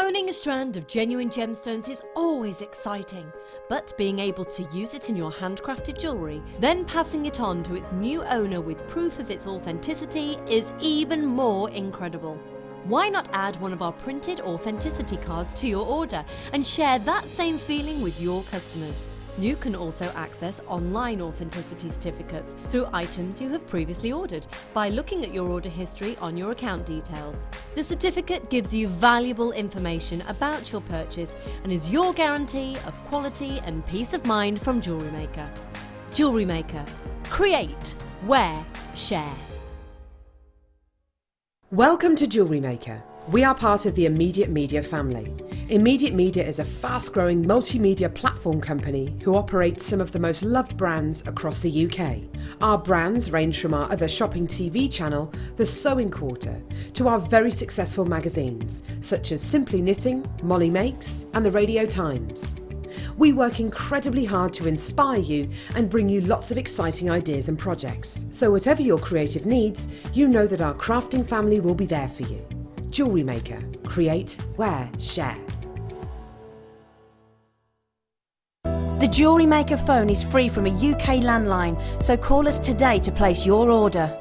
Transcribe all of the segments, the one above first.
Owning a strand of genuine gemstones is always exciting, but being able to use it in your handcrafted jewellery, then passing it on to its new owner with proof of its authenticity is even more incredible. Why not add one of our printed authenticity cards to your order and share that same feeling with your customers? You can also access online authenticity certificates through items you have previously ordered by looking at your order history on your account details. The certificate gives you valuable information about your purchase and is your guarantee of quality and peace of mind from JewelleryMaker. JewelleryMaker. Create, wear, share. Welcome to JewelleryMaker. We are part of the Immediate Media family. Immediate Media is a fast-growing multimedia platform company who operates some of the most loved brands across the UK. Our brands range from our other shopping TV channel, The Sewing Quarter, to our very successful magazines, such as Simply Knitting, Molly Makes, and the Radio Times. We work incredibly hard to inspire you and bring you lots of exciting ideas and projects. So whatever your creative needs, you know that our crafting family will be there for you. JewelleryMaker. Create, wear, share. The JewelleryMaker phone is free from a UK landline, so call us today to place your order.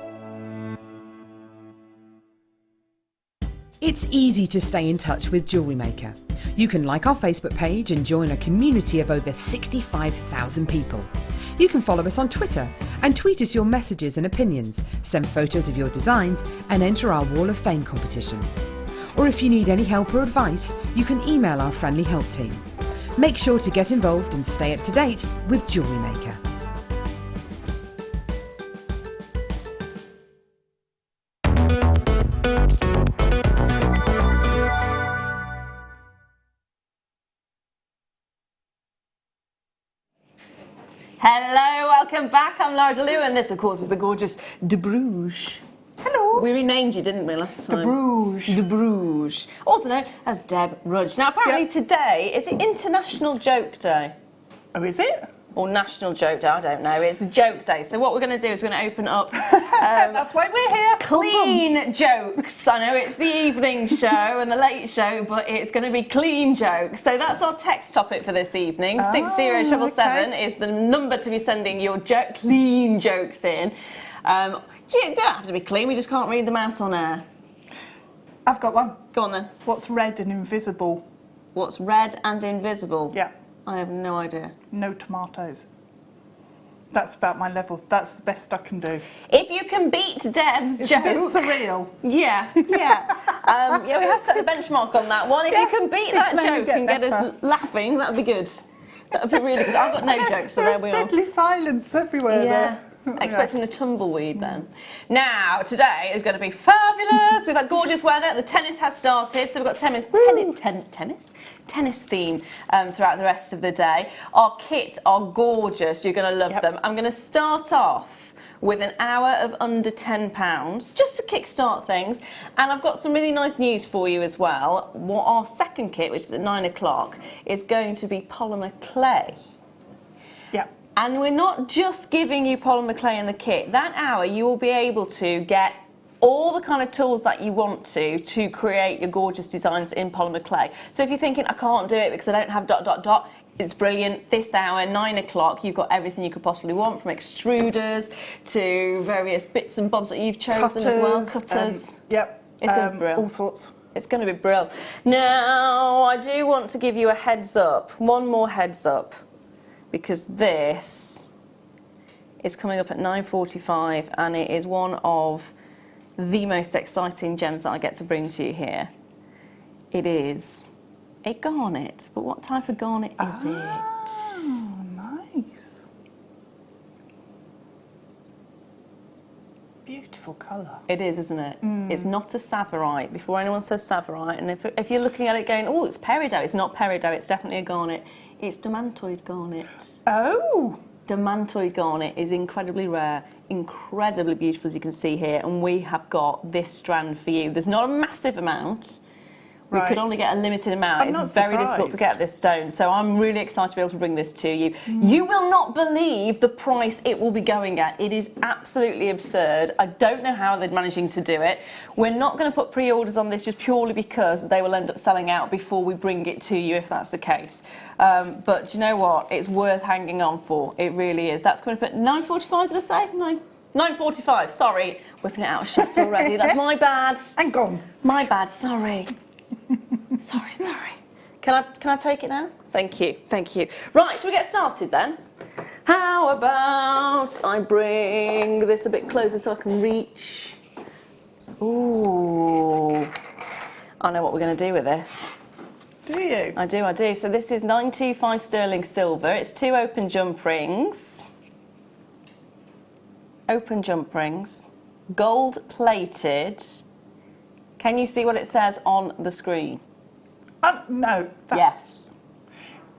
It's easy to stay in touch with JewelleryMaker. You can like our Facebook page and join a community of over 65,000 people. You can follow us on Twitter and tweet us your messages and opinions, send photos of your designs and enter our Wall of Fame competition. Or if you need any help or advice, you can email our friendly help team. Make sure to get involved and stay up to date with JewelleryMaker. Hello, welcome back. I'm Lara and this, of course, is the gorgeous De Bruges. Hello. We renamed you, didn't we, last time? De Bruges. De Bruges. Also known as Deb Rudge. Now, apparently today is International Joke Day. Oh, is it? Or National Joke Day, I don't know. It's Joke Day. So what we're going to do is we're going to open up That's why we're here. clean jokes. I know it's the evening show and the late show, but it's going to be clean jokes. So that's our text topic for this evening. 60777 is the number to be sending your clean jokes in. They don't have to be clean, we just can't read them out on air. I've got one. Go on then. What's red and invisible? What's red and invisible? Yeah. I have no idea. No tomatoes. That's about my level. That's the best I can do. If you can beat Deb's It's joke. a bit surreal. Yeah. We have set the benchmark on that one. If you can beat that can only joke get and get us better. laughing, that'd be good. That'd be really good. I've got no jokes, so there we There's are. deadly silence everywhere Yeah. there. Expecting a tumbleweed then. Now, today is going to be fabulous. We've had gorgeous weather. The tennis has started, so we've got tennis theme throughout the rest of the day. Our kits are gorgeous. You're going to love them. I'm going to start off with an hour of under £10, just to kickstart things. And I've got some really nice news for you as well. Our second kit, which is at 9 o'clock, is going to be polymer clay. Yeah. And we're not just giving you polymer clay in the kit. That hour you will be able to get all the kind of tools that you want to create your gorgeous designs in polymer clay. So if you're thinking, I can't do it because I don't have ... it's brilliant. This hour, 9 o'clock, you've got everything you could possibly want, from extruders to various bits and bobs that you've chosen as well. Cutters. Yep. It's going to be brilliant. All sorts. It's going to be brilliant. Now, I do want to give you a heads up, one more heads up, because this is coming up at 9:45 and it is one of the most exciting gems that I get to bring to you here. It is a garnet, but what type of garnet is it? Oh, nice. Beautiful colour. It is, isn't it? It's not a Savorite. Before anyone says Savorite, and if you're looking at it going, oh, it's peridot, it's not peridot, it's definitely a garnet. It's demantoid garnet. Oh! Demantoid garnet is incredibly rare, incredibly beautiful, as you can see here, and we have got this strand for you. There's not a massive amount. We Right. could only get a limited amount. I'm not It's very difficult to surprised. get this stone. So I'm really excited to be able to bring this to you. You will not believe the price it will be going at. It is absolutely absurd. I don't know how they're managing to do it. We're not going to put pre-orders on this just purely because they will end up selling out before we bring it to you if that's the case. But do you know what? It's worth hanging on for. It really is. That's coming up at 9:45, did I say? 9:45, sorry. Whipping it out of shot already. That's my bad. And gone. My bad, sorry. sorry. Can I take it now? Thank you. Right, shall we get started then? How about I bring this a bit closer so I can reach? Ooh. I know what we're going to do with this. Do you? I do. So this is 925 sterling silver. It's 2 open jump rings. Gold plated. Can you see what it says on the screen? No. Yes.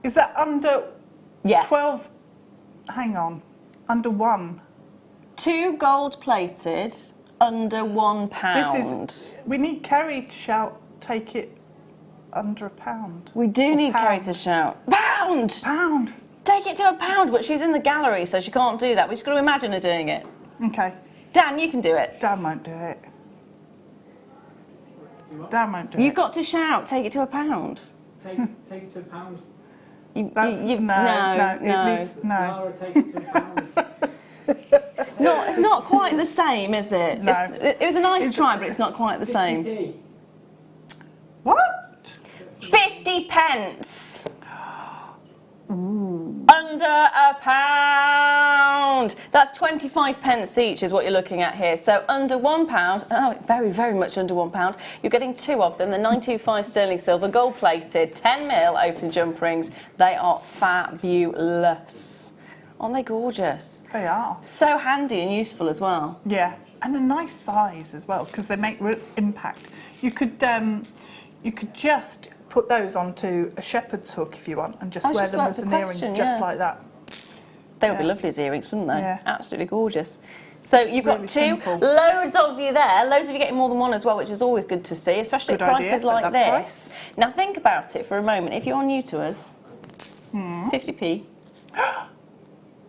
Is that under Yes. 12? Hang on. Under 1. 2 gold plated, under £1. This is. We need Kerry to shout, take it under £1. We do Or need Kerry pound. to shout, £1! Pound. Take it to £1, but she's in the gallery, so she can't do that. We've just got to imagine her doing it. Okay. Dan, you can do it. Dan won't do it. Dan won't do You've it. got to shout, take it to £1. Take it to £1. That's, no. It needs, no. Lara, take it to £1. It's not quite the same, is it? No. It was a nice try, but it's not quite the same. 50p. What? 50 pence. Under £1. That's 25 pence each is what you're looking at here. So under £1, oh, very, very much under £1. You're getting 2 of them. The 925 sterling silver, gold plated, 10mm open jump rings. They are fabulous. Aren't they gorgeous? They are. So handy and useful as well. Yeah. And a nice size as well, because they make real impact. You could just put those onto a shepherd's hook if you want, and just I was wear just them about as to an question, earring, just yeah. like that. They would be Yeah. lovely as earrings, wouldn't they? Yeah. Absolutely gorgeous. So you've got Really 2, simple. loads of you there, loads of you getting more than one as well, which is always good to see, especially Good at prices idea, like at this. that price. Now think about it for a moment. If you're new to us, 50p,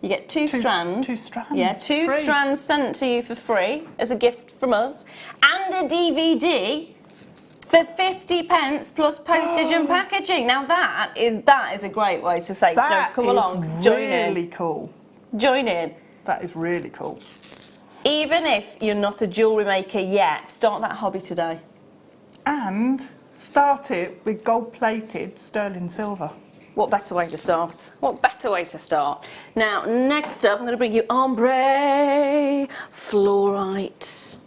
you get 2 strands. 2 strands, Yeah, 2 free. strands sent to you for free as a gift from us, and a DVD for 50 pence plus postage and packaging. Now that is a great way to say, That come is along, join really in. cool. Join in. That is really cool. Even if you're not a jewellery maker yet, start that hobby today. And start it with gold-plated sterling silver. What better way to start? Now, next up, I'm going to bring you ombre fluorite.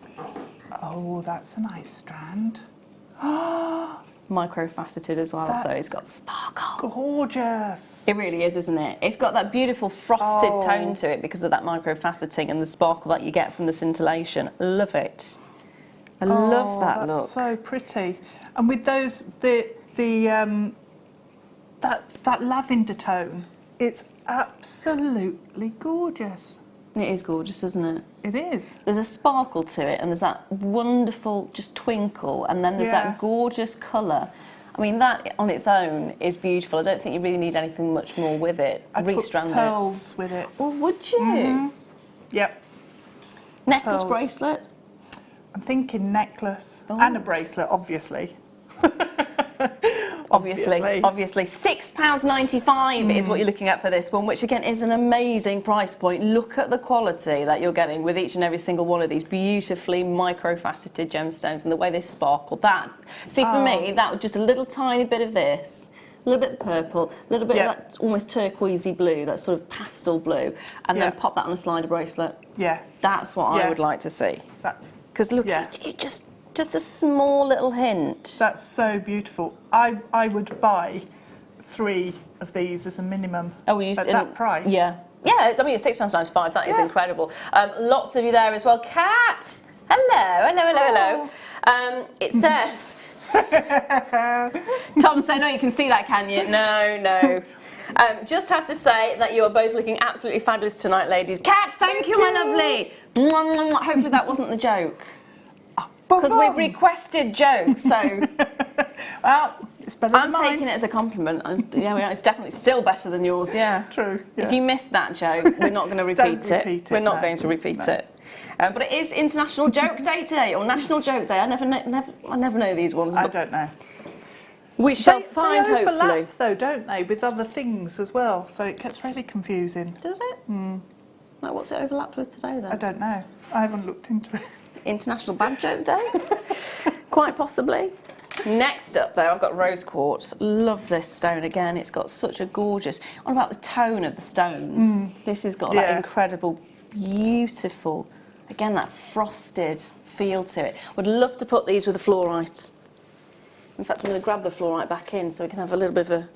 Oh, that's a nice strand. Microfaceted as well, so That's it's got sparkle. Gorgeous. It really is, isn't it? It's got that beautiful frosted tone to it because of that microfaceting and the sparkle that you get from the scintillation. Love it. I love that that's look. so pretty. And with those, that lavender tone, it's absolutely gorgeous. It is gorgeous, isn't it? It is. There's a sparkle to it, and there's that wonderful just twinkle, and then there's Yeah. that gorgeous colour. I mean, that on its own is beautiful. I don't think you really need anything much more with it. I'd put Restrand it. pearls with it. Well, would you? Yep. Necklace, Pearls. bracelet? I'm thinking necklace Oh. and a bracelet, obviously. Obviously. £6.95 is what you're looking at for this one, which again is an amazing price point. Look at the quality that you're getting with each and every single one of these beautifully microfaceted gemstones and the way they sparkle. See, for me, that was just a little tiny bit of this, a little bit of purple, a little bit of that almost turquoisey blue, that sort of pastel blue, and then pop that on a slider bracelet. Yeah. That's what I would like to see. Because look, it just a small little hint. That's so beautiful. I would buy 3 of these as a minimum at that price. Yeah, I mean, it's £6.95. That is incredible. Lots of you there as well. Kat, hello. It says. Tom said, "No, you can see that, can you?" No. Just have to say that you are both looking absolutely fabulous tonight, ladies. Kat, thank you, my lovely. Mwah, mwah, mwah. Hopefully that wasn't the joke. Because we've requested jokes, so Well, it's better than I'm mine. taking it as a compliment. Yeah, it's definitely still better than yours, yeah. True. Yeah. If you missed that joke, we're not going to repeat, Don't repeat it, We're not no. going to repeat No. it. But it is International Joke Day today, or National Joke Day. I never know these ones. I But don't know. we shall They find, overlap, hopefully. though, don't they, with other things as well? So it gets really confusing. Does it? Like, what's it overlapped with today, I then? don't know. I haven't looked into it. International Bad Joke Day? Quite possibly. Next up, though, I've got rose quartz. Love this stone again. It's got such a gorgeous... What about the tone of the stones? This has got that Yeah. incredible, beautiful, again, that frosted feel to it. Would love to put these with a fluorite. In fact, I'm going to grab the fluorite back in so we can have a little bit of a...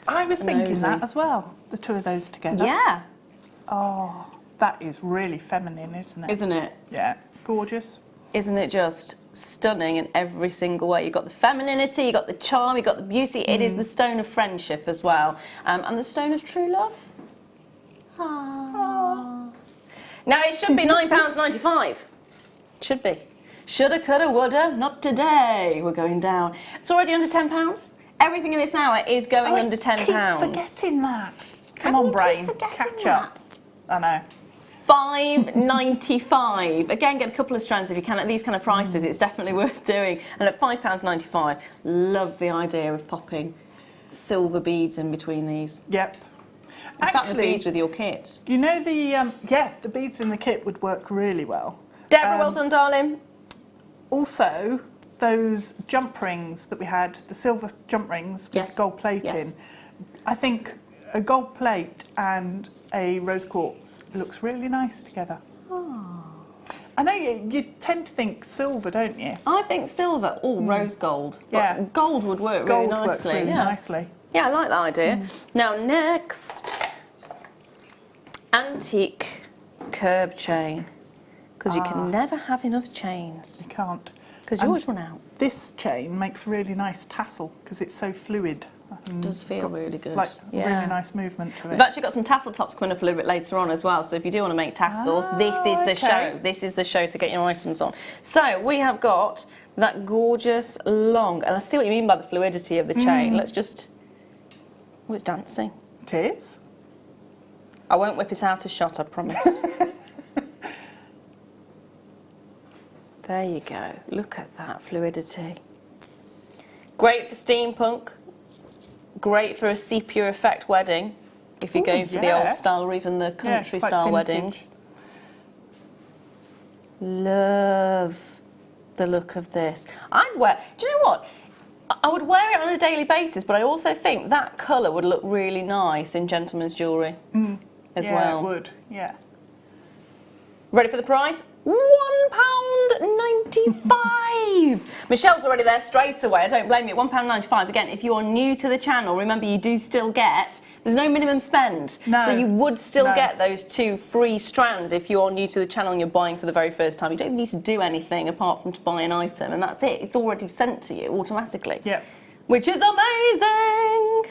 I was thinking nosy. that as well, the two of those together. Yeah, Oh, that is really feminine, isn't it? isn't it? Yeah, gorgeous. Isn't it just stunning in every single way? You've got the femininity, you've got the charm, you've got the beauty. It is the stone of friendship as well. And the stone of true love. Aww. Now, it should be £9.95. Should be. Shoulda, coulda, woulda, not today. We're going down. It's already under £10. Everything in this hour is going under £10. I keep forgetting that. Come How on, do you brain, keep forgetting catch that? up. I know. £5.95. Again, get a couple of strands if you can at these kind of prices. It's definitely worth doing. And at £5.95, love the idea of popping silver beads in between these. Yep. In fact, the beads with your kit. You know the beads in the kit would work really well. Deborah, well done, darling. Also, those jump rings that we had, the silver jump rings with Yes. gold plating. Yes. I think a gold plate and a rose quartz looks really nice together. I know you tend to think silver, don't you? I think silver or rose gold. But Yeah. gold would work Gold really nicely. works really yeah. nicely. Yeah, I like that idea. Now, next, antique curb chain. Because you can never have enough chains. You can't. Because you always run out. This chain makes really nice tassel because it's so fluid. It does feel really good. Like yeah. really nice movement to it. We've actually got some tassel tops coming up a little bit later on as well. So if you do want to make tassels, this is the show. This is the show to get your items on. So we have got that gorgeous long, and I see what you mean by the fluidity of the chain. Let's just... Oh, it's dancing. It is. I won't whip it out a shot, I promise. There you go. Look at that fluidity. Great for steampunk. Great for a sepia effect wedding. If you're going for the old style or even the country quite style vintage. weddings. Love the look of this. I'd wear, do you know what? I would wear it on a daily basis, but I also think that colour would look really nice in gentlemen's jewellery as well. It would, yeah. Ready for the price? £1.95. Michelle's already there straight away. I don't blame you. £1.95. Again, if you're new to the channel, remember you do still get, there's no minimum spend. No. So you would still No. get those 2 free strands if you're new to the channel and you're buying for the very first time. You don't even need to do anything apart from to buy an item, and that's it. It's already sent to you automatically. Yep. Which is amazing.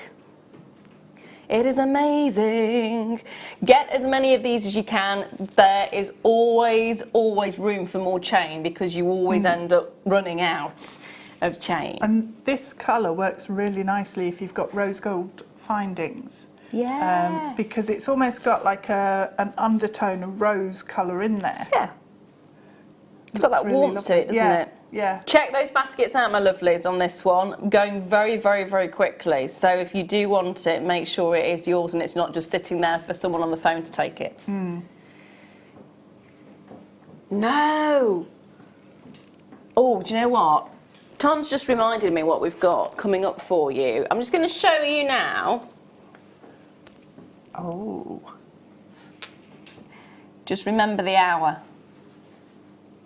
It is amazing. Get as many of these as you can. There is always room for more chain because you always end up running out of chain. And this colour works really nicely if you've got rose gold findings. Yes. Because it's almost got like an undertone of rose colour in there. Yeah. It's got that Really warmth to lovely. it, doesn't Yeah. it? Yeah. Check those baskets out, my lovelies, on this one. Going very quickly. So if you do want it, make sure it is yours and it's not just sitting there for someone on the phone to take it. No! Oh, do you know what? Tom's just reminded me what we've got coming up for you. I'm just going to show you now. Oh. Just remember the hour.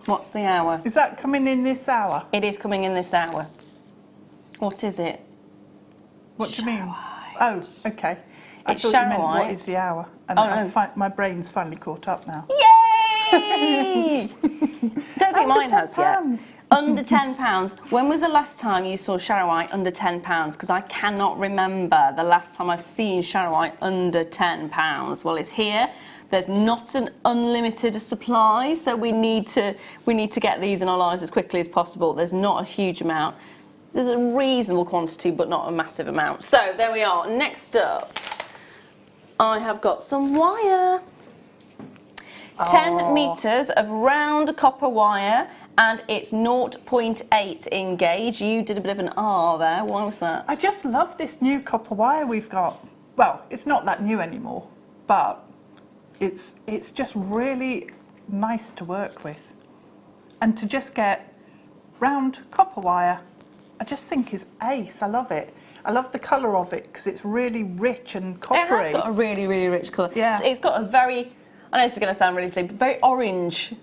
What's the hour? Is that coming in this hour? It is coming in this hour. What is it? What do you mean? Oh, okay. I It's thought you meant Sharowite. what is the hour? And Oh, no. my brain's finally caught up now. Yay! Don't think mine has yet. £10. Under £10. When was the last time you saw Sharowite under £10? Because I cannot remember the last time I've seen Sharowite under £10. Well, it's here. There's not an unlimited supply, so we need to get these in our lives as quickly as possible. There's not a huge amount. there's a reasonable quantity, but not a massive amount. So there we are. Next up, I have got some wire. 10 metres of round copper wire, and it's 0.8 in gauge. You did a bit of an R there. Why was that? I just love this new copper wire we've got. Well, it's not that new anymore, but it's just really nice to work with. And to just get round copper wire, I just think is ace. I love it. I love the colour of it because it's really rich and coppery. It has got a really, really rich colour. Yeah. It's got a very, I know this is going to sound really silly, but very orangey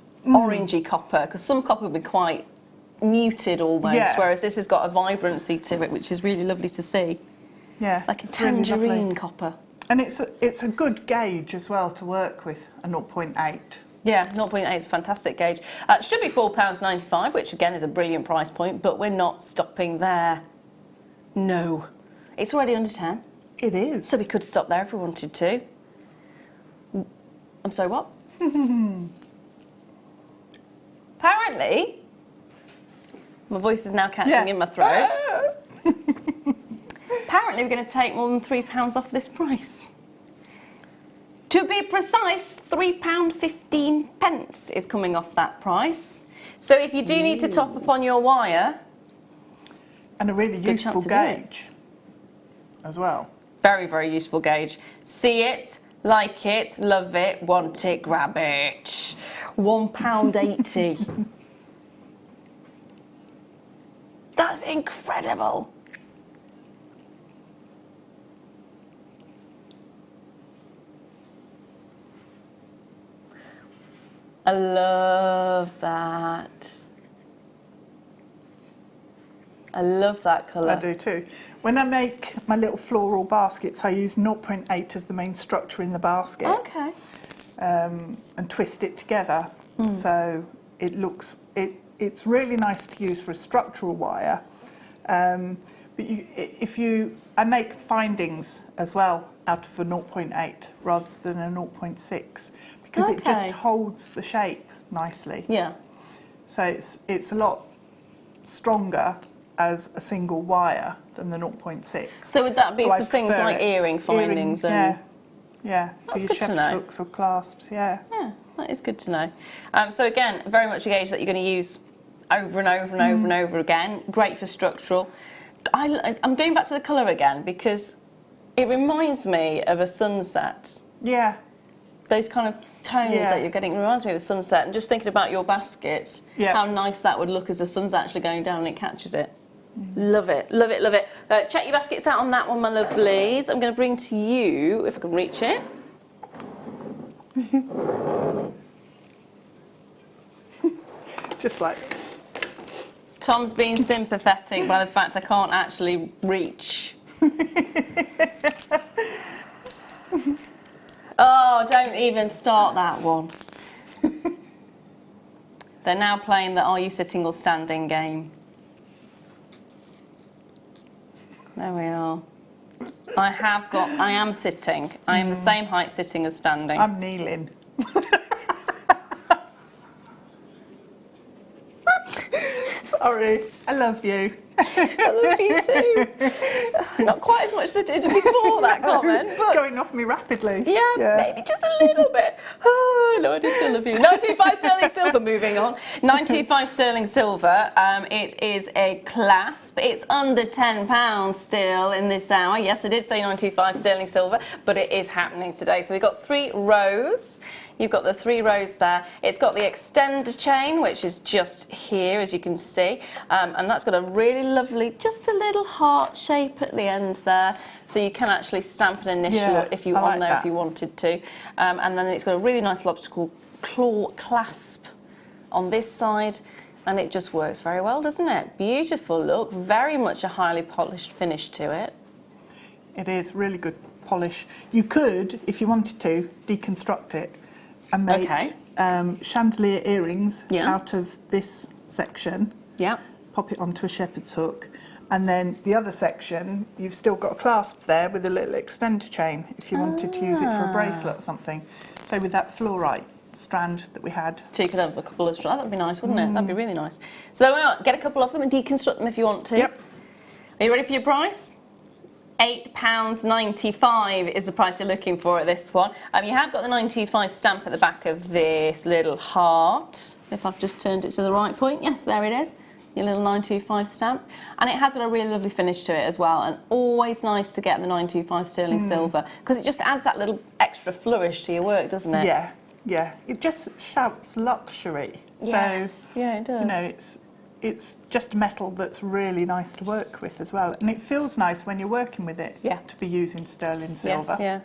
copper, because some copper would be quite muted almost, whereas this has got a vibrancy to it, which is really lovely to see. Yeah, like a it's really tangerine lovely. copper. And it's a good gauge as well to work with, a 0.8. Yeah, 0.8 is a fantastic gauge. It should be £4.95, which again is a brilliant price point, but we're not stopping there. No. It's already under 10. It is. So we could stop there if we wanted to. I'm sorry, what? Apparently, my voice is now catching in my throat. Apparently, we're going to take more than £3 off this price. To be precise, £3.15 is coming off that price. So if you do need to top up on your wire, and a really useful gauge as well. Very, very useful gauge. See it, like it, love it, want it, grab it. £1.80. That's incredible. I love that. I love that colour. I do too. When I make my little floral baskets, I use 0.8 as the main structure in the basket. Okay. And twist it together. So it looks, it's really nice to use for a structural wire. But I make findings as well out of a 0.8 rather than a 0.6 because it just holds the shape nicely. Yeah. So it's a lot stronger as a single wire than the 0.6. So would that be So I for things prefer like it. earring findings? Yeah, That's for good your to shepherd know. hooks or clasps, Yeah, that is good to know. So again, very much a gauge that you're going to use over and over and over and over again. Great for structural. I'm going back to the colour again because it reminds me of a sunset. Yeah. Those kind of tones that you're getting reminds me of a sunset. And just thinking about your basket, how nice that would look as the sun's actually going down and it catches it. Love it, love it, love it. Check your baskets out on that one, my lovelies. I'm going to bring to you, if I can reach it. Just like... Tom's being sympathetic by the fact I can't actually reach. Oh, don't even start that one. They're now playing the Are You Sitting or Standing game. There we are. I am sitting. I am the same height sitting as standing. I'm kneeling. Sorry, I love you. I love you too. Not quite as much as I did before that comment, but Going off me rapidly. yeah, maybe just a little bit. Oh, no, I do still love you. 925 sterling silver, moving on. 925 sterling silver. It is a clasp. It's under £10 still in this hour. Yes, I did say 925 sterling silver, but it is happening today. So we've got 3 rows. You've got the 3 rows there. It's got the extender chain, which is just here, as you can see. And that's got a really lovely, just a little heart shape at the end there. So you can actually stamp an initial if you want there if you wanted to. And then it's got a really nice optical claw clasp on this side. And it just works very well, doesn't it? Beautiful look. Very much a highly polished finish to it. It is really good polish. You could, if you wanted to, deconstruct it and make chandelier earrings out of this section. Yeah. Pop it onto a shepherd's hook. And then the other section, you've still got a clasp there with a little extender chain if you wanted to use it for a bracelet or something. So with that fluorite strand that we had. So you could have a couple of strands. That'd be nice, wouldn't it? That'd be really nice. So there we are. Get a couple of them and deconstruct them if you want to. Yep. Are you ready for your price? £8.95 is the price you're looking for at this one. You have got the 925 stamp at the back of this little heart. If I've just turned it to the right point, yes, there it is. Your little 925 stamp. And it has got a really lovely finish to it as well. And always nice to get the 925 sterling silver because it just adds that little extra flourish to your work, doesn't it? Yeah, yeah. It just shouts luxury. Yes, so, yeah, it does. You know, it's just a metal that's really nice to work with as well. And it feels nice when you're working with it to be using sterling silver. Yes, yeah.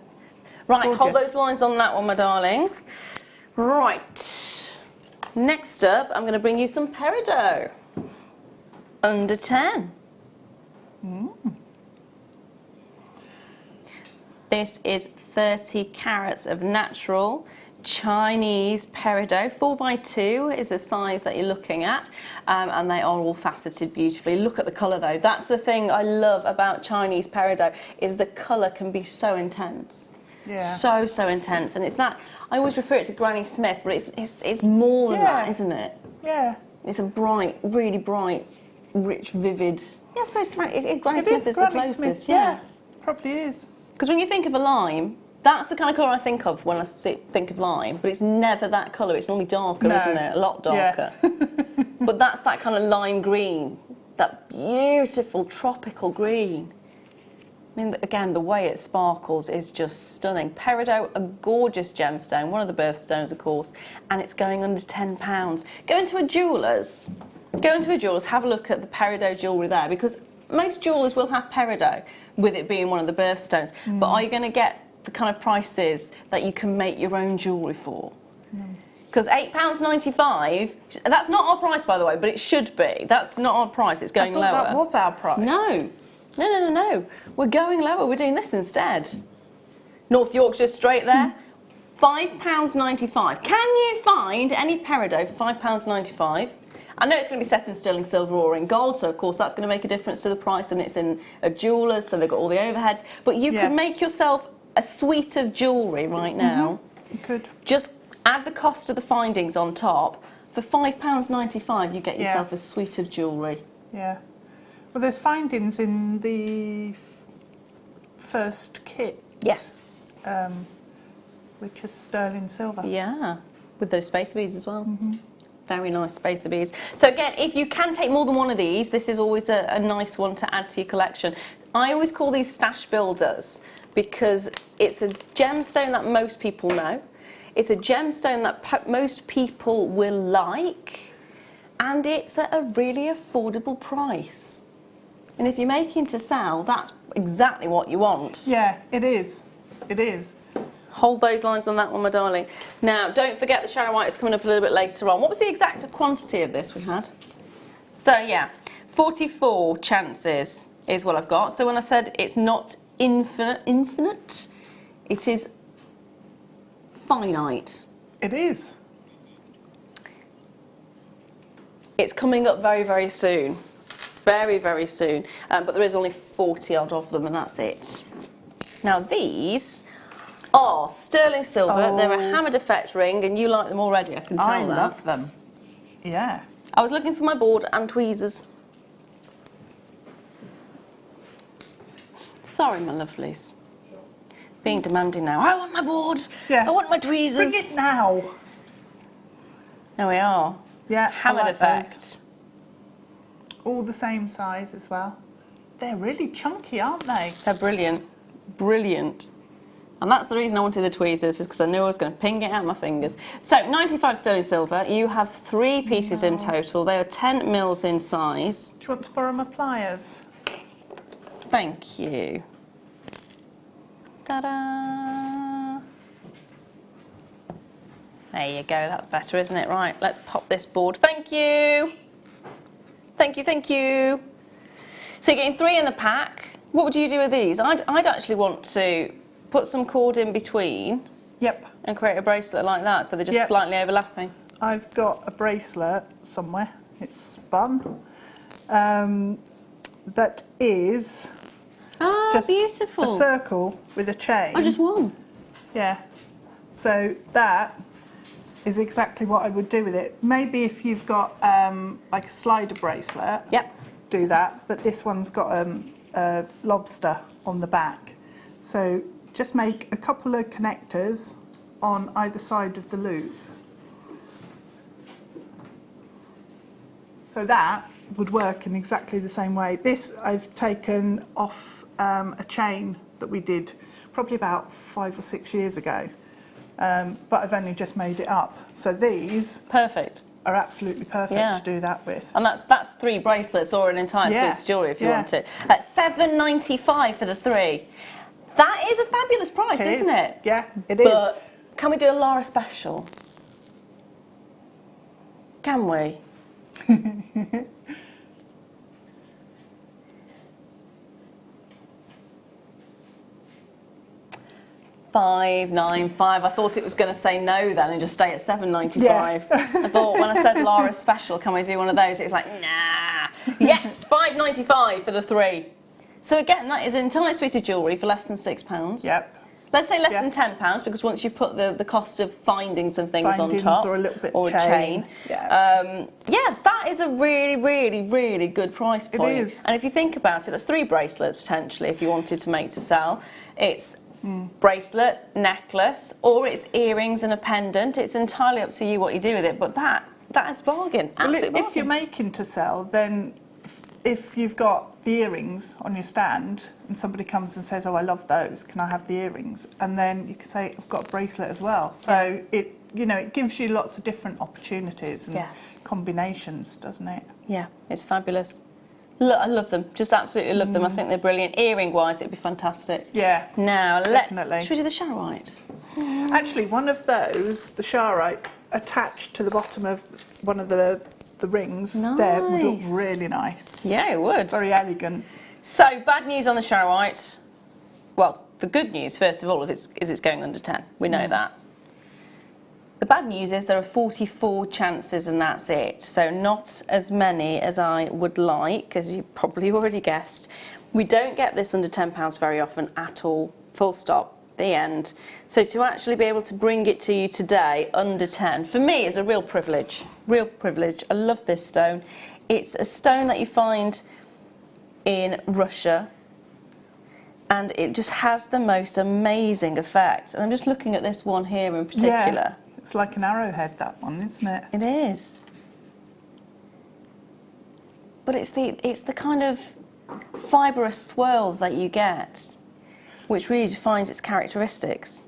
Right, Gorgeous. hold those lines on that one, my darling. Right. Next up, I'm going to bring you some peridot. Under 10. This is 30 carats of natural Chinese peridot. 4x2 is the size that you're looking at, and they are all faceted beautifully. Look at the colour though. That's the thing I love about Chinese peridot, is the colour can be so intense. Yeah. So intense, and it's that, I always refer it to Granny Smith, but it's more than that, isn't it? Yeah. It's a bright, really bright, rich, vivid. Yeah, I suppose Granny Smith is the Granny closest. Smith, yeah, probably is. Because when you think of a lime, that's the kind of colour I think of when I think of lime, but it's never that colour. It's normally darker, isn't it? A lot darker. Yeah. But that's that kind of lime green, that beautiful tropical green. I mean, again, the way it sparkles is just stunning. Peridot, a gorgeous gemstone, one of the birthstones, of course, and it's going under £10. Go into a jeweller's, have a look at the peridot jewellery there, because most jewellers will have peridot, with it being one of the birthstones. But are you going to get the kind of prices that you can make your own jewellery for? Because £8.95, that's not our price, by the way, but it should be. That's not our price, it's going lower. That was our price. No. We're going lower. We're doing this instead. North Yorkshire straight there. £5.95. Can you find any peridot for £5.95? I know it's going to be set in sterling silver or in gold, so of course that's going to make a difference to the price, and it's in a jeweller's, so they've got all the overheads. But you could make yourself a suite of jewellery right now. You could. Just add the cost of the findings on top. For £5.95, you get yourself a suite of jewellery. Yeah. Well, there's findings in the first kit. Yes. Which is sterling silver. Yeah, with those spacer beads as well. Very nice spacer beads. So again, if you can take more than one of these, this is always a nice one to add to your collection. I always call these stash builders because it's a gemstone that most people know. It's a gemstone that most people will like, and it's at a really affordable price. And if you're making to sell, that's exactly what you want. Yeah, it is. It is. Hold those lines on that one, my darling. Now, don't forget the shadow white is coming up a little bit later on. What was the exact quantity of this we had? So, yeah, 44 chances is what I've got. So when I said it's not infinite, it is finite. It is. It's coming up very, very soon. Very, very soon. But there is only 40 odd of them, and that's it. Now, these are sterling silver. They're a hammered effect ring, and you like them already, I can tell that. I love them. Yeah. I was looking for my board and tweezers. Sorry, my lovelies. Being demanding now. I want my board. Yeah. I want my tweezers. Bring it now. There we are. Yeah. Hammered I like effect. those. All the same size as well. They're really chunky, aren't they? They're brilliant. Brilliant. And that's the reason I wanted the tweezers, is because I knew I was going to ping it out my fingers. So, 95 sterling silver. You have 3 pieces in total. They are 10 mils in size. Do you want to borrow my pliers? Thank you. Ta-da! There you go. That's better, isn't it? Right, let's pop this board. Thank you. Thank you, thank you. So you're getting 3 in the pack. What would you do with these? I'd actually want to put some cord in between. Yep. And create a bracelet like that, so they're just slightly overlapping. I've got a bracelet somewhere. It's spun. That is just beautiful. a circle with a chain. Oh, just one. Yeah. So that is exactly what I would do with it. Maybe if you've got like a slider bracelet. Yep. do that, but this one's got a lobster on the back. So just make a couple of connectors on either side of the loop. So that would work in exactly the same way. This I've taken off a chain that we did probably about 5 or 6 years ago, but I've only just made it up. So these Perfect. are absolutely perfect to do that with. And that's 3 bracelets or an entire suite of jewellery if you want it. At $7.95 for the 3. That is a fabulous price, isn't it? Yeah, it is. But can we do a Lara special? Can we? $5.95. I thought it was going to say no then and just stay at $7.95. Yeah. I thought when I said Lara special, can we do one of those? It was like, nah. Yes, $5.95 for the 3. So again, that is an entire suite of jewellery for less than £6. Yep. Let's say less than £10 because once you put the cost of findings and things on top, or a little bit or chain. Yeah, that is a really, really, really good price point. It is. And if you think about it, that's 3 bracelets potentially if you wanted to make to sell. It's bracelet, necklace, or it's earrings and a pendant. It's entirely up to you what you do with it. But that is bargain. Absolute bargain. If you're making to sell, then if you've got the earrings on your stand and somebody comes and says, oh, I love those, can I have the earrings? And then you can say, I've got a bracelet as well. So it gives you lots of different opportunities and combinations, doesn't it? Yeah, it's fabulous. Look, I love them. Just absolutely love them. I think they're brilliant. Earring-wise, it'd be fantastic. Yeah. Now, definitely. Should we do the Sharite? Actually, one of those, the Sharite, attached to the bottom of one of the rings there would look really nice. Yeah, it would. Very elegant. So, bad news on the Sharite. Well, the good news, first of all, is it's going under 10. We know that. The bad news is there are 44 chances and that's it. So not as many as I would like, as you probably already guessed. We don't get this under £10 very often at all. Full stop. The end. So to actually be able to bring it to you today under 10, for me is a real privilege. Real privilege. I love this stone. It's a stone that you find in Russia and it just has the most amazing effect. And I'm just looking at this one here in particular. Yeah. It's like an arrowhead, that one, isn't it? It is. But it's the kind of fibrous swirls that you get, which really defines its characteristics.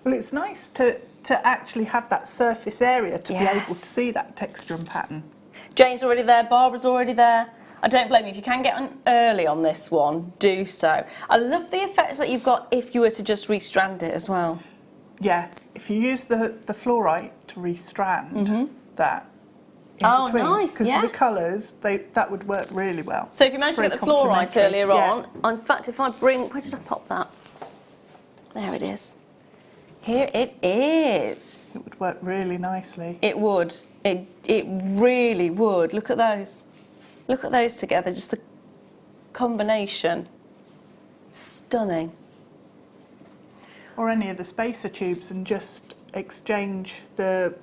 Well, it's nice to actually have that surface area to be able to see that texture and pattern. Jane's already there, Barbara's already there. I don't blame you. If you can get on early on this one, do so. I love the effects that you've got if you were to just restrand it as well. Yeah, if you use the fluorite to restrand that in between, nice, because the colours, that would work really well. So if you managed to get the fluorite earlier on, in fact, if I bring, where did I pop that? There it is. Here it is. It would work really nicely. It would. It really would. Look at those. Look at those together. Just the combination. Stunning. Or any of the spacer tubes and just exchange the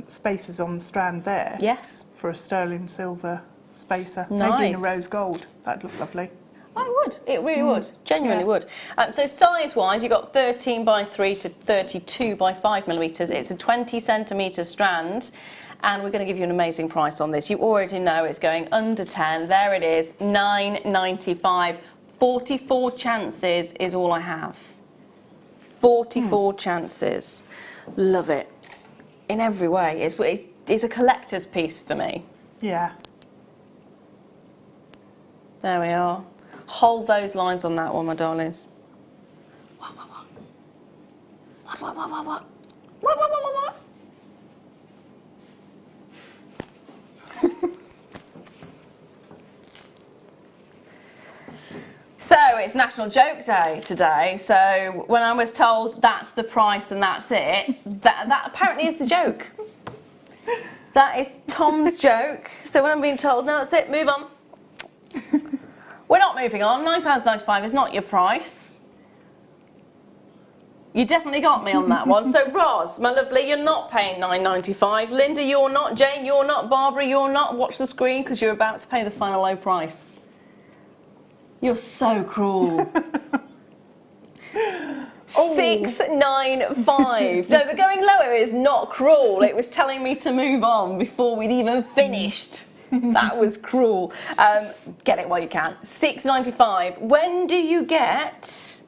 spacers on the strand there. Yes. For a sterling silver spacer. Nice. Maybe in a rose gold. That'd look lovely. Oh, it would. It really would. Genuinely would. So size-wise, you've got 13 by 3 to 32 by 5 millimetres. It's a 20 centimetre strand. And we're going to give you an amazing price on this. You already know it's going under 10. There it is, $9.95. 44 chances is all I have. 44 chances. Love it. In every way. It's a collector's piece for me. Yeah. There we are. Hold those lines on that one, my darlings. What? So it's National Joke Day today. So when I was told that's the price and that's it, that apparently is the joke. That is Tom's joke. So when I'm being told, no, that's it, move on. We're not moving on. £9.95 is not your price. You definitely got me on that one. So Roz, my lovely, you're not paying £9.95. Linda, you're not. Jane, you're not. Barbara, you're not. Watch the screen because you're about to pay the final low price. You're so cruel. £6.95. No, the going lower is not cruel. It was telling me to move on before we'd even finished. That was cruel. Get it while you can. £6.95. When do you get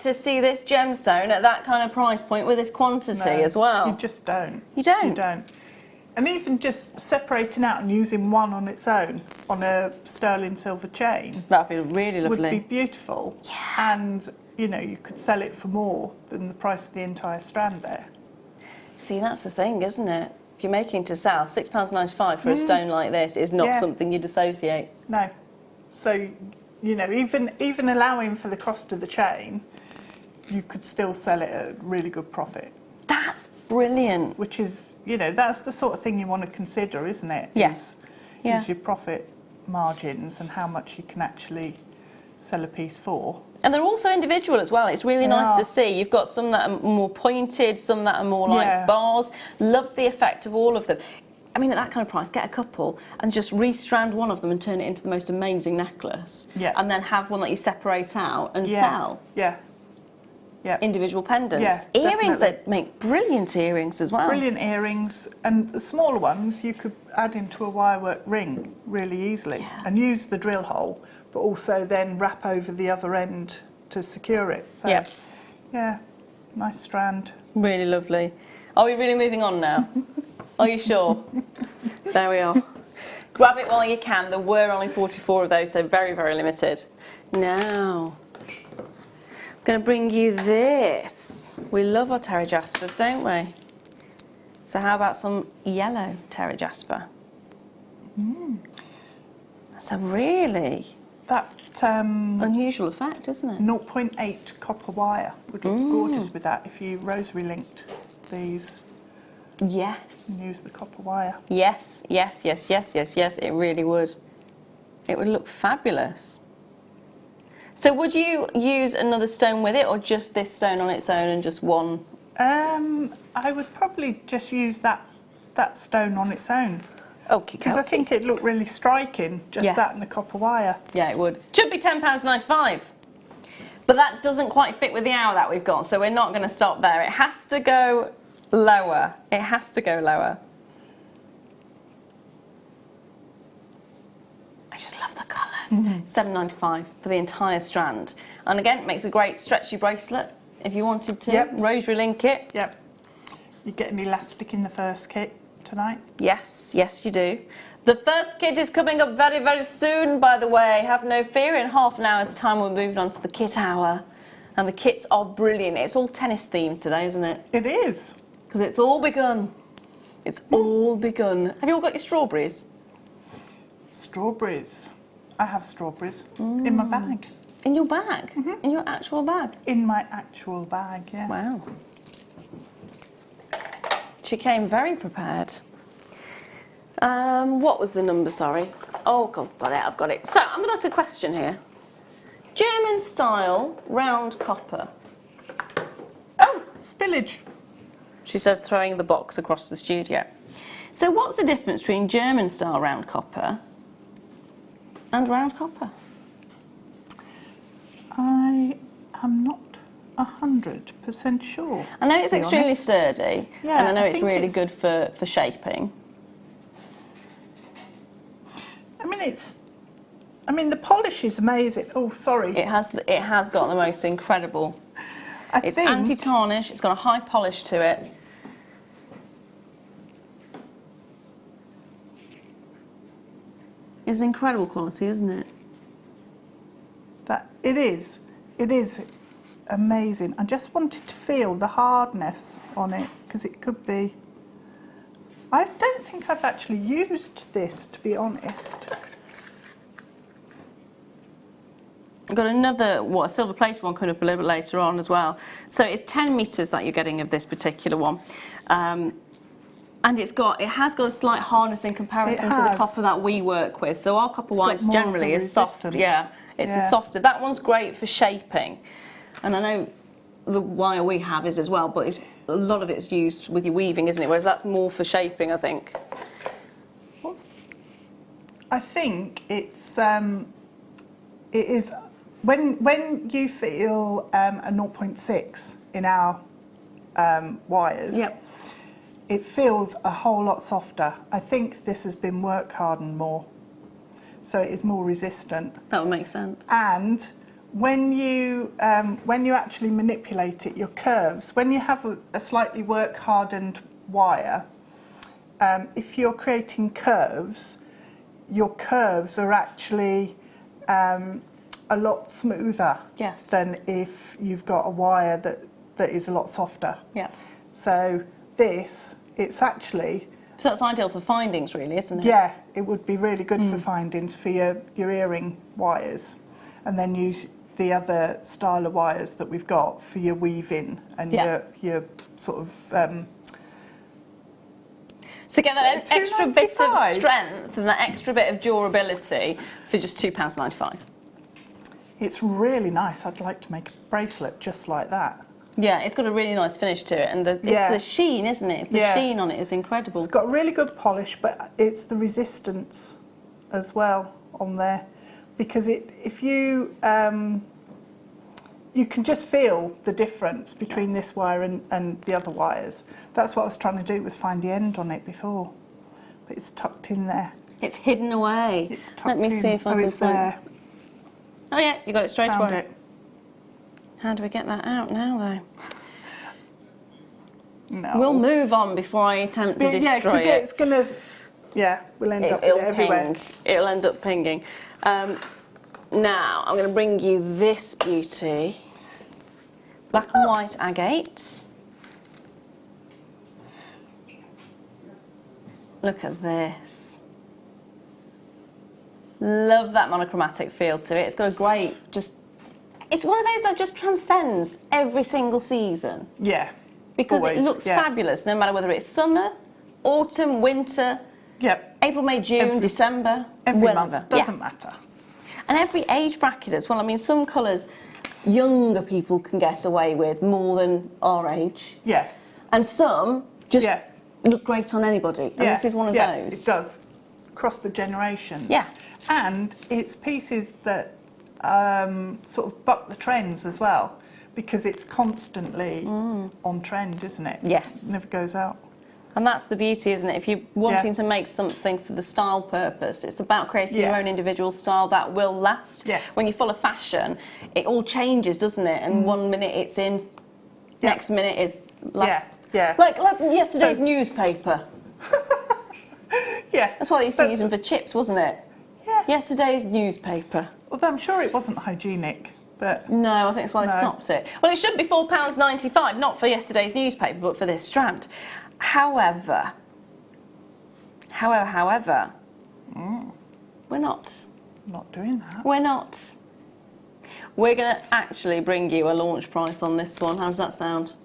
to see this gemstone at that kind of price point with this quantity as well? You just don't. You don't? You don't. And even just separating out and using one on its own on a sterling silver chain. That'd be really lovely. Would be beautiful. Yeah. And, you know, you could sell it for more than the price of the entire strand there. See, that's the thing, isn't it? If you're making to sell, £6.95 for a stone like this is not something you'd associate. No. So, you know, even allowing for the cost of the chain, you could still sell it at a really good profit. That's brilliant. Which is, you know, that's the sort of thing you want to consider, isn't it? Yes. Is your profit margins and how much you can actually sell a piece for. And they're also individual as well. It's really nice to see. You've got some that are more pointed, some that are more like bars. Love the effect of all of them. I mean, at that kind of price, get a couple and just restrand one of them and turn it into the most amazing necklace. Yeah. And then have one that you separate out and sell. Yeah. Yeah. Individual pendants. Yeah, earrings, they make brilliant earrings as well. Brilliant earrings. And the smaller ones you could add into a wirework ring really easily and use the drill hole, but also then wrap over the other end to secure it. So, yeah, nice strand. Really lovely. Are we really moving on now? Are you sure? There we are. Grab it while you can. There were only 44 of those, so very, very limited. Now, I'm going to bring you this. We love our Terra Jaspers, don't we? So how about some yellow Terra Jasper? That's a really unusual effect, isn't it? 0.8 copper wire would look gorgeous with that if you rosary linked these. Yes. And use the copper wire. Yes, yes, yes, yes, yes, yes, it really would. It would look fabulous. So would you use another stone with it or just this stone on its own and just one? I would probably just use that stone on its own. Okay. Because I think it'd look really striking, just that and the copper wire. Yeah, it would. Should be £10.95. But that doesn't quite fit with the hour that we've got, so we're not going to stop there. It has to go lower. It has to go lower. I just love the colours. £7.95 for the entire strand. And again, it makes a great stretchy bracelet if you wanted to. Rosary link it. Yep. You get an elastic in the first kit tonight? Yes, yes you do. The first kit is coming up very, very soon, by the way. Have no fear, in half an hour's time we're moving on to the kit hour. And the kits are brilliant. It's all tennis themed today, isn't it? It is. Because it's all begun. It's all begun. Have you all got your strawberries? Strawberries. I have strawberries in my bag. In your bag? In your actual bag? In my actual bag, yeah. Wow. She came very prepared. What was the number, sorry? Oh, God, got it, I've got it. So, I'm going to ask a question here. German style round copper. Oh, spillage. She says, throwing the box across the studio. So, what's the difference between German style round copper and round copper? I am not 100% sure. I know it's extremely sturdy, yeah, and I know it's really good for shaping. I mean, the polish is amazing. Oh, sorry. It has got the most incredible. It's anti-tarnish. It's got a high polish to it. It's an incredible quality, isn't it? It is. It is amazing. I just wanted to feel the hardness on it because it could be. I don't think I've actually used this, to be honest. I've got another, a silver plated one coming up a little bit later on as well. So it's 10 metres that you're getting of this particular one. And it has got a slight hardness in comparison to the copper that we work with. So our copper whites generally is soft. Yeah, it's a softer. That one's great for shaping. And I know the wire we have is as well, but a lot of it's used with your weaving, isn't it? Whereas that's more for shaping, I think. I think it is when you feel a 0.6 in our wires. Yep. It feels a whole lot softer. I think this has been work hardened more, so it is more resistant. That would make sense. And when you actually manipulate it, your curves, when you have a slightly work hardened wire, if you're creating curves, your curves are actually a lot smoother Yes. than if you've got a wire that is a lot softer. Yeah. So it's actually... So that's ideal for findings, really, isn't it? Yeah, it would be really good for findings for your earring wires. And then use the other style of wires that we've got for your weaving and your sort of... So get that extra bit of £2.95. strength and that extra bit of durability for just £2.95. It's really nice. I'd like to make a bracelet just like that. Yeah, it's got a really nice finish to it, and it's the sheen, isn't it? It's the sheen on it is incredible. It's got really good polish, but it's the resistance as well on there, because if you you can just feel the difference between this wire and the other wires. That's what I was trying to do, was find the end on it before, but it's tucked in there. It's hidden away. It's tucked Let me see if I can it's find there. Oh yeah, you got it straight Found away. it. How do we get that out now, though? No. We'll move on before I attempt to Yeah, destroy because it. it's gonna. Yeah, we'll end up with It'll it everywhere. ping. It'll end up pinging. Now I'm going to bring you this beauty, black and white agate. Look at this. Love that monochromatic feel to it. It's got a great, it's one of those that just transcends every single season. Yeah. Because always, it looks fabulous, no matter whether it's summer, autumn, winter, Yep. April, May, June, December, Every whenever. month doesn't matter. And every age bracket as well. I mean, some colours younger people can get away with more than our age. Yes. And some just look great on anybody. And this is one of yeah, those. It does. Across the generations. Yeah. And it's pieces that sort of buck the trends as well, because it's constantly on trend, isn't it? Yes. It never goes out. And that's the beauty, isn't it? If you're wanting to make something for the style purpose, it's about creating your own individual style that will last. Yes. When you follow fashion, it all changes, doesn't it? And one minute it's in, next minute is last. Yeah. Like yesterday's newspaper. Yeah. That's why they used to use them for chips, wasn't it? Yeah. Yesterday's newspaper. Although I'm sure it wasn't hygienic, but... No, I think that's why they stopped it. Well, it should be £4.95, not for yesterday's newspaper, but for this strand. However, we're not. Not doing that. We're not. We're going to actually bring you a launch price on this one. How does that sound?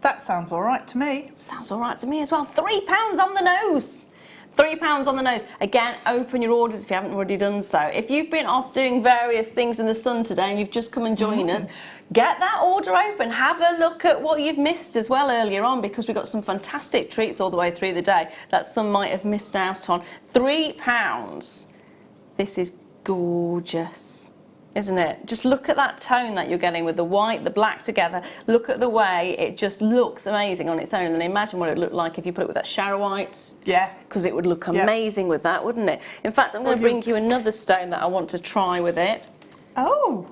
That sounds all right to me. Sounds all right to me as well. £3 on the nose. £3 on the nose. Again, open your orders if you haven't already done so. If you've been off doing various things in the sun today and you've just come and joined us, get that order open. Have a look at what you've missed as well earlier on, because we've got some fantastic treats all the way through the day that some might have missed out on. £3. This is gorgeous, isn't it? Just look at that tone that you're getting with the white, the black together. Look at the way it just looks amazing on its own. And then imagine what it would look like if you put it with that Shara white. Yeah. Because it would look amazing with that, wouldn't it? In fact, I'm going to bring you another stone that I want to try with it. Oh.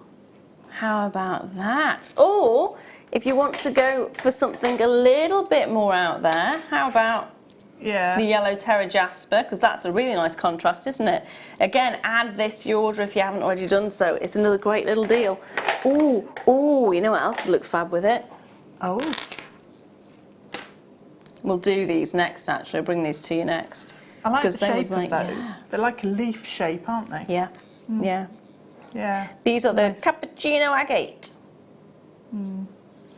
How about that? Or if you want to go for something a little bit more out there, how about the yellow terra jasper, because that's a really nice contrast, isn't it? Again, add this to your order if you haven't already done so. It's another great little deal. Oh, you know what else would look fab with it? Oh. We'll do these next, actually. I'll bring these to you next. I like the they shape would of those. Yeah. They're like a leaf shape, aren't they? Yeah, yeah. Yeah. These are the Nice. cappuccino agate.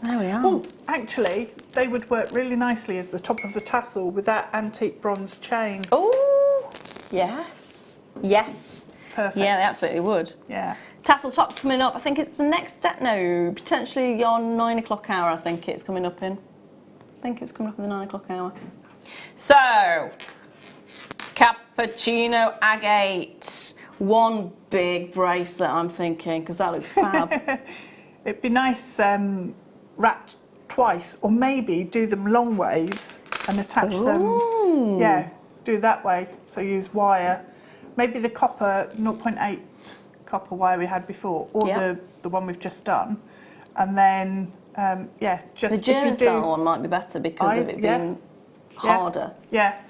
There we are. Oh, actually, they would work really nicely as the top of the tassel with that antique bronze chain. Oh, yes. Yes. Perfect. Yeah, they absolutely would. Yeah. Tassel top's coming up. I think it's the next step. No, potentially your 9 o'clock hour. I think it's coming up in. I think it's coming up in the 9 o'clock hour. So, cappuccino agate. One big bracelet, I'm thinking, because that looks fab. It'd be nice wrapped twice, or maybe do them long ways and attach them. Yeah, do that way. So use wire. Maybe the copper 0.8 copper wire we had before, or the one we've just done. And then, yeah, just the German style one might be better because of it being harder. Yeah.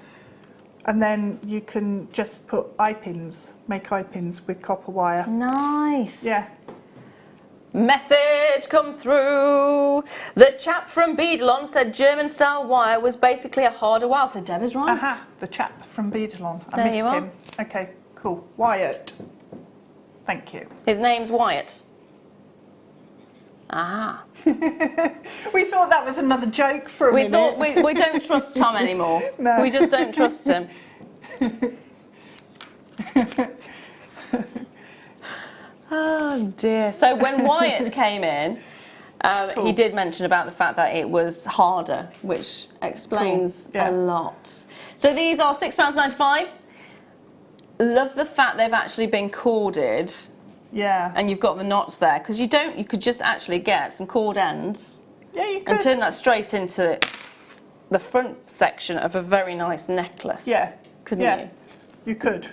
And then you can just put eye pins, make eye pins with copper wire. Nice. Yeah. Message come through. The chap from Beadalon said German style wire was basically a harder wire. So Deb is right. Aha, the chap from Beadalon. I There missed you are. him. Okay, cool. Wyatt. Thank you. His name's Wyatt. Ah. We thought that was another joke for a We minute. thought we don't trust Tom anymore. No. We just don't trust him. Oh dear. So when Wyatt came in, he did mention about the fact that it was harder, which explains Yeah. a lot. So these are £6.95. Love the fact they've actually been corded, Yeah. and you've got the knots there, because you could just actually get some cord ends Yeah, you could. and turn that straight into the front section of a very nice necklace. Yeah. Couldn't Yeah. you? You could.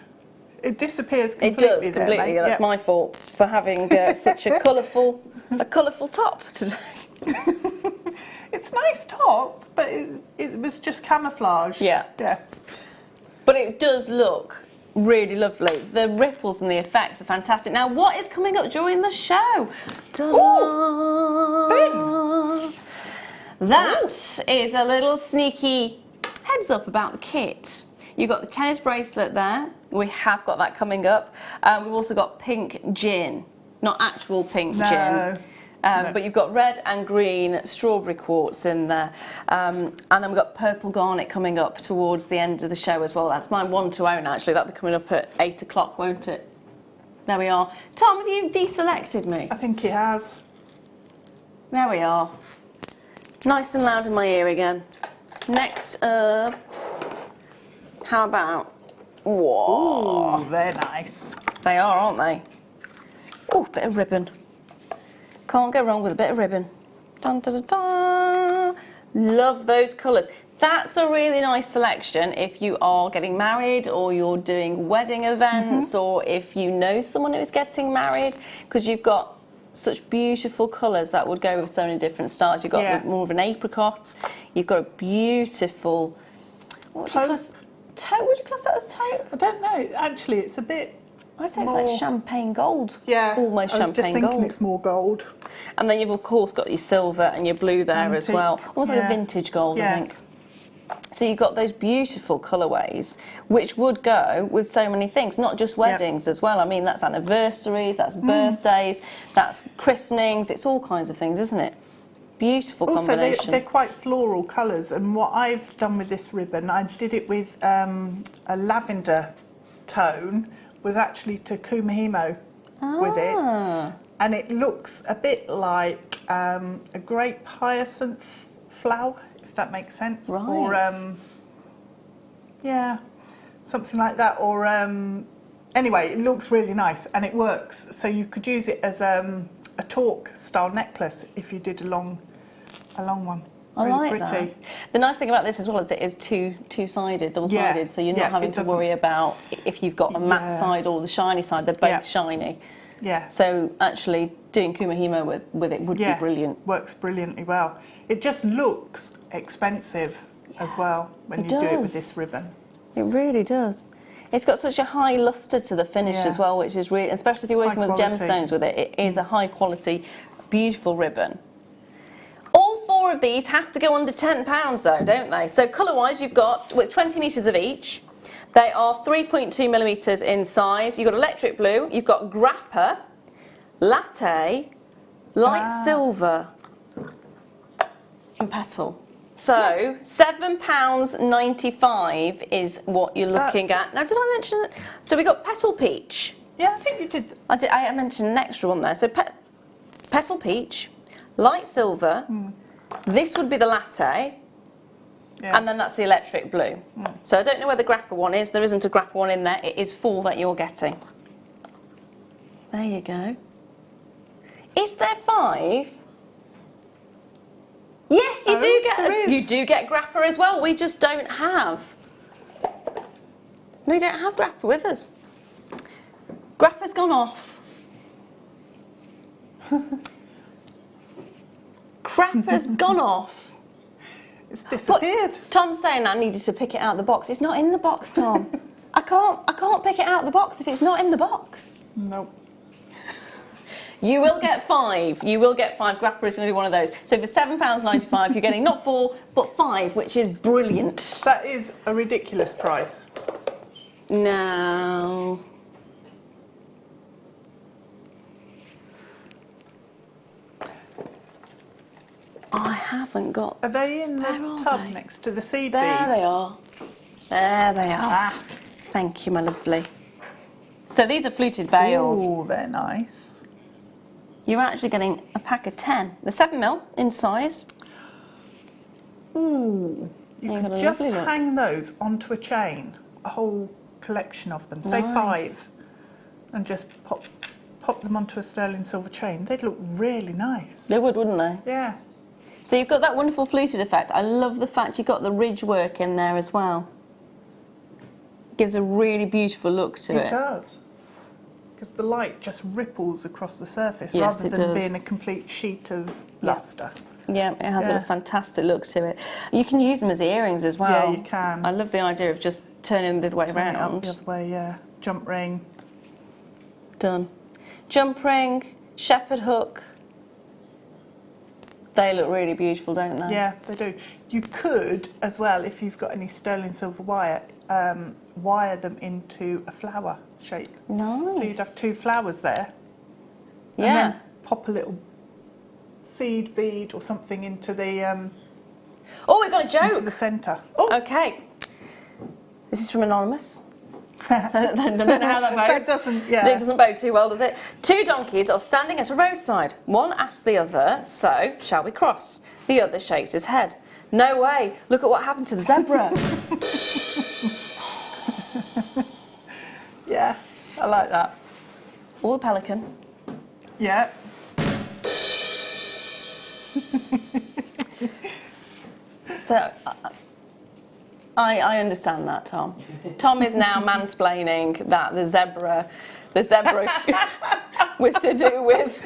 It disappears It completely. does there, completely. mate. That's Yeah. my fault for having such a colourful top today. It's a nice top, but it was just camouflage. Yeah. Yeah. But it does look really lovely. The ripples and the effects are fantastic. Now, what is coming up during the show? Ta-da! That is a little sneaky heads up about the kit. You've got the tennis bracelet there. We have got that coming up. We've also got pink gin, not actual pink gin. But you've got red and green strawberry quartz in there. And then we've got purple garnet coming up towards the end of the show as well. That's my one to own, actually. That'll be coming up at 8 o'clock, won't it? There we are. Tom, have you deselected me? I think he has. There we are. Nice and loud in my ear again. Next up, how about... Whoa. Ooh, they're nice. They are, aren't they? Oh, bit of ribbon. Can't go wrong with a bit of ribbon. Dun, dun, dun, dun. Love those colours. That's a really nice selection if you are getting married or you're doing wedding events or if you know someone who's getting married, because you've got such beautiful colours that would go with so many different styles. You've got more of an apricot. You've got a beautiful... What would you class, taupe? Would you class that as taupe? I don't know. Actually, it's a bit... I'd say more... it's like champagne gold. Yeah. Almost I was just champagne thinking gold. it's more gold. And then you've of course got your silver and your blue there as Antique, well. Almost like a vintage gold, I think. So you've got those beautiful colourways, which would go with so many things, not just weddings as well. I mean, that's anniversaries, that's birthdays, that's christenings, it's all kinds of things, isn't it? Beautiful combination. Also, they're quite floral colours, and what I've done with this ribbon, I did it with a lavender tone, was actually to Kumahimo with it. And it looks a bit like a grape hyacinth flower, if that makes sense. Right. Or, yeah, something like that. Or, anyway, it looks really nice and it works. So you could use it as a torque style necklace if you did a long one. I Really like pretty. that. The nice thing about this as well is it is two-sided, double-sided, so you're not having to worry about if you've got a matte side or the shiny side. They're both shiny. Yeah. So actually doing Kumahimo with it would be brilliant. Works brilliantly well. It just looks expensive as well when you do it with this ribbon. It really does. It's got such a high lustre to the finish as well, which is really, especially if you're working with gemstones with it, it is a high quality, beautiful ribbon. All four of these have to go under £10 though, don't they? So colour-wise, you've got, with 20 metres of each, they are 3.2 millimetres in size. You've got electric blue, you've got grappa, latte, light silver, and petal. So £7.95 is what you're looking at. Now, did I mention it? So we got petal peach, Yeah, I think you did. I mentioned an extra one there. So petal peach, light silver. This would be the latte. Yeah. And then that's the electric blue. So I don't know where the grappa one is. There isn't a grappa one in there. It is 4 that you're getting. There you go. Is there 5? Yes, you do get grappa as well. We just don't have. We don't have grappa with us. Grappa's gone off. Grappa's gone off. It's disappeared. But Tom's saying I needed to pick it out of the box. It's not in the box, Tom. I can't pick it out of the box if it's not in the box. Nope. You will get 5. You will get 5. Grappa is going to be one of those. So for £7.95, you're getting not 4, but 5, which is brilliant. That is a ridiculous price. No. I haven't got. Are they in Where the are tub they? next to the seed There beads? they are. There they are. Thank you, my lovely. So these are fluted bales. Oh, they're nice. You're actually getting a pack of 10. They're 7mm in size. Ooh, you They've got could a just lovely look. hang those onto a chain, a whole collection of them, say Nice. 5, and just pop them onto a sterling silver chain. They'd look really nice. They would, wouldn't they? Yeah. So you've got that wonderful fluted effect. I love the fact you've got the ridge work in there as well. Gives a really beautiful look to it. It does. Because the light just ripples across the surface Yes, rather it than does. being a complete sheet of lustre. Yeah, it has Yeah. a fantastic look to it. You can use them as earrings as well. Yeah, you can. I love the idea of just turning them the way Turn it up around. the other way, yeah. Jump ring. Done. Jump ring, shepherd hook. They look really beautiful, don't they? Yeah, they do. You could, as well, if you've got any sterling silver wire, wire them into a flower shape. Nice. So you'd have 2 flowers there. And Yeah. then pop a little seed bead or something into the Oh, we've got a into joke. the centre. Oh, Okay. This is from Anonymous. I don't know how that bodes. That doesn't- yeah. It doesn't bode too well, does it? 2 donkeys are standing at a roadside. One asks the other, so, shall we cross? The other shakes his head. No way. Look at what happened to the zebra. yeah, I like that. Or the pelican. Yeah. So, I understand that, Tom. Tom is now mansplaining that the zebra was to do with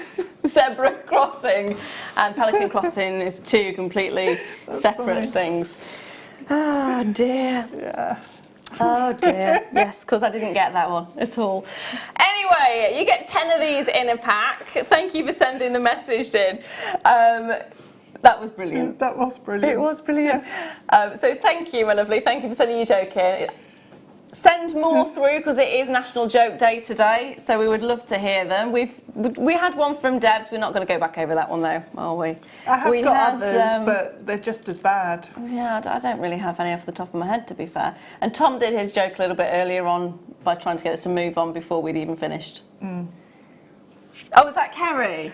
zebra crossing, and pelican crossing is 2 completely separate things. Oh dear. Yeah. Oh dear. Yes, because I didn't get that one at all. Anyway, you get 10 of these in a pack. Thank you for sending the message in. That was brilliant. That was brilliant. It was brilliant. So thank you, my lovely. Thank you for sending your joke in. Send more through because it is National Joke Day today, so we would love to hear them. We had one from Debs. We're not going to go back over that one though, are we? I have We got had, others, but they're just as bad. Yeah, I don't really have any off the top of my head, to be fair. And Tom did his joke a little bit earlier on by trying to get us to move on before we'd even finished. Oh, was that Kerry?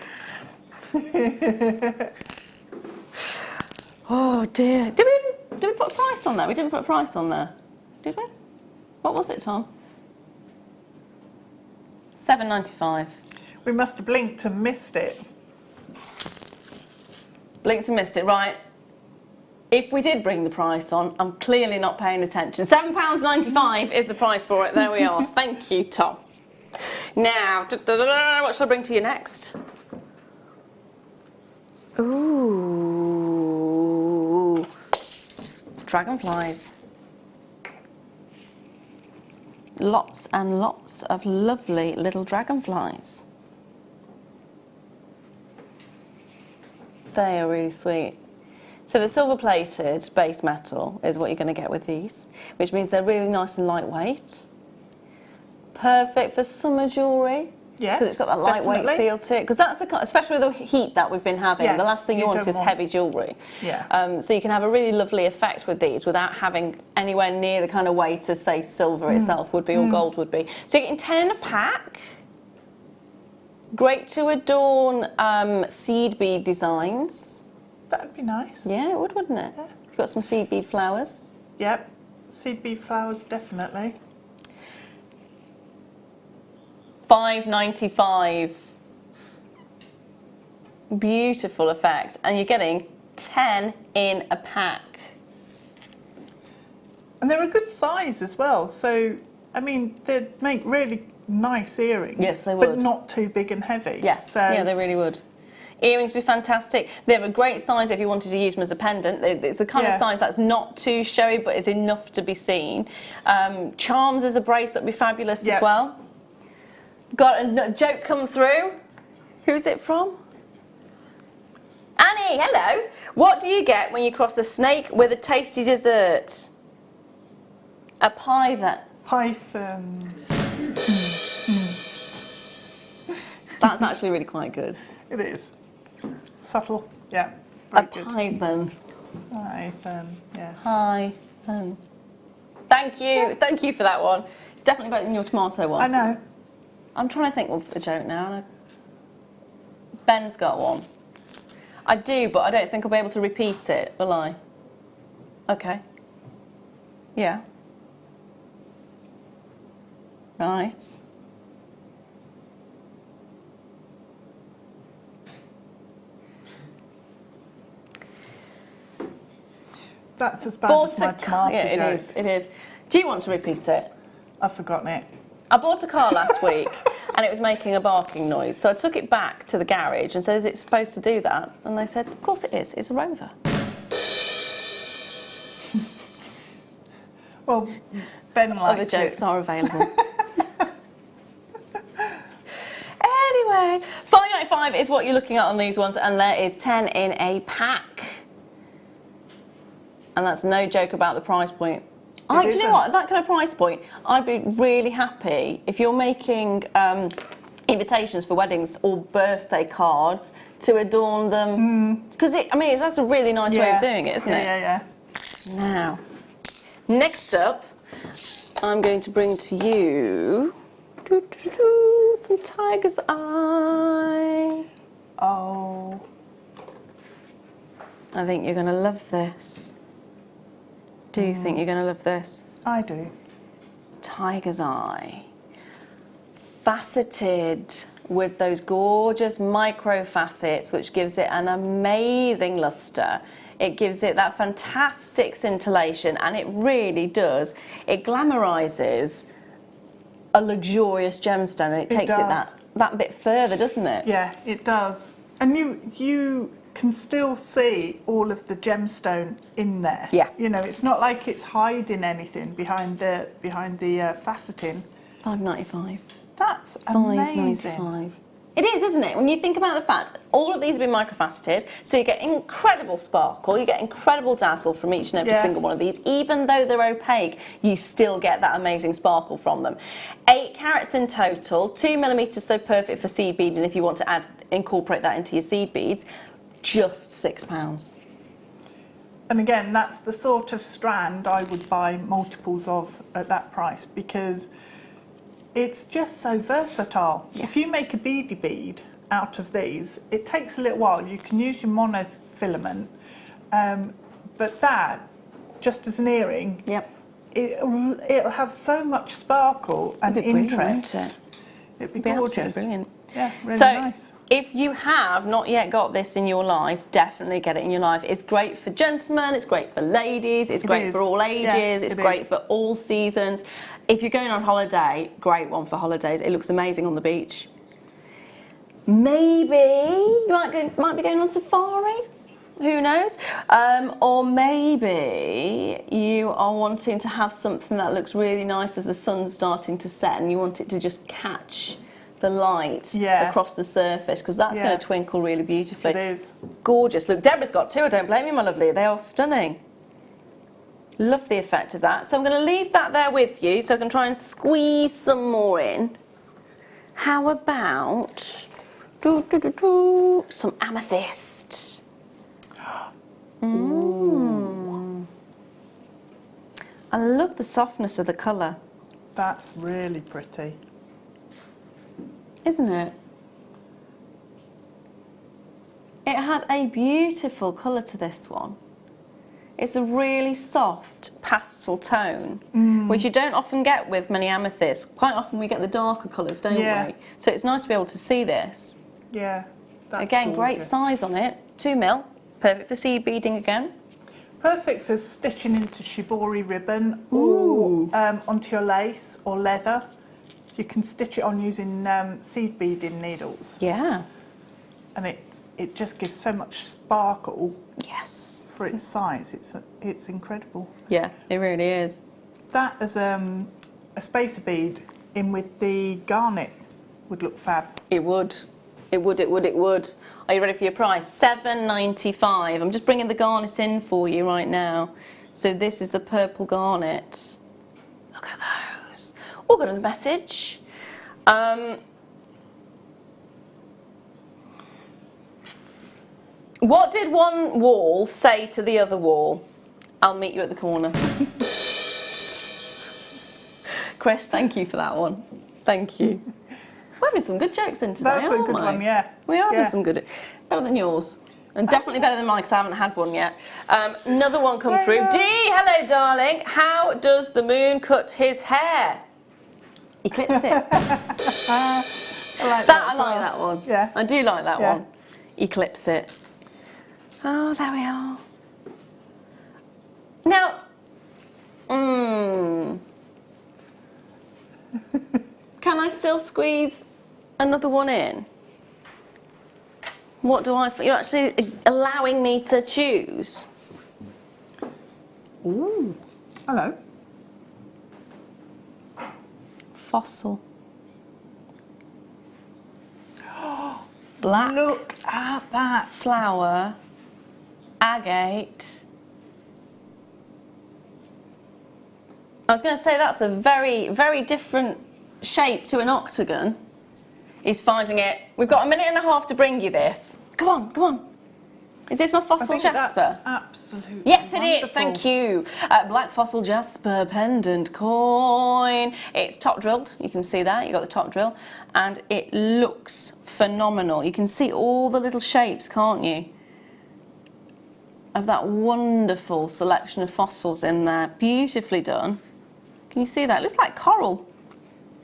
Oh dear. Did we put a price on there? We didn't put a price on there, did we? What was it, Tom? £7.95. We must have blinked and missed it. Blinked and missed it, right? If we did bring the price on, I'm clearly not paying attention. £7.95 is the price for it. There we are. Thank you, Tom. Now, what shall I bring to you next? Ooh, dragonflies. Lots and lots of lovely little dragonflies. They are really sweet. So the silver plated base metal is what you're going to get with these, which means they're really nice and lightweight. Perfect for summer jewellery. Yes, because it's got that lightweight definitely. feel to it. Because that's the especially with the heat that we've been having. Yeah, the last thing you want don't is heavy jewellery. Yeah. So you can have a really lovely effect with these without having anywhere near the kind of weight as say silver itself would be or gold would be. So you're getting 10 in a pack. Great to adorn seed bead designs. That'd be nice. Yeah, it would, wouldn't it? Yeah. You've got some seed bead flowers. Yep. Seed bead flowers, definitely. $5.95. Beautiful effect, and you're getting 10 in a pack. And they're a good size as well. So, I mean, they'd make really nice earrings. Yes, they But would. not too big and heavy. Yeah, So, yeah, they really would. Earrings would be fantastic. They're a great size if you wanted to use them as a pendant. It's the kind of Yeah. size that's not too showy, but is enough to be seen. Charms as a bracelet would be fabulous Yeah. as well. Got a joke come through. Who's it from? Annie, hello. What do you get when you cross a snake with a tasty dessert? A python. Python. That's actually really quite good. It is. Subtle. Yeah. A Very good. python. Python. Yeah. Python. Thank you for that one. It's definitely better than your tomato one. I know. I'm trying to think of a joke now. And Ben's got one. I do, but I don't think I'll be able to repeat it, will I? Okay. Yeah. Right. That's as bad as my tomato yeah, it joke. is. It is. Do you want to repeat it? I've forgotten it. I bought a car last week and it was making a barking noise. So I took it back to the garage and said, is it supposed to do that? And they said, of course it is. It's a Rover. Well, Ben liked Other jokes it. are available. Anyway, $5.95 is what you're looking at on these ones, and there is 10 in a pack. And that's no joke about the price point. Do you know isn't. what? At that kind of price point, I'd be really happy if you're making invitations for weddings or birthday cards to adorn them. Because that's a really nice way of doing it, isn't it? Yeah. Now, next up, I'm going to bring to you some Tiger's Eye. Oh. I think you're going to love this. Do you think you're going to love this? I do. Tiger's Eye. Faceted with those gorgeous micro facets, which gives it an amazing luster. It gives it that fantastic scintillation, and it really does. It glamorizes a luxurious gemstone, and it takes it does. that bit further, doesn't it? Yeah, it does. And you can still see all of the gemstone in there. Yeah. You know, it's not like it's hiding anything behind the faceting. $5.95. That's amazing. $5.95. It is, isn't it? When you think about the fact, all of these have been microfaceted, so you get incredible sparkle, you get incredible dazzle from each and every single one of these. Even though they're opaque, you still get that amazing sparkle from them. 8 carats in total, 2mm, so perfect for seed beading if you want to incorporate that into your seed beads. Just £6. And again, that's the sort of strand I would buy multiples of at that price, because it's just so versatile. Yes. If you make a beady bead out of these, it takes a little while. You can use your monofilament, but that, just as an earring, Yep. it'll have so much sparkle and It'd be brilliant, interest. wouldn't it? It'd be It'd be gorgeous. absolutely brilliant. Yeah, really So, nice. if you have not yet got this in your life, definitely get it in your life. It's great for gentlemen, it's great for ladies, it's great is. for all ages, Yeah, it's it great is. for all seasons. If you're going on holiday, great one for holidays. It looks amazing on the beach. Maybe you might be going on safari. Who knows? Or maybe you are wanting to have something that looks really nice as the sun's starting to set, and you want it to just catch the light across the surface, because that's going to twinkle really beautifully. It is. Gorgeous. Look, Deborah's got 2. I don't blame you, my lovely. They are stunning. Love the effect of that. So I'm going to leave that there with you so I can try and squeeze some more in. How about some amethyst? I love the softness of the colour. That's really pretty. Isn't it? It has a beautiful colour to this one. It's a really soft pastel tone, which you don't often get with many amethysts. Quite often we get the darker colours, don't we? So it's nice to be able to see this. Yeah, that's Again, great gorgeous. size on it, 2mm, perfect for seed beading again. Perfect for stitching into shibori ribbon or onto your lace or leather. You can stitch it on using seed beading needles, Yeah. and it just gives so much sparkle Yes. for its size. It's incredible. Yeah, it really is. That as a spacer bead in with the garnet would look fab. It would. It would, it would, it would. Are you ready for your price? £7.95. I'm just bringing the garnet in for you right now. So this is the purple garnet. Look at those. Oh, got another message. What did one wall say to the other wall? I'll meet you at the corner. Chris, thank you for that one. Thank you. We're having some good jokes in today, That's a aren't good we? one, yeah. We are having Yeah. some good. Better than yours. And definitely better than mine because I haven't had one yet. Another one come through. Hello. Dee, hello, darling. How does the moon cut his hair? He clips it. I like I as like well. that one. Yeah. I do like that Yeah. one. He clips it. Oh, there we are. Now, can I still squeeze another one in? What do I? You're actually allowing me to choose. Ooh. Hello. Fossil. Black Look at that. flower. Agate. I was going to say that's a very, very different shape to an octagon. He's finding it. We've got a minute and a half to bring you this. Come on, come on. Is this my I fossil think jasper? that's absolutely Yes, it wonderful. is. Thank you. Black fossil jasper pendant coin. It's top drilled. You can see that. You got the top drill, and it looks phenomenal. You can see all the little shapes, can't you? Of that wonderful selection of fossils in there. Beautifully done. Can you see that? It looks like coral,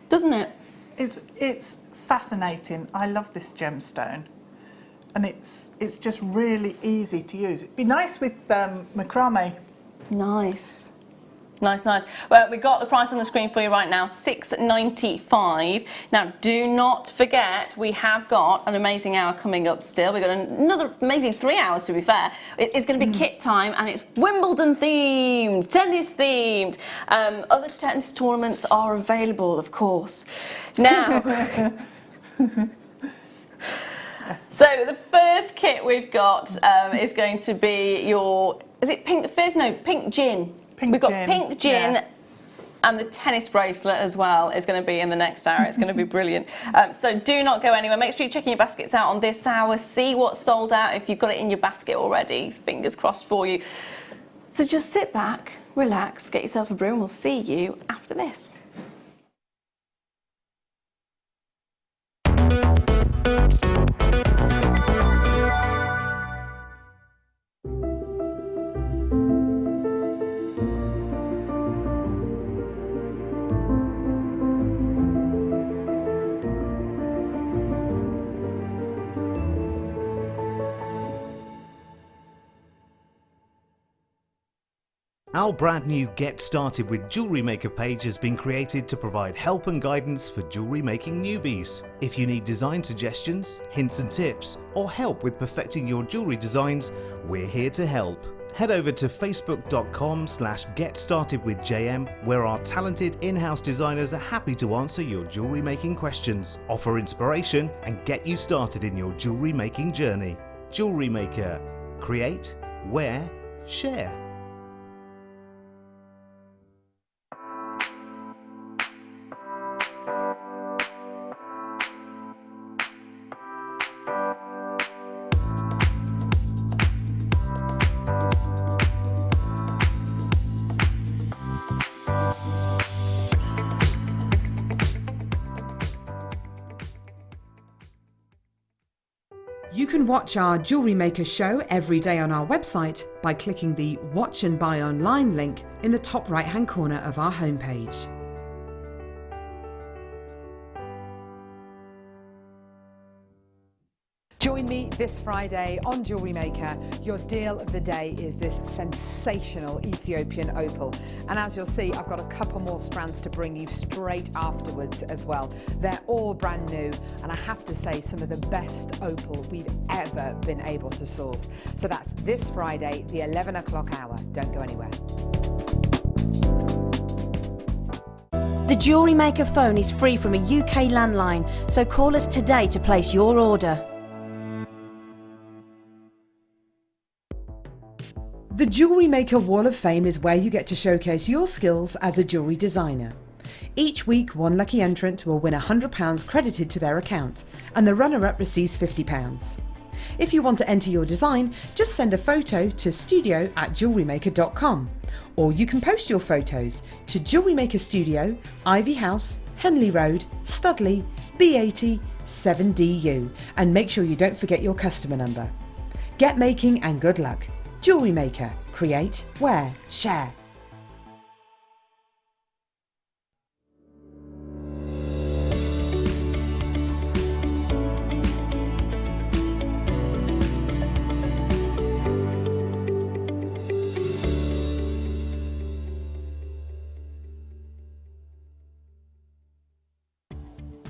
doesn't it? It's fascinating. I love this gemstone, and it's just really easy to use. It'd be nice with macrame. Nice. Nice, nice. Well, we've got the price on the screen for you right now, £6.95. Now, do not forget, we have got an amazing hour coming up still. We've got another amazing 3 hours, to be fair. It's going to be kit time, and it's Wimbledon themed, tennis themed. Other tennis tournaments are available, of course. Now, so the first kit we've got is going to be your, is it pink fizz? No, pink gin. Pink We've got gin, pink gin, yeah. and the tennis bracelet as well is going to be in the next hour. It's going to be brilliant. So do not go anywhere. Make sure you're checking your baskets out on this hour. See what's sold out if you've got it in your basket already. Fingers crossed for you. So just sit back, relax, get yourself a brew, and we'll see you after this. Our brand new Get Started with Jewellery Maker page has been created to provide help and guidance for jewellery making newbies. If you need design suggestions, hints and tips, or help with perfecting your jewellery designs, we're here to help. Head over to facebook.com/getstartedwithjm, where our talented in-house designers are happy to answer your jewellery making questions, offer inspiration, and get you started in your jewellery making journey. Jewellery Maker. Create, wear, share. You can watch our Jewellery Maker show every day on our website by clicking the Watch and Buy Online link in the top right-hand corner of our homepage. Join me this Friday on Jewellery Maker. Your deal of the day is this sensational Ethiopian opal. And as you'll see, I've got a couple more strands to bring you straight afterwards as well. They're all brand new, and I have to say, some of the best opal we've ever been able to source. So that's this Friday, the 11 o'clock hour. Don't go anywhere. The Jewellery Maker phone is free from a UK landline, so call us today to place your order. The Jewellery Maker Wall of Fame is where you get to showcase your skills as a jewellery designer. Each week, one lucky entrant will win £100 credited to their account, and the runner-up receives £50. If you want to enter your design, just send a photo to studio@jewellerymaker.com, or you can post your photos to Jewellery Maker Studio, Ivy House, Henley Road, Studley, B80 7DU, and make sure you don't forget your customer number. Get making and good luck. Jewellery Maker. Create, wear, share.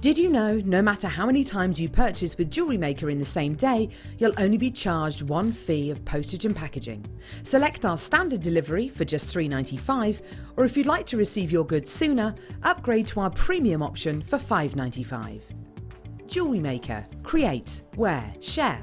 Did you know, no matter how many times you purchase with Jewellery Maker in the same day, you'll only be charged one fee of postage and packaging. Select our standard delivery for just $3.95, or if you'd like to receive your goods sooner, upgrade to our premium option for $5.95. Jewellery Maker. Create, wear, share.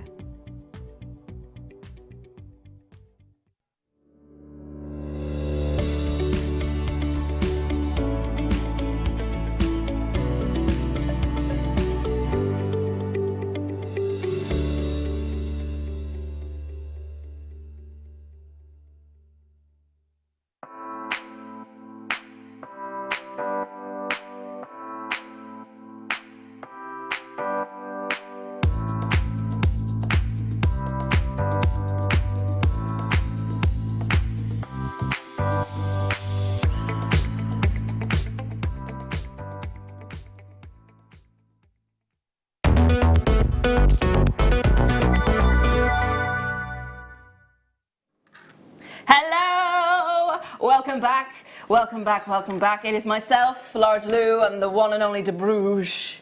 Welcome back. It is myself, Lara and the one and only de Bruges.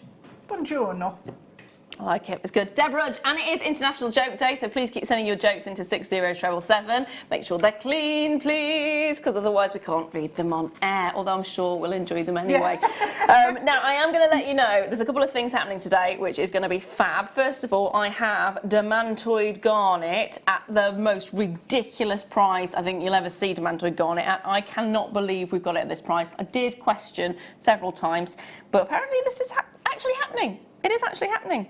Buongiorno. I like it, it's good. Deb Rudge, and it is International Joke Day, so please keep sending your jokes into 60777. Make sure they're clean, please, because otherwise we can't read them on air, although I'm sure we'll enjoy them anyway. Yeah. Now, I am going to let you know, there's a couple of things happening today, which is going to be fab. First of all, I have Demantoid Garnet at the most ridiculous price I think you'll ever see Demantoid Garnet at. I cannot believe we've got it at this price. I did question several times, but apparently this is actually happening. It is actually happening.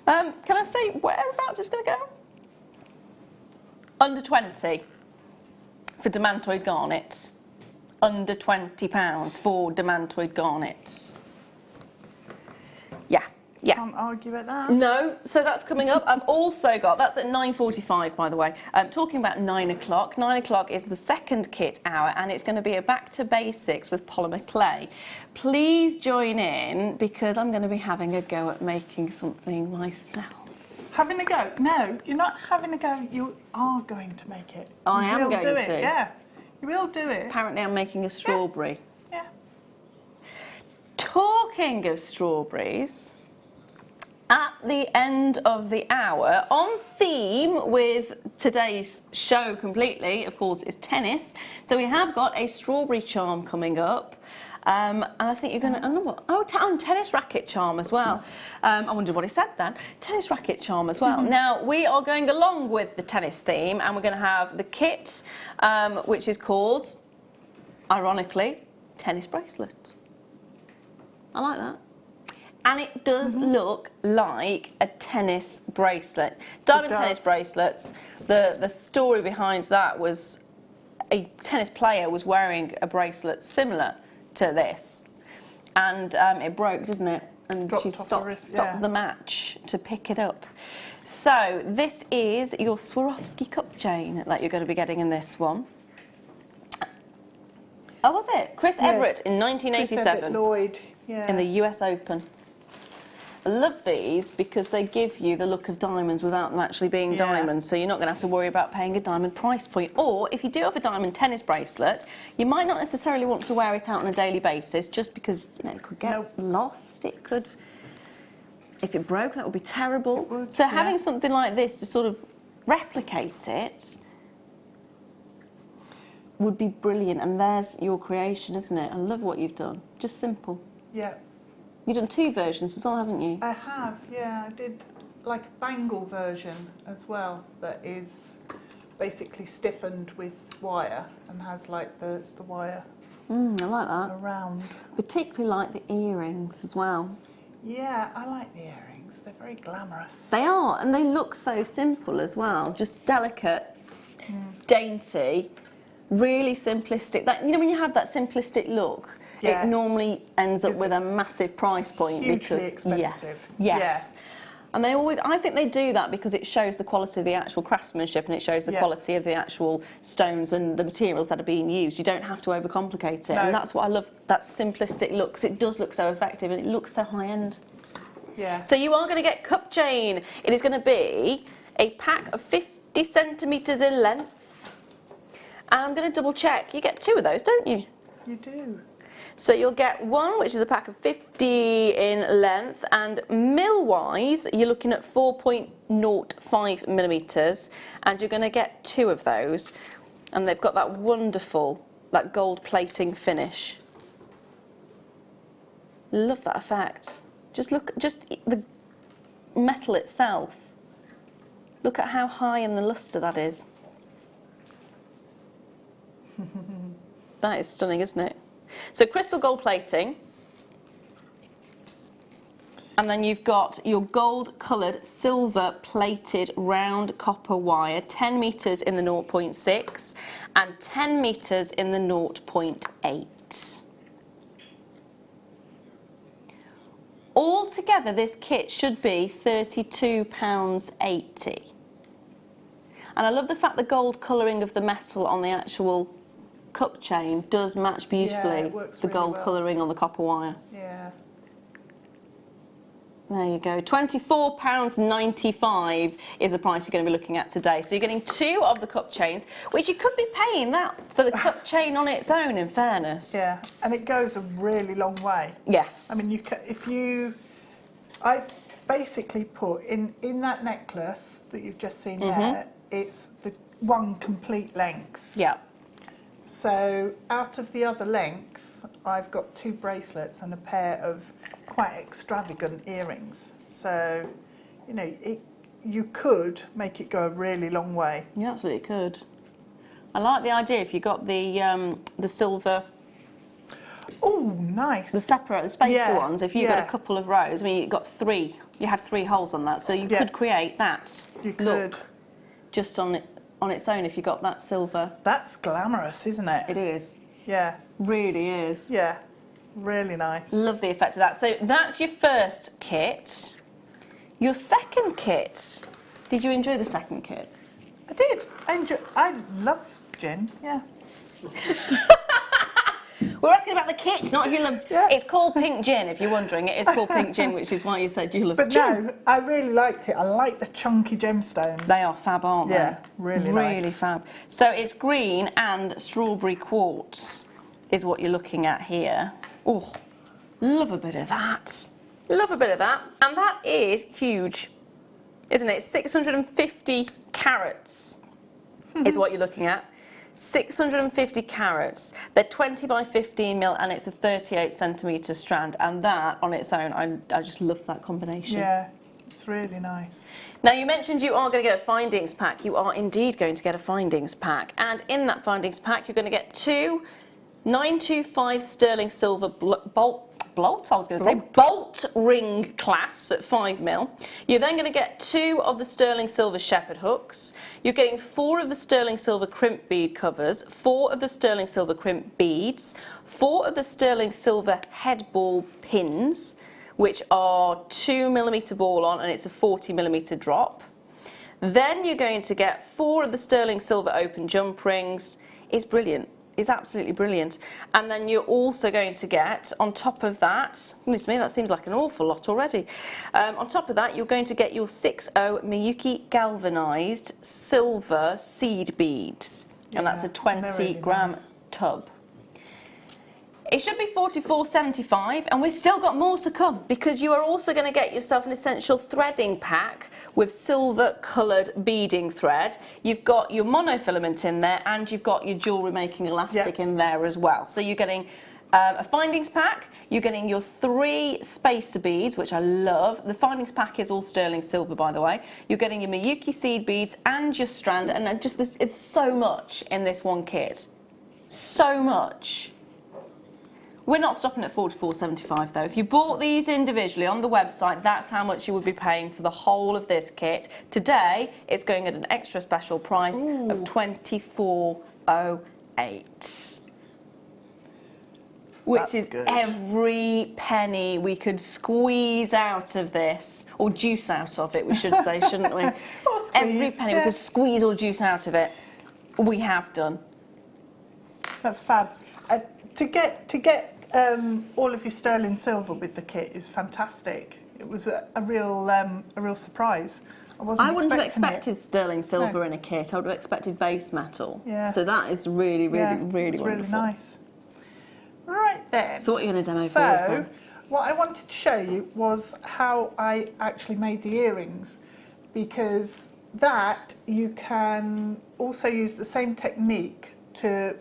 Can I say whereabouts it's going to go? Under 20 for Demantoid Garnet. Under £20 for Demantoid Garnet. Yeah. Can't argue at that. No, so that's coming up. I've also got, that's at 9:45 by the way, talking about 9 o'clock. 9 o'clock is the second kit hour, and it's going to be a back to basics with polymer clay. Please join in, because I'm going to be having a go at making something myself. Having a go? No, you're not having a go, you are going to make it. I am going to. to. Yeah, you will do it. Apparently I'm making a strawberry. Yeah. Talking of strawberries, at the end of the hour, on theme with today's show completely, of course, is tennis. So we have got a strawberry charm coming up. And I think you're going to, tennis racket charm as well. I wonder what he said then. Tennis racket charm as well. Now, we are going along with the tennis theme, and we're going to have the kit, which is called, ironically, tennis bracelet. I like that. And it does look like a tennis bracelet. Diamond tennis bracelets, the story behind that was a tennis player was wearing a bracelet similar to this. And it broke, didn't it? And she stopped the match to pick it up. So this is your Swarovski cup chain that you're going to be getting in this one. Oh, was it? Chris Everett in 1987. Chris Everett Lloyd, yeah. In the US Open. I love these because they give you the look of diamonds without them actually being diamonds, so you're not going to have to worry about paying a diamond price point. Or if you do have a diamond tennis bracelet, you might not necessarily want to wear it out on a daily basis just because, you know, it could get lost. It could, if it broke, that would be terrible. So having something like this to sort of replicate it would be brilliant. And there's your creation, isn't it? I love what you've done. Just simple. Yeah. You've done 2 versions as well, haven't you? I have, yeah. I did like a bangle version as well that is basically stiffened with wire and has like the wire I like that. around. Particularly like the earrings as well. Yeah, I like the earrings. They're very glamorous. They are, and they look so simple as well. Just delicate, dainty, really simplistic. That, you know, when you have that simplistic look, it normally ends up with a massive price point because expensive. Yes. And they always, I think they do that because it shows the quality of the actual craftsmanship and it shows the quality of the actual stones and the materials that are being used. You don't have to overcomplicate it. And that's what I love, that simplistic look, because it does look so effective and it looks so high end. Yeah. So you are going to get cup chain. It is going to be a pack of 50 centimetres in length. And I'm going to double check. You get 2 of those, don't you? You do. So you'll get 1, which is a pack of 50 in length, and mil-wise, you're looking at 4.05 millimetres, and you're going to get 2 of those. And they've got that wonderful, that gold plating finish. Love that effect. Just look, just the metal itself. Look at how high in the lustre that is. That is stunning, isn't it? So crystal gold plating, and then you've got your gold coloured silver plated round copper wire, 10 metres in the 0.6 and 10 metres in the 0.8. Altogether this kit should be £32.80. And I love the fact the gold colouring of the metal on the actual cup chain does match beautifully the gold colouring on the copper wire. Yeah. There you go. £24.95 is the price you're going to be looking at today. So you're getting 2 of the cup chains, which you could be paying that for the cup chain on its own, in fairness. Yeah, and it goes a really long way. Yes. I mean, you can, I've basically put in that necklace that you've just seen there, it's the 1 complete length. Yeah. So out of the other length, I've got 2 bracelets and a pair of quite extravagant earrings. So, you know, you could make it go a really long way. You absolutely could. I like the idea if you got the silver. Oh, nice. The separate, the spacer ones. If you got a couple of rows, I mean, you got 3. You had 3 holes on that, so you could create that look just on its own if you got that silver. That's glamorous, isn't it? It is. Yeah. Really is. Yeah. Really nice. Love the effect of that. So that's your first kit. Your second kit. Did you enjoy the second kit? I did. I love gin. Yeah. We're asking about the kit, not if you love. Yeah. It's called pink gin, if you're wondering. It is called pink gin, which is why you said you love But gin. no, I really liked it. I like the chunky gemstones. They are fab, aren't they? Yeah, really nice. Really fab. So it's green and strawberry quartz is what you're looking at here. Oh, love a bit of that. Love a bit of that. And that is huge, isn't it? 650 carats is what you're looking at. 650 carats. They're 20 by 15 mil and it's a 38 centimetre strand. And that on its own, I just love that combination. Yeah, it's really nice. Now you mentioned you are going to get a findings pack. You are indeed going to get a findings pack. And in that findings pack, you're going to get 2 925 sterling silver bolt ring clasps at 5 mil. You're then going to get 2 of the sterling silver shepherd hooks. You're getting 4 of the sterling silver crimp bead covers, 4 of the sterling silver crimp beads, 4 of the sterling silver head ball pins, which are 2mm ball on and it's a 40mm drop. Then you're going to get 4 of the sterling silver open jump rings. It's brilliant. It's absolutely brilliant. And then you're also going to get, on top of that, goodness me, that seems like an awful lot already. On top of that, you're going to get your 6.0 Miyuki galvanized silver seed beads. And that's a 20-gram tub. It should be $44.75, and we've still got more to come, because you are also going to get yourself an essential threading pack with silver coloured beading thread. You've got your monofilament in there, and you've got your jewellery making elastic in there as well. So you're getting a findings pack, you're getting your 3 spacer beads, which I love. The findings pack is all sterling silver, by the way. You're getting your Miyuki seed beads and your strand, and then just this, it's so much in this one kit. So much. We're not stopping at $44.75 though. If you bought these individually on the website, that's how much you would be paying for the whole of this kit. Today, it's going at an extra special price of $24.08. Which is good. Every penny we could squeeze out of this, or juice out of it, we should say, shouldn't we? Every penny we could squeeze or juice out of it, we have done. That's fab. To get all of your sterling silver with the kit is fantastic. It was a real surprise. I wouldn't have expected sterling silver in a kit. I would have expected base metal. Yeah. So that is really wonderful. Really nice. Right then. So what are you going to demo for us then? What I wanted to show you was how I actually made the earrings, because that you can also use the same technique to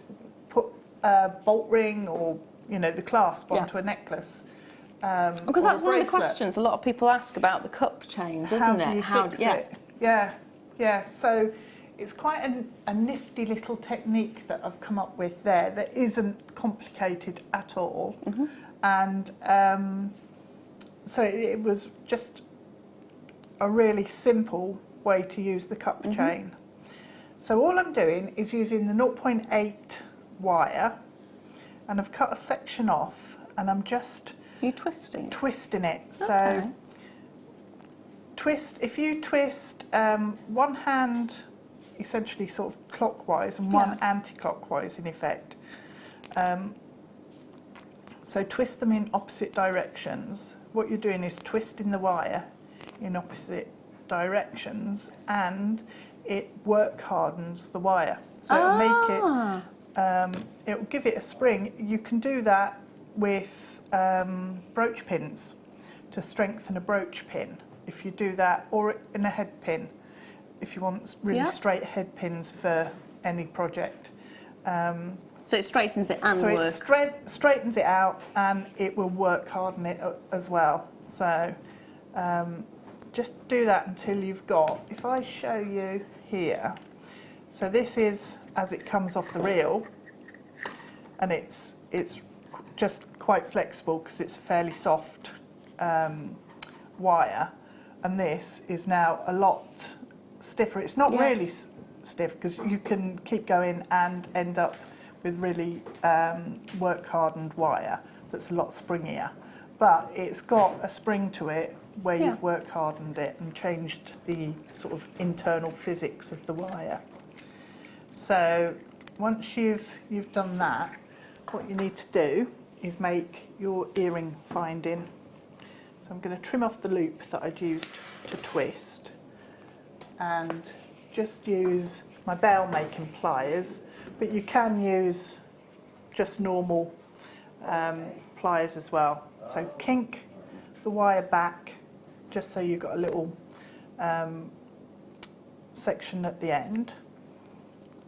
put a bolt ring or the clasp onto a necklace. Because that's one of the questions a lot of people ask about the cup chains, isn't it? How do you fix it? Yeah. So it's quite a nifty little technique that I've come up with there that isn't complicated at all. And so it was just a really simple way to use the cup chain. So all I'm doing is using the 0.8 wire, and I've cut a section off, and I'm just twisting it. So if you twist one hand essentially sort of clockwise and one anti-clockwise in effect. So twist them in opposite directions. What you're doing is twisting the wire in opposite directions, and it work hardens the wire. So it'll make it'll give it a spring. You can do that with brooch pins to strengthen a brooch pin, if you do that, or in a head pin if you want really straight head pins for any project. So it straightens it and works. So it straightens it out, and it will work harden it as well. So just do that until you've got, if I show you here, so this is as it comes off the reel, and it's just quite flexible because it's a fairly soft wire, and this is now a lot stiffer. It's not really stiff, because you can keep going and end up with really work hardened wire that's a lot springier, but it's got a spring to it where you've work hardened it and changed the sort of internal physics of the wire. So once you've done that, what you need to do is make your earring finding. So I'm going to trim off the loop that I'd used to twist, and just use my bail making pliers, but you can use just normal pliers as well. So kink the wire back just so you've got a little section at the end,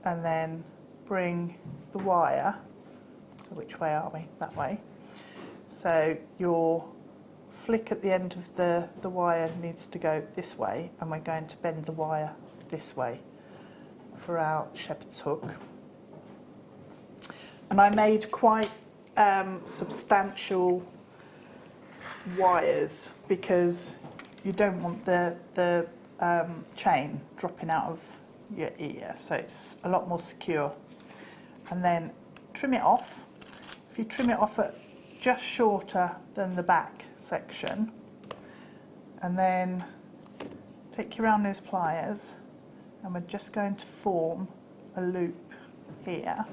and then bring the wire, so which way are we? That way. So your flick at the end of the wire needs to go this way, and we're going to bend the wire this way for our shepherd's hook. And I made quite substantial wires because you don't want the chain dropping out of your ear, so it's a lot more secure. And then trim it off. If you trim it off at just shorter than the back section, and then take your round nose pliers, and we're just going to form a loop here.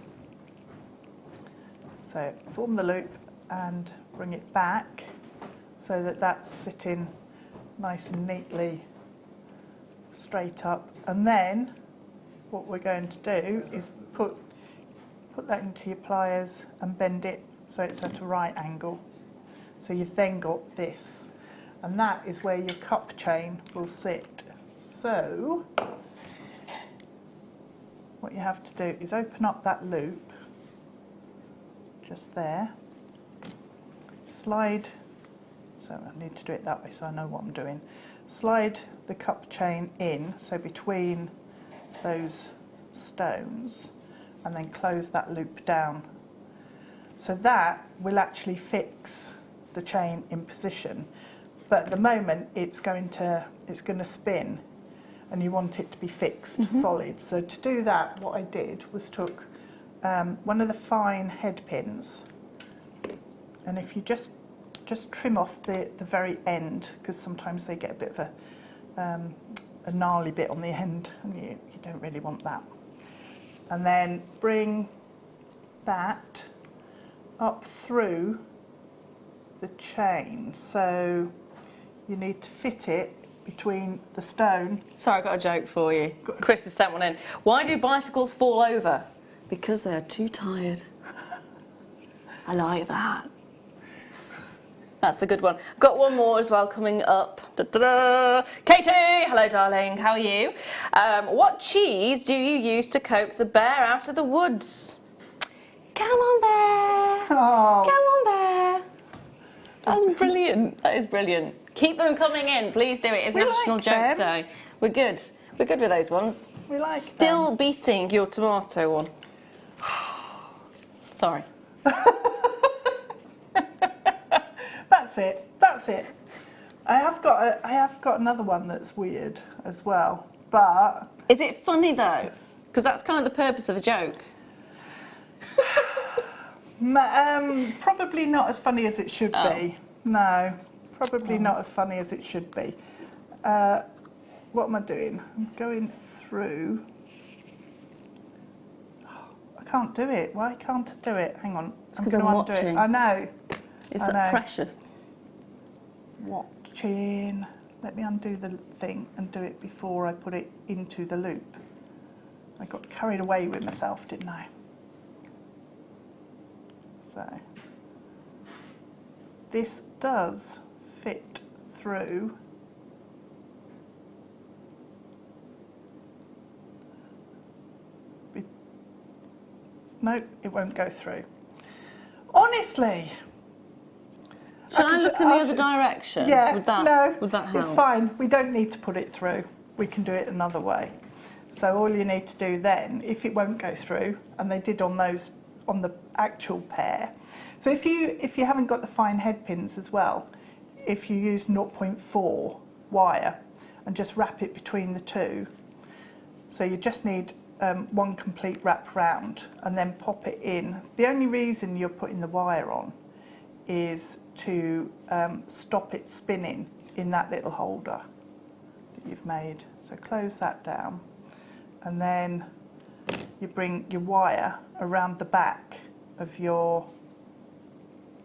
So form the loop and bring it back so that that's sitting nice and neatly straight up. And then what we're going to do is put that into your pliers and bend it so it's at a right angle. So you've then got this, and that is where your cup chain will sit. So what you have to do is open up that loop just there, slide, so I need to do it that way so I know what I'm doing, slide the cup chain in, so between those stones, and then close that loop down. So that will actually fix the chain in position, but at the moment it's going to spin, and you want it to be fixed, solid. So to do that, what I did was took one of the fine head pins, and if you just trim off the very end, because sometimes they get a bit of a gnarly bit on the end, and you don't really want that. And then bring that up through the chain. So you need to fit it between the stone. Sorry, I've got a joke for you. Chris has sent one in. Why do bicycles fall over? Because they're too tired. I like that. That's a good one. Got one more as well coming up. Da-da-da. Katie, hello darling, how are you? What cheese do you use to coax a bear out of the woods? Come on, bear. Oh. Come on, bear. That's brilliant. That is brilliant. Keep them coming in, please do it. It's National like Joke them. Day. We're good. We're good with those ones. We like Still them. beating your tomato one. Sorry. That's it. That's it. I have got another one that's weird as well, but Is it funny though? Because that's kind of the purpose of a joke. probably not as funny as it should be. No, probably not as funny as it should be. What am I doing? I'm going through. I can't do it. Why can't I do it? Hang on. I'm 'cause going to I'm undo it. watching. I know. It's I that know. pressure. Watching. Let me undo the thing and do it before I put it into the loop. I got carried away with myself, didn't I? So this does fit through. No, it won't go through. Honestly. Shall I look in the other direction? Yeah, Would that, no, would that help? it's fine. We don't need to put it through. We can do it another way. So all you need to do then, if it won't go through, and they did on those, on the actual pair. So if you haven't got the fine head pins as well, if you use 0.4 wire and just wrap it between the two, so you just need one complete wrap round and then pop it in. The only reason you're putting the wire on is to stop it spinning in that little holder that you've made. So close that down, and then you bring your wire around the back of your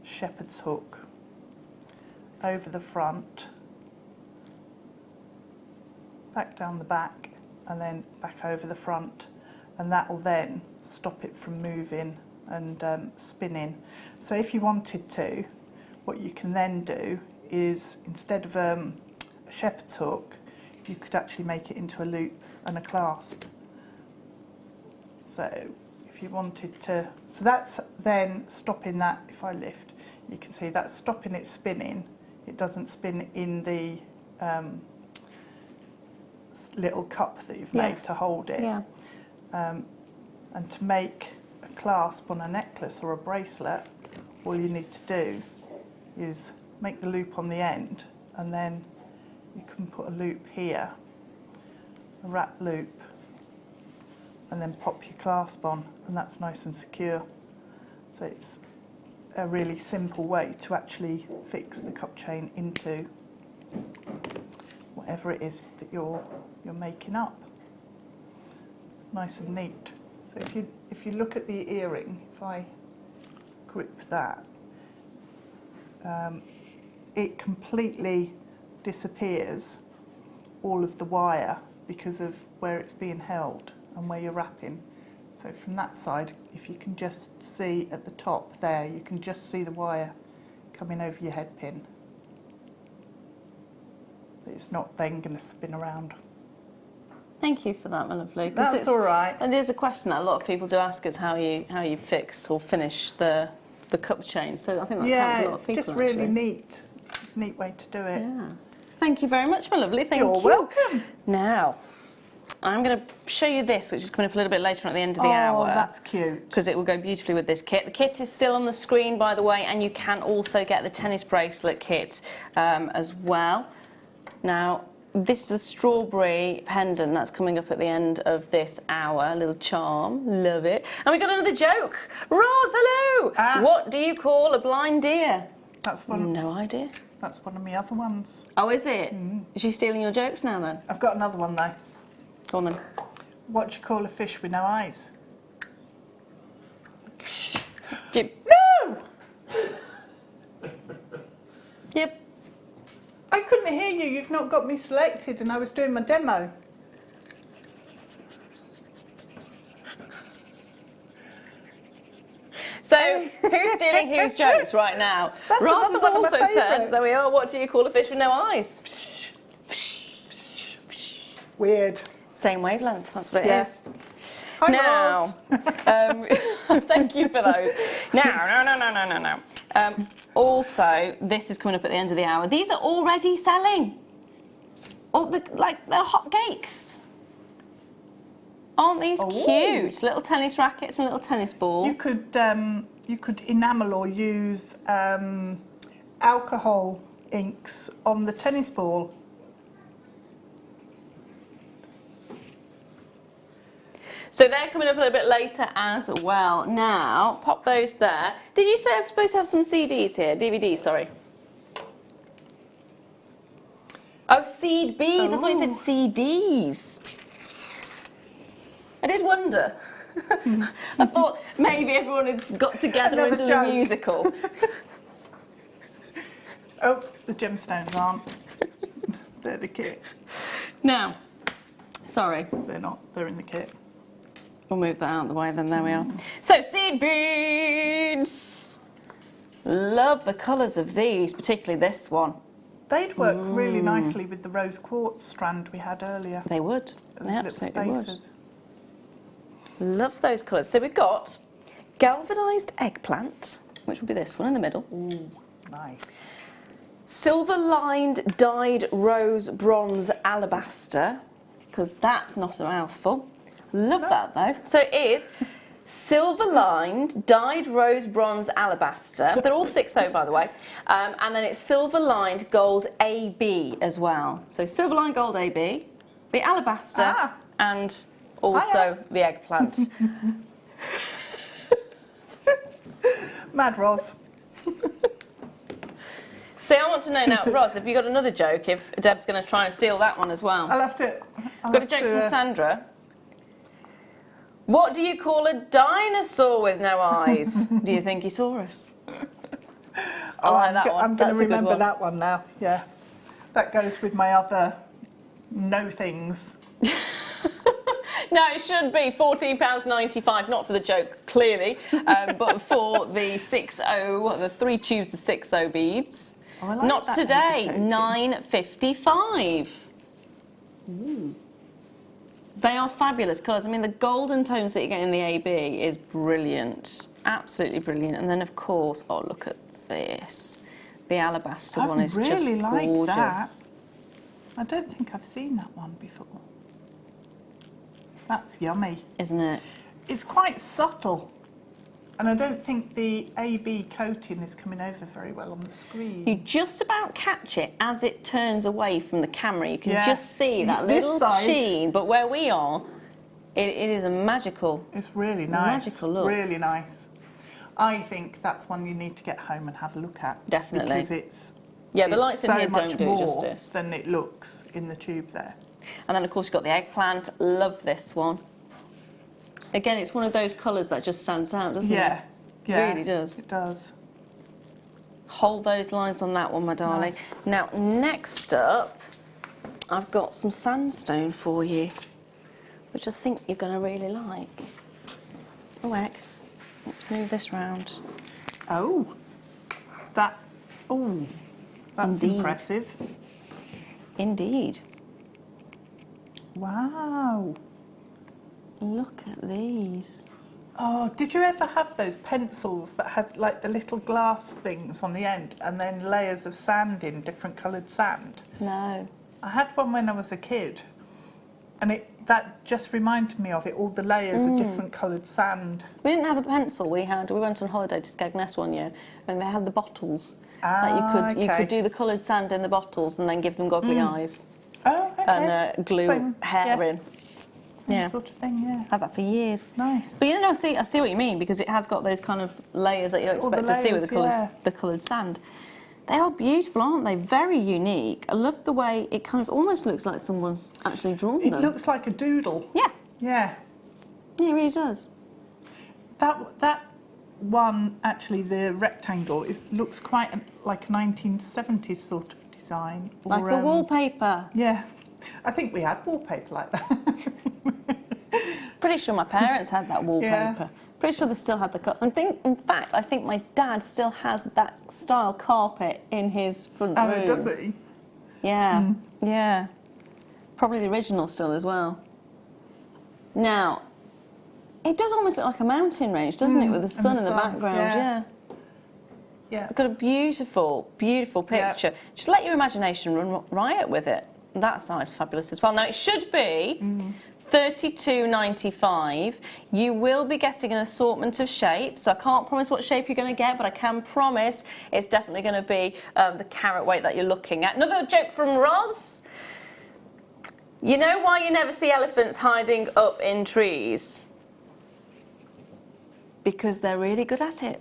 shepherd's hook, over the front, back down the back, and then back over the front, and that will then stop it from moving and spinning. So if you wanted to, what you can then do is, instead of a shepherd's hook, you could actually make it into a loop and a clasp. So if you wanted to, so that's then stopping that. If I lift, you can see that's stopping it spinning. It doesn't spin in the little cup that you've made to hold it. Yeah. And to make a clasp on a necklace or a bracelet, all you need to do is make the loop on the end, and then you can put a loop here, a wrap loop, and then pop your clasp on, and that's nice and secure. So it's a really simple way to actually fix the cup chain into whatever it is that you're making up. Nice and neat. So if you look at the earring, if I grip that, it completely disappears all of the wire because of where it's being held and where you're wrapping. So from that side, if you can just see at the top there, you can just see the wire coming over your head pin. But it's not then going to spin around. Thank you for that, my lovely. That's all right. And it is a question that a lot of people do ask us, how you fix or finish the cup chain. So I think that's helped a lot of people. Yeah, it's just really neat way to do it. Yeah. Thank you very much, my lovely. Thank you. You're welcome. Now, I'm going to show you this, which is coming up a little bit later on at the end of the hour. Oh, that's cute. Because it will go beautifully with this kit. The kit is still on the screen, by the way, and you can also get the tennis bracelet kit as well. Now, this is the strawberry pendant that's coming up at the end of this hour. A little charm. Love it. And we got another joke. Roz, hello! What do you call a blind deer? That's one. No idea. That's one of my other ones. Oh, is it? Is she stealing your jokes now, then? I've got another one, though. Go on, then. What do you call a fish with no eyes? No! Yep. I couldn't hear you. You've not got me selected, and I was doing my demo. So, who's stealing whose jokes right now? That's Ross another has one of also my said, favourites. there we are, what do you call a fish with no eyes? Weird. Same wavelength, that's what it Yes. is. Hi, Now, Roz. thank you for those. No. Also, this is coming up at the end of the hour. These are already selling. Oh, they're hot cakes. Aren't these cute? Little tennis rackets and little tennis ball. You could enamel or use alcohol inks on the tennis ball. So they're coming up a little bit later as well. Now, pop those there. Did you say I'm supposed to have some CDs here? DVDs, sorry. Oh, seed bees. I thought you said CDs. I did wonder. I thought maybe everyone had got together and done a musical. Oh, the gemstones aren't. They're the kit. Now, sorry. They're not. They're in the kit. We'll move that out of the way then, there we are. So, seed beads! Love the colours of these, particularly this one. They'd work really nicely with the rose quartz strand we had earlier. They would. They Those absolutely little would. spacers. Love those colours. So we've got galvanised eggplant, which will be this one in the middle. Ooh, nice. Silver-lined dyed rose bronze alabaster, because that's not a mouthful. Love that though. So it is silver-lined dyed rose bronze alabaster. They're all 6.0 by the way. And then it's silver-lined gold AB as well. So silver-lined gold AB, the alabaster, and also the eggplant. Mad Roz. See, I want to know now, Roz, have you got another joke if Deb's going to try and steal that one as well? I'll have to. Got a joke from Sandra. What do you call a dinosaur with no eyes? Do you think he saw us? I like that one. I'm going to That's a good remember one. that one now. Yeah, that goes with my other no things. No, it should be £14.95, not for the joke, clearly, but for the 6.0, the 3 tubes of 6.0 beads. Oh, I like Not that today, indicating. £9.55. They are fabulous colours. I mean, the golden tones that you get in the AB is brilliant, absolutely brilliant. And then, of course, oh, look at this. The alabaster one is just really like gorgeous. that. I don't think I've seen that one before. That's yummy. Isn't it? It's quite subtle. And I don't think the AB coating is coming over very well on the screen. You just about catch it as it turns away from the camera. You can Yeah. just see that This little side- sheen. But where we are, it is a magical. It's really nice. Magical look. Really nice. I think that's one you need to get home and have a look at. Definitely. Because it's Yeah, the it's lights in so here much don't do more justice. than it looks in the tube there. And then, of course, you've got the eggplant. Love this one. Again, it's one of those colours that just stands out, doesn't it? Yeah, Really does. It does. Hold those lines on that one, my darling. Nice. Now, next up, I've got some sandstone for you, which I think you're going to really like. Oh, heck. Let's move this round. Oh, that's Indeed. impressive. Indeed. Wow. Look at these. Oh, did you ever have those pencils that had like the little glass things on the end and then layers of sand in, different coloured sand? No. I had one when I was a kid, and that just reminded me of it, all the layers of different coloured sand. We didn't have a pencil. We went on holiday to Skegness one year, and they had the bottles that you could do the coloured sand in the bottles and then give them goggly eyes Oh, okay. and glue Same, hair in. Same sort of thing, yeah. Had that for years. Nice. But I see what you mean, because it has got those kind of layers that you expect to see with the coloured sand. They are beautiful, aren't they? Very unique. I love the way it kind of almost looks like someone's actually drawn them. It looks like a doodle. Yeah. Yeah. Yeah, it really does. That one, actually, the rectangle, it looks quite like a 1970s sort of design. Like the wallpaper. Yeah. I think we had wallpaper like that. Pretty sure my parents had that wallpaper. Yeah. Pretty sure they still had the in fact, I think my dad still has that style carpet in his front room. Oh, does he? Yeah, yeah. Probably the original still as well. Now, it does almost look like a mountain range, doesn't it, with the sun in the background? Yeah. Yeah. It's got a beautiful, beautiful picture. Just let your imagination run riot with it. That side's fabulous as well. Now, it should be $32.95. You will be getting an assortment of shapes. So I can't promise what shape you're going to get, but I can promise it's definitely going to be the carat weight that you're looking at. Another joke from Roz. You know why you never see elephants hiding up in trees? Because they're really good at it.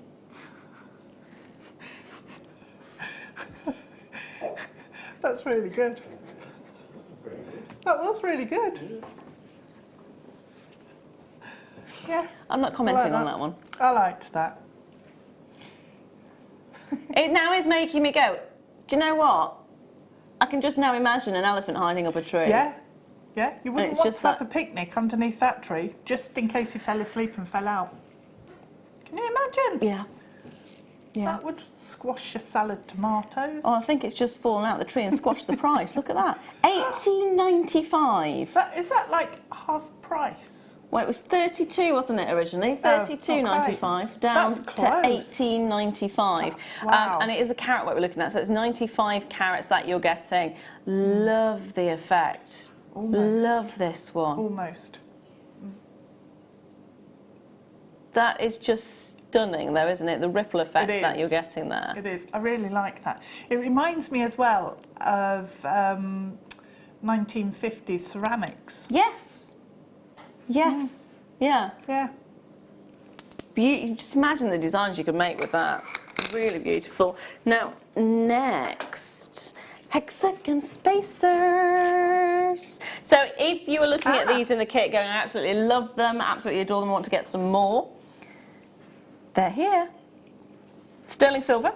That's really good. That was really good. Yeah. I'm not commenting on that one. I liked that. It now is making me go, do you know what? I can just now imagine an elephant hiding up a tree. Yeah. Yeah. You wouldn't it's want just to have that- a picnic underneath that tree, just in case you fell asleep and fell out. Can you imagine? Yeah. Yeah. That would squash your salad tomatoes. Oh, I think it's just fallen out of the tree and squashed the price. Look at that. $18.95. Is that like half price? Well, it was 32, wasn't it, originally? Oh, $32.95 down That's to close. $18.95. Wow. And it is the carat weight we're looking at, so it's 95 carats that you're getting. Love the effect. Almost. Love this one. Almost. That is just stunning, though, isn't it? The ripple effect It that is. you're getting there. It is. I really like that. It reminds me as well of 1950s ceramics. Yes. Yes. Yeah. Yeah. You just imagine the designs you could make with that. Really beautiful. Now, next, hexagon spacers. So if you were looking at these in the kit going, I absolutely love them, absolutely adore them, want to get some more, they're here. Sterling silver.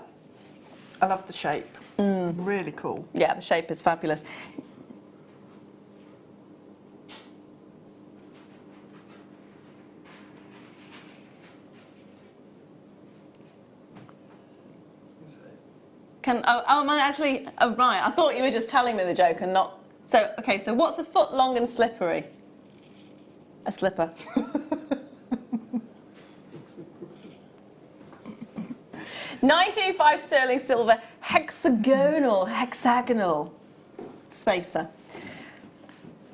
I love the shape. Really cool. Yeah, the shape is fabulous. Am I actually? Oh, right. I thought you were just telling me the joke and not. So, okay. So, what's a foot long and slippery? A slipper. $925 sterling silver hexagonal spacer.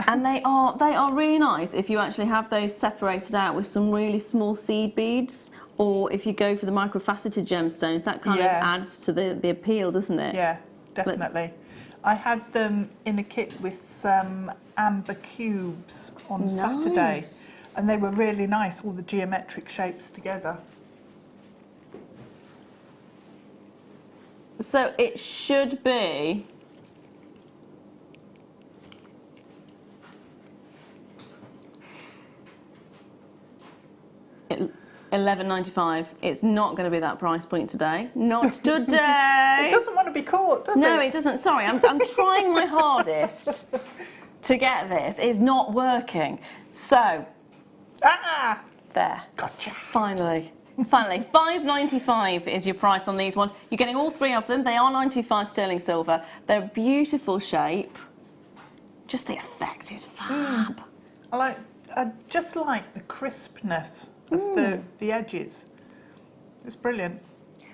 And they are really nice if you actually have those separated out with some really small seed beads, or if you go for the microfaceted gemstones, that kind of adds to the appeal, doesn't it? Yeah, definitely. I had them in a kit with some amber cubes on Saturday, and they were really nice, all the geometric shapes together. So it should be $11.95. It's not going to be that price point today. Not today. It doesn't want to be caught, does it? No, it doesn't. Sorry, I'm trying my hardest to get this. It's not working. So, there. Gotcha. Finally, $5.95 is your price on these ones. You're getting all three of them. They are 95 sterling silver. They're a beautiful shape. Just the effect is fab. I just like the crispness of the edges. It's brilliant.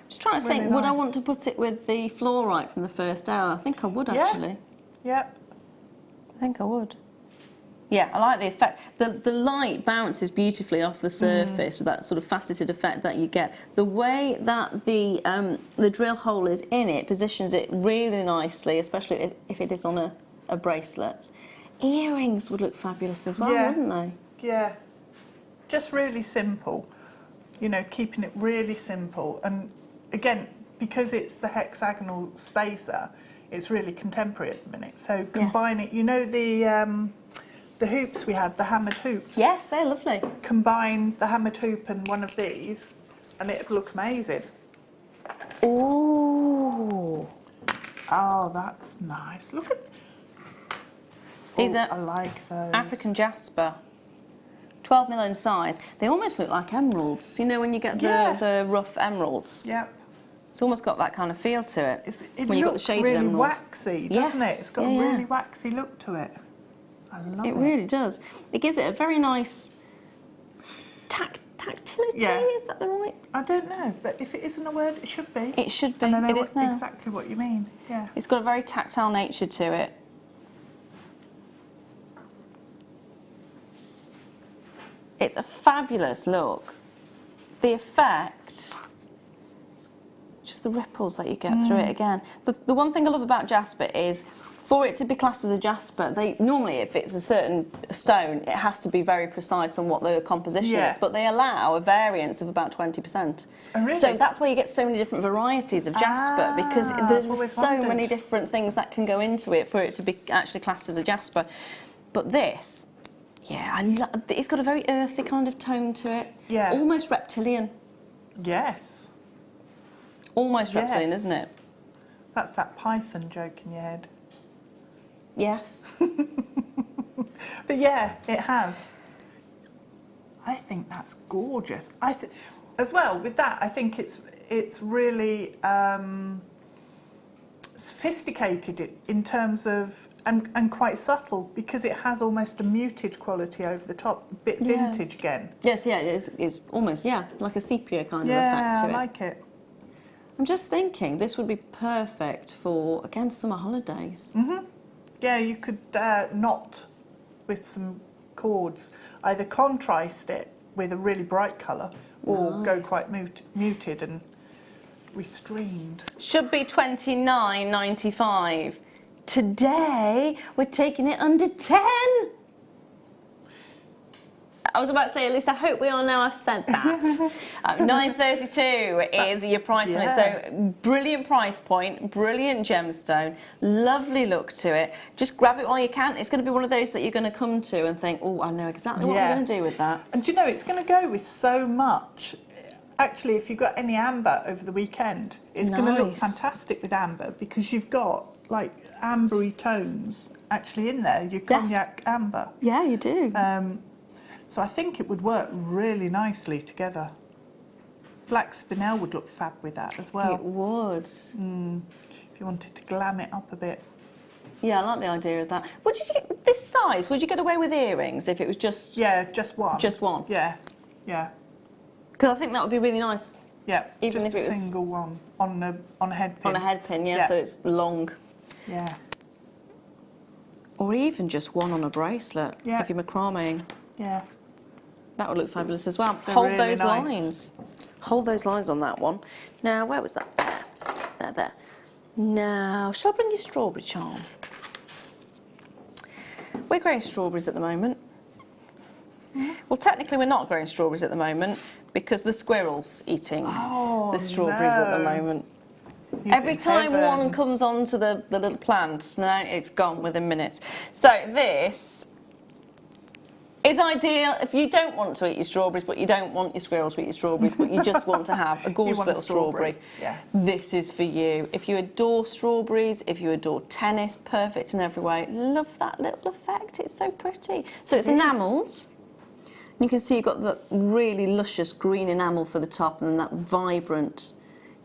Just trying to Really think, would I nice. want to put it with the fluorite from the first hour? I think I would actually. Yep. I think I would. Yeah, I like the effect. The light bounces beautifully off the surface with that sort of faceted effect that you get. The way that the drill hole is in it positions it really nicely, especially if it is on a bracelet. Earrings would look fabulous as well, wouldn't they? Yeah. Just really simple. You know, keeping it really simple. And again, because it's the hexagonal spacer, it's really contemporary at the minute. So combine it, you know the hoops we had, the hammered hoops? Yes, they're lovely. Combine the hammered hoop and one of these and it'd look amazing. Ooh. Oh, that's nice. Look at... These are I like those. African jasper. 12 mil in size. They almost look like emeralds. You know when you get the rough emeralds? Yep. It's almost got that kind of feel to it. It when you've got the looks shaded really emerald. waxy, doesn't it? Yes, It's got yeah, a yeah. really waxy look to it. I love it. It really does. It gives it a very nice tactility. Yeah. Is that the right? I don't know, but if it isn't a word, it should be. It should be. And I know It is now. exactly what you mean. Yeah. It's got a very tactile nature to it. It's a fabulous look. The effect, just the ripples that you get through it again. The one thing I love about jasper is, for it to be classed as a jasper, they normally, if it's a certain stone, it has to be very precise on what the composition is, but they allow a variance of about 20%. Oh, really? So that's why you get so many different varieties of jasper, because there's always so wondered. many different things that can go into it for it to be actually classed as a jasper. But this, yeah, it's got a very earthy kind of tone to it. Yeah. Almost reptilian. Yes. Almost Yes. reptilian, isn't it? That's that python joke in your head. Yes. But yeah, it has. I think that's gorgeous. As well with that, I think it's really sophisticated in terms of and quite subtle, because it has almost a muted quality over the top, a bit Yeah. vintage again. Yes, yeah, it's almost, like a sepia kind of Yeah, effect to I it. like it. I'm just thinking this would be perfect for, again, summer holidays. Yeah, you could knot with some cords, either contrast it with a really bright colour or go Nice. quite muted and restreamed. Should be $29.95. Today, we're taking it under 10. I was about to say, at least I hope we all know I've said that. $9.32 is your price on it. So brilliant price point, brilliant gemstone, lovely look to it. Just grab it while you can. It's going to be one of those that you're going to come to and think, oh, I know exactly what I'm going to do with that. And do you know, it's going to go with so much. Actually, if you've got any amber over the weekend, it's going to look Nice. fantastic with amber, because you've got like ambery tones actually in there, your cognac amber. Yeah, you do. So I think it would work really nicely together. Black spinel would look fab with that as well. It would. If you wanted to glam it up a bit. Yeah, I like the idea of that. Would you get this size? Would you get away with earrings if it was just Yeah, just one. Just one? Yeah, yeah, Because I think that would be really nice yeah. Even just if it a was- single one on a head pin. on a head pin, yeah, so it's long. Yeah, Or even just one on a bracelet Yeah. if you're macrameing. yeah. That would look fabulous as well. They're Hold really those nice. lines. Hold those lines on that one. Now, where was that? There. Now, shall I bring you strawberry charm? We're growing strawberries at the moment. Well, technically we're not growing strawberries at the moment because the squirrel's eating the strawberries at the no. moment. Every time heaven. one comes onto the little plant, now it's gone within minutes. So this is ideal if you don't want to eat your strawberries, but you don't want your squirrels to eat your strawberries, but you just want to have a gorgeous want a little strawberry. Yeah. This is for you. If you adore strawberries, if you adore tennis, perfect in every way. Love that little effect. It's so pretty. So it's enamelled. You can see you've got the really luscious green enamel for the top, and then that vibrant,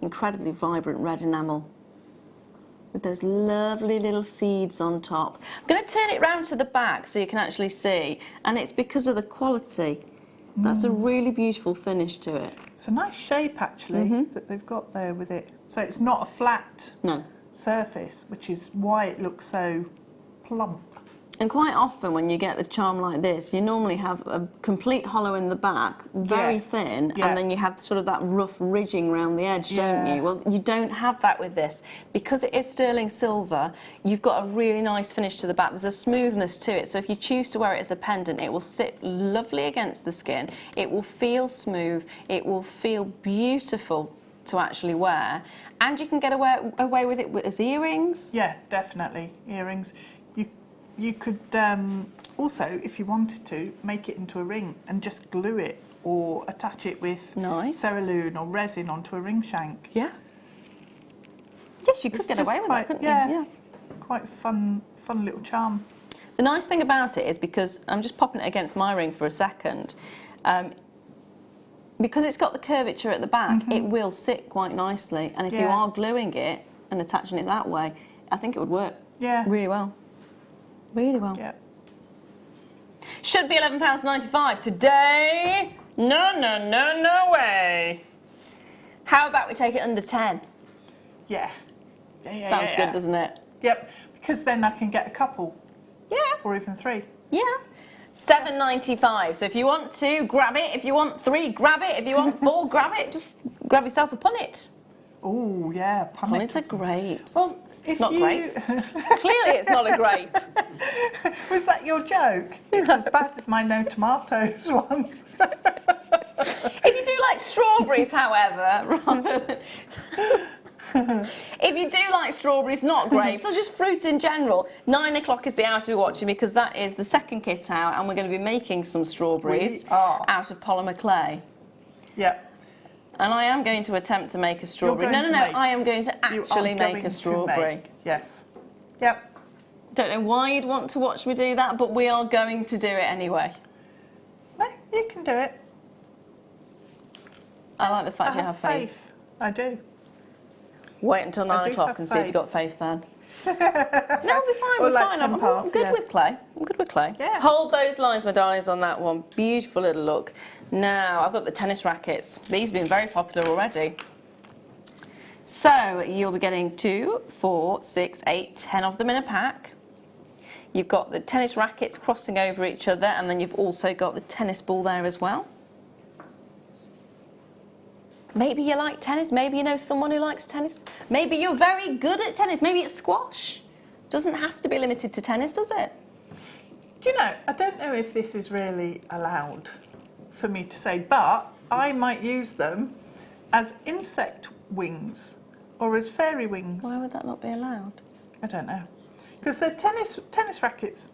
incredibly vibrant red enamel with those lovely little seeds on top. I'm going to turn it round to the back so you can actually see, and it's because of the quality. That's a really beautiful finish to it. It's a nice shape actually that they've got there with it. So it's not a flat surface, which is why it looks so plump. And quite often when you get the charm like this, you normally have a complete hollow in the back, very thin, and then you have sort of that rough ridging around the edge, don't you? Well, you don't have that with this. Because it is sterling silver, you've got a really nice finish to the back. There's a smoothness to it, so if you choose to wear it as a pendant, it will sit lovely against the skin. It will feel smooth. It will feel beautiful to actually wear. And you can get away with it as earrings. Yeah, definitely, earrings. You could also, if you wanted to, make it into a ring and just glue it or attach it with cerulean or resin onto a ring shank. Yeah. Yes, you could get away with that, couldn't you? Yeah. Quite fun little charm. The nice thing about it is, because I'm just popping it against my ring for a second, because it's got the curvature at the back, it will sit quite nicely. And if you are gluing it and attaching it that way, I think it would work really well. Really well. Yeah. Should be £11.95 today. No way. How about we take it under 10? Yeah. Sounds good, doesn't it? Yep. Because then I can get a couple. Yeah. Or even 3. Yeah. £7.95. So if you want 2, grab it. If you want 3, grab it. If you want 4, grab it. Just grab yourself a punnet. Oh yeah, Punnets are grapes. Well, if not grapes. Clearly, it's not a grape. Was that your joke? It's as bad as my no tomatoes one. If you do like strawberries, however, if you do like strawberries, not grapes, or just fruit in general, 9 o'clock is the hour to be watching, because that is the second kit out, and we're going to be making some strawberries out of polymer clay. Yep. And I am going to attempt to make a strawberry. No, I am going to actually make a strawberry. Yes. Yep. Don't know why you'd want to watch me do that, but we are going to do it anyway. No, you can do it. I like the fact you have faith. I do. Wait until 9 o'clock and see if you've got faith then. No, we'll be fine. Or We're like fine. I'm good with clay. I'm good with clay. Yeah. Hold those lines, my darlings, on that one. Beautiful little look. Now, I've got the tennis rackets. These have been very popular already. So, you'll be getting 2, 4, 6, 8, 10 of them in a pack. You've got the tennis rackets crossing over each other, and then you've also got the tennis ball there as well. Maybe you like tennis, maybe you know someone who likes tennis. Maybe you're very good at tennis, maybe it's squash. Doesn't have to be limited to tennis, does it? Do you know, I don't know if this is really allowed for me to say, but I might use them as insect wings or as fairy wings. Why would that not be allowed? I don't know. Because they're tennis rackets.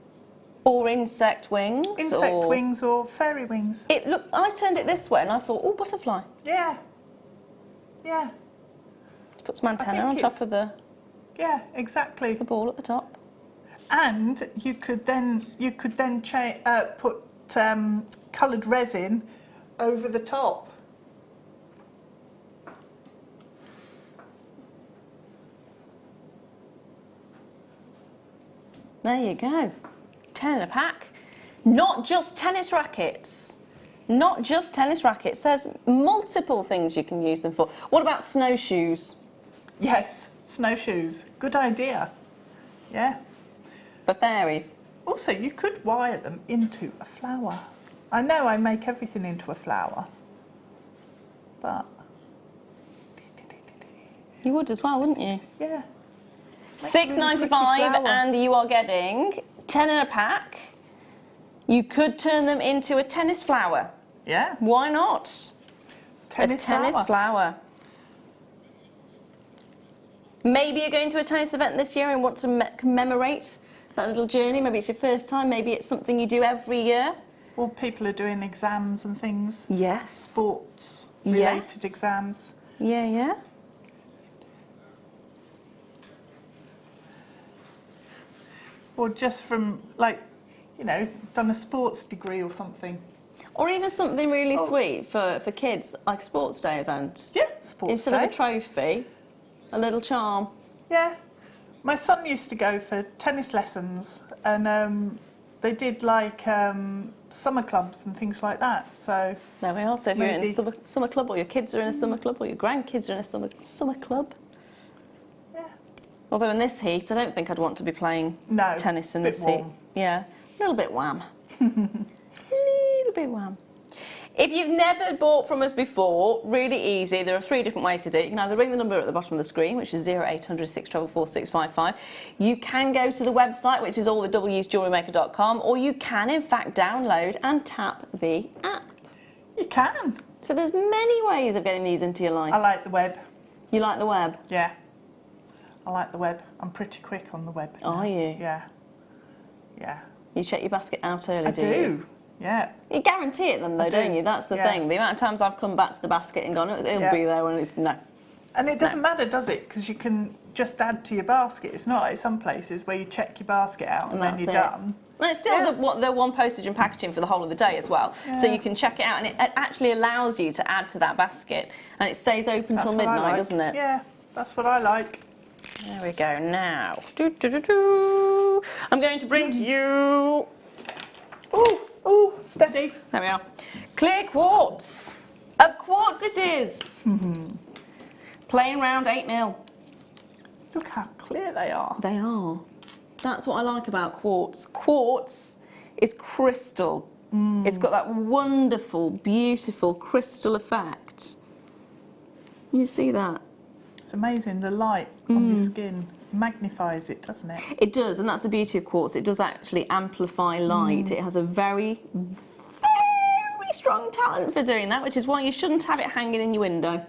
Or insect wings. Insect wings or fairy wings. Look, I turned it this way and I thought, oh, butterfly. Yeah. Yeah. Put some antenna on top of the exactly. The ball at the top. And you could then put coloured resin over the top. There you go. 10 in a pack. Not just tennis rackets. Not just tennis rackets. There's multiple things you can use them for. What about snowshoes? Yes, snowshoes. Good idea. Yeah. For fairies. Also, you could wire them into a flower. I know I make everything into a flower, but... You would as well, wouldn't you? Yeah. $6.95, and you are getting 10 in a pack. You could turn them into a tennis flower. Yeah. Why not? Tennis flower. Maybe you're going to a tennis event this year and want to commemorate that little journey. Maybe it's your first time. Maybe it's something you do every year. Well, people are doing exams and things. Yes. Sports-related exams. Yeah, yeah. Or just from, like, you know, done a sports degree or something. Or even something really sweet for kids, like a sports day event. Yeah, sports Instead day. of a trophy, a little charm. Yeah. My son used to go for tennis lessons, and they did like summer clubs and things like that. So There we are. So if you're in maybe- a summer club, or your kids are in a summer club, or your grandkids are in a summer club. yeah, Although in this heat, I don't think I'd want to be playing No, tennis in bit this heat. warm. Yeah, a little bit wham. Little bit wham. If you've never bought from us before, really easy. There are 3 different ways to do it. You can either ring the number at the bottom of the screen, which is 0800 644 655. You can go to the website, which is all the W's, JewelleryMaker.com, or you can, in fact, download and tap the app. you can. So there's many ways of getting these into your life. I like the web. You like the web? Yeah, I like the web. I'm pretty quick on the web. Are now. you? Yeah. Yeah. You check your basket out early, I do do. you? Yeah. You guarantee it then though, I do. don't you? That's the Yeah. thing. The amount of times I've come back to the basket and gone, it'll Yeah. be there when it's no. And it doesn't matter, does it? Because you can just add to your basket. It's not like some places where you check your basket out and then that's you're it. done. Well, it's still Yeah. the one postage and packaging for the whole of the day as well. So Yeah. you can check it out, and it actually allows you to add to that basket, and it stays open That's till what I midnight, like. doesn't it? Yeah, that's what I like. There we go. Now, I'm going to bring to you. Ooh, steady. There we are. Clear quartz. Of quartz it is. Plain round 8mm. Look how clear they are. They are. That's what I like about quartz. Quartz is crystal. It's got that wonderful, beautiful crystal effect. You see that? It's amazing. The light on your skin magnifies it, doesn't it? It does, and that's the beauty of quartz. It does actually amplify light. It has a very, very strong talent for doing that, which is why you shouldn't have it hanging in your window.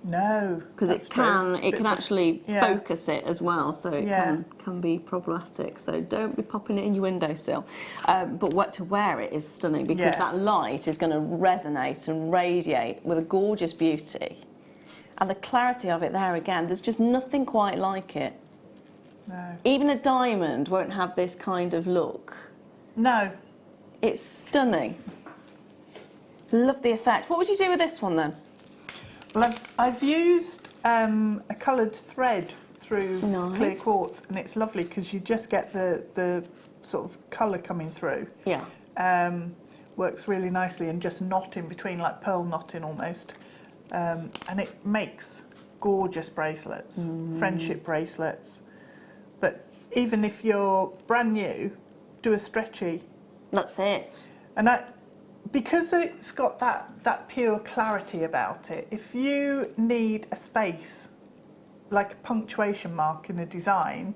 No, Because that's it true. can Bit of a- actually yeah. focus it as well, so it Yeah. can be problematic. So don't be popping it in your windowsill. But what to wear it is stunning, because Yeah. that light is going to resonate and radiate with a gorgeous beauty. And the clarity of it there again, there's just nothing quite like it. No. Even a diamond won't have this kind of look. No. It's stunning. Love the effect. What would you do with this one then? Well, I've used a coloured thread through Nice. clear quartz, and it's lovely because you just get the sort of colour coming through. Yeah. Works really nicely, and just knotting between, like pearl knotting almost. And it makes gorgeous bracelets, friendship bracelets. But even if you're brand new, do a stretchy. That's it. And because it's got that pure clarity about it, if you need a space, like a punctuation mark in a design,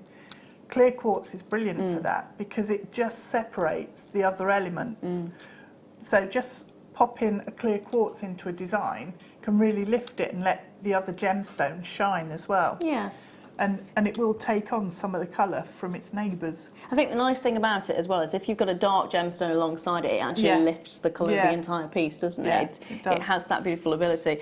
clear quartz is brilliant for that, because it just separates the other elements. So just popping a clear quartz into a design can really lift it and let the other gemstones shine as well. Yeah. And it will take on some of the colour from its neighbours. I think the nice thing about it as well is if you've got a dark gemstone alongside it, it actually Yeah. lifts the colour of Yeah. the entire piece, doesn't Yeah, it? it does. It has that beautiful ability.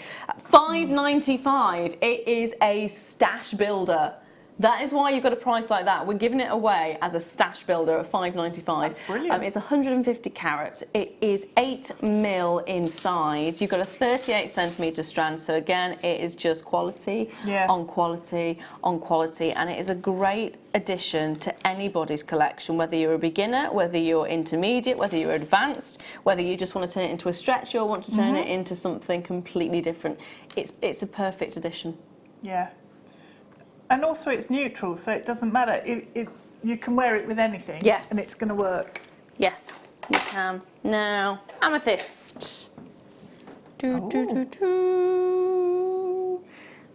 $5.95. It is a stash builder. That is why you've got a price like that. We're giving it away as a stash builder at $5.95. That's brilliant. It's 150 carat. It is 8mm in size. You've got a 38cm strand. So again, it is just quality Yeah. on quality on quality, and it is a great addition to anybody's collection, whether you're a beginner, whether you're intermediate, whether you're advanced, whether you just want to turn it into a stretch or want to turn it into something completely different. It's a perfect addition. Yeah. And also it's neutral, so it doesn't matter. You can wear it with anything. Yes. And it's going to work. Yes, you can. Now, amethyst. Do.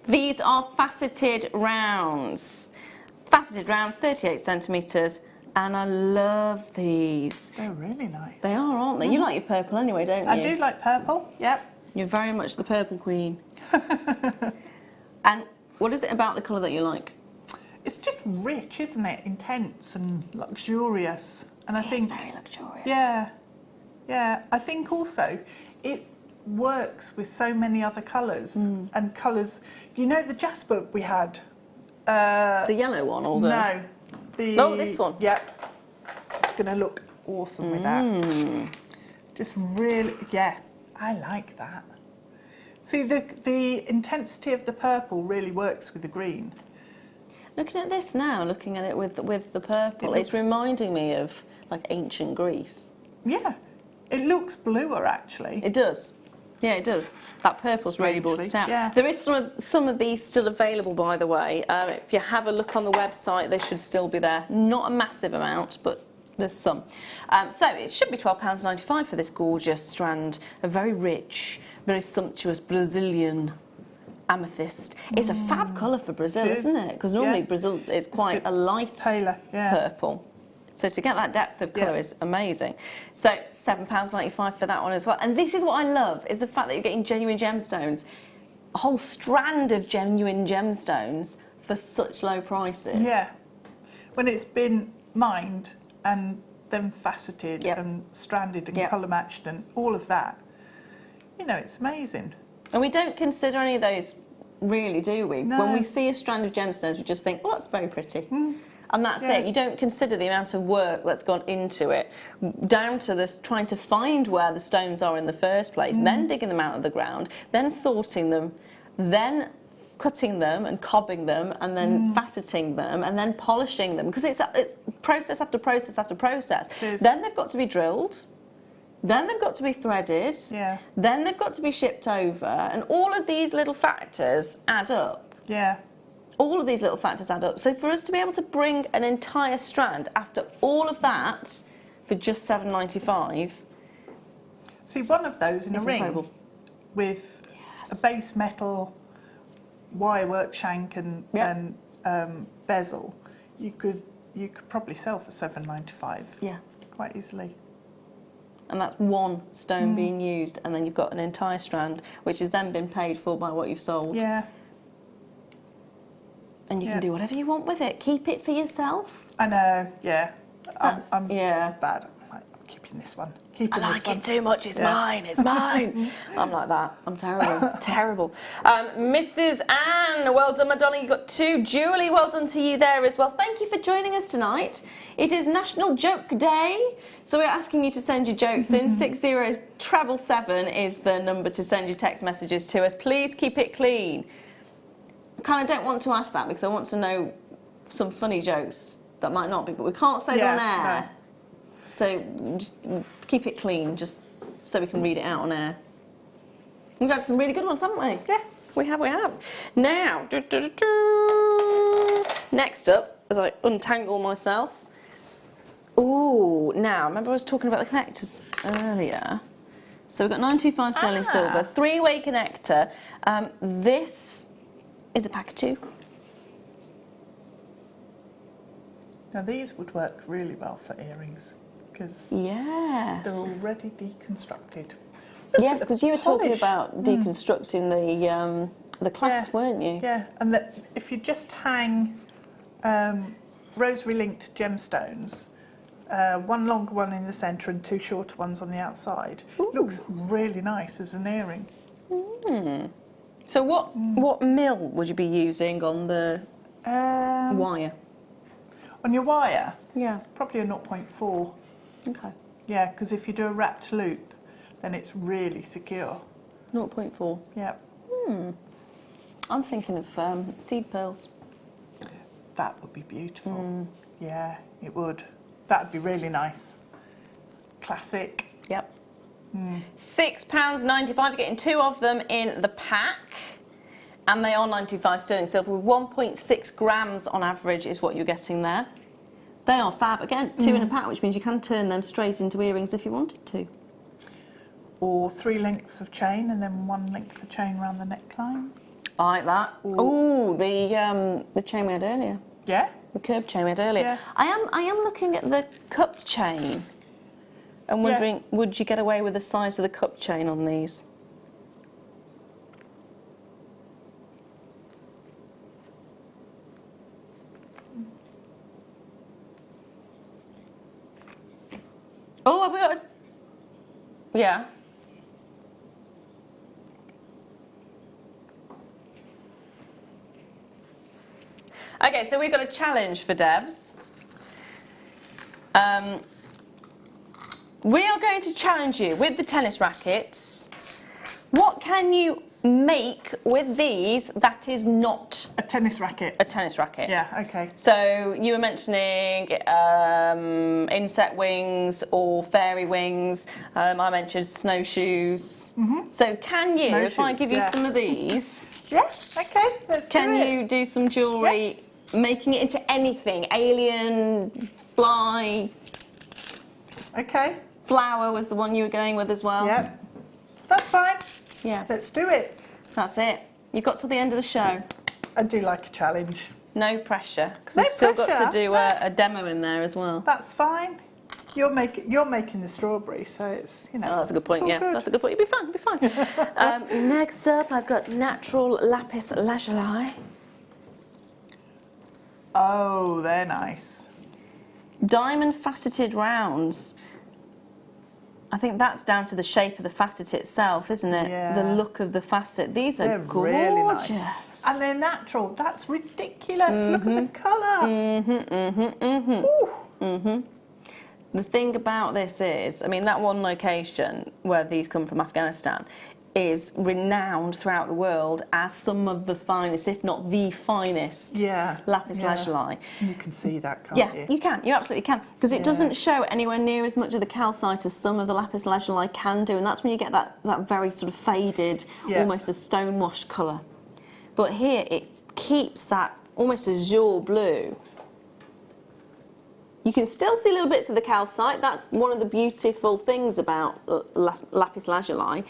These are faceted rounds. Faceted rounds, 38 centimetres, and I love these. They're really nice. They are, aren't they? You like your purple anyway, don't you? I do like purple. Yep. You're very much the purple queen. And What is it about the colour that you like? It's just rich, isn't it? Intense and luxurious. And I think It's very luxurious. yeah, yeah. I think also it works with so many other colours and colours. You know the jasper we had. The yellow one or the? No, the this one. Yep, it's going to look awesome with that. Just really, yeah, I like that. See, the intensity of the purple really works with the green. Looking at this now, looking at it with the purple, it's reminding me of like ancient Greece. Yeah, it looks bluer actually. It does. Yeah, it does. That purple's really brought it out. yeah. There is some of these still available, by the way. If you have a look on the website, they should still be there. Not a massive amount, but there's some. So it should be £12.95 for this gorgeous strand, a very rich, very sumptuous Brazilian amethyst. It's a fab colour for Brazil, isn't it? Because normally Brazil is quite a light purple. So to get that depth of colour is amazing. So £7.95 for that one as well. And this is what I love, is the fact that you're getting genuine gemstones, a whole strand of genuine gemstones for such low prices. Yeah, when it's been mined and then faceted and stranded and colour matched and all of that, you know, it's amazing. And we don't consider any of those, really, do we? No. When we see a strand of gemstones, we just think, oh, that's very pretty. And that's it. You don't consider the amount of work that's gone into it, down to this trying to find where the stones are in the first place, then digging them out of the ground, then sorting them, then cutting them and cobbing them, and then faceting them, and then polishing them, because it's process after process after process. Then they've got to be drilled. Then they've got to be threaded. Yeah. Then they've got to be shipped over, and all of these little factors add up. Yeah. All of these little factors add up. So for us to be able to bring an entire strand after all of that for just £7.95. See, one of those in a ring incredible. with a base metal wire work shank and bezel, you could probably sell for £7.95. Yeah. Quite easily. And that's one stone being used, and then you've got an entire strand, which has then been paid for by what you've sold. Yeah. And you can do whatever you want with it. Keep it for yourself. I know, yeah. I'm yeah. bad. I'm keeping this one. Keeping I this like one. it too much, it's mine, it's mine. I'm like that, I'm terrible, terrible. Mrs. Anne, well done, Madonna, you got 2. Julie, well done to you there as well. Thank you for joining us tonight. It is National Joke Day, so we're asking you to send your jokes in. 60777 is the number to send your text messages to us. Please keep it clean. I kind of don't want to ask that because I want to know some funny jokes that might not be, but we can't say them on air. No. So just keep it clean, just so we can read it out on air. We've had some really good ones, haven't we? Yeah. We have. Now, next up, as I untangle myself. Ooh, now, remember I was talking about the connectors earlier? So we've got 925 sterling silver, 3-way connector. This is a pack of 2. Now these would work really well for earrings because Yes. they're already deconstructed. Yes, because you were talking polish. about deconstructing the clasp, weren't you? Yeah, and that if you just hang rosary-linked gemstones, one longer one in the centre and 2 shorter ones on the outside, looks really nice as an earring. So what mil would you be using on the wire? On your wire, Yeah. probably a 0.4. Okay. Yeah, because if you do a wrapped loop, then it's really secure. 0.4. Yeah, I'm thinking of seed pearls. that would be beautiful. Yeah, it would. That would be really nice. Classic. Yep. £6.95. You're getting 2 of them in the pack. And they are 95 sterling silver with 1.6 grams on average is what you're getting there. They are fab. Again, 2 in a pack, which means you can turn them straight into earrings if you wanted to. Or 3 lengths of chain and then 1 length of chain around the neckline. I like that. Ooh, the chain we had earlier. Yeah? The curb chain we had earlier. Yeah. I am looking at the cup chain and wondering, would you get away with the size of the cup chain on these? Yeah. Okay, so we've got a challenge for Debs. We are going to challenge you with the tennis rackets. What can you make with these that is not A tennis racket. a tennis racket? Yeah, okay. So you were mentioning insect wings or fairy wings. I mentioned snowshoes. So can you, if I Snowshoes, give you yeah. some of these, Yes, okay, let's can do it. you do some jewellery, making it into anything? Alien, fly, Okay, flower was the one you were going with as well. yep. That's fine. Yeah, Let's do it. that's it. You got till the end of the show. I do like a challenge. No pressure, because No we've still got to pressure, do no. a demo in there as well. That's fine. You're making the strawberry, so it's, you know. Oh, that's a good point, it's all yeah. good. That's a good point. You'll be fine, you'll be fine. Next up, I've got natural lapis lazuli. Oh, they're nice. Diamond faceted rounds. I think that's down to the shape of the facet itself, isn't it? Yeah. The look of the facet. These are They're gorgeous. really nice. And they're natural. That's ridiculous. Look at the colour. Ooh. The thing about this is, I mean, that one location where these come from, Afghanistan, is renowned throughout the world as some of the finest, if not the finest, Yeah. lapis yeah. lazuli. You can see that, can't Yeah, you? you can. You absolutely can. Because it Yeah. doesn't show anywhere near as much of the calcite as some of the lapis lazuli can do. And that's when you get that very sort of faded, Yeah. almost a stone-washed colour. But here, it keeps that almost azure blue. You can still see little bits of the calcite. That's one of the beautiful things about lapis lazuli.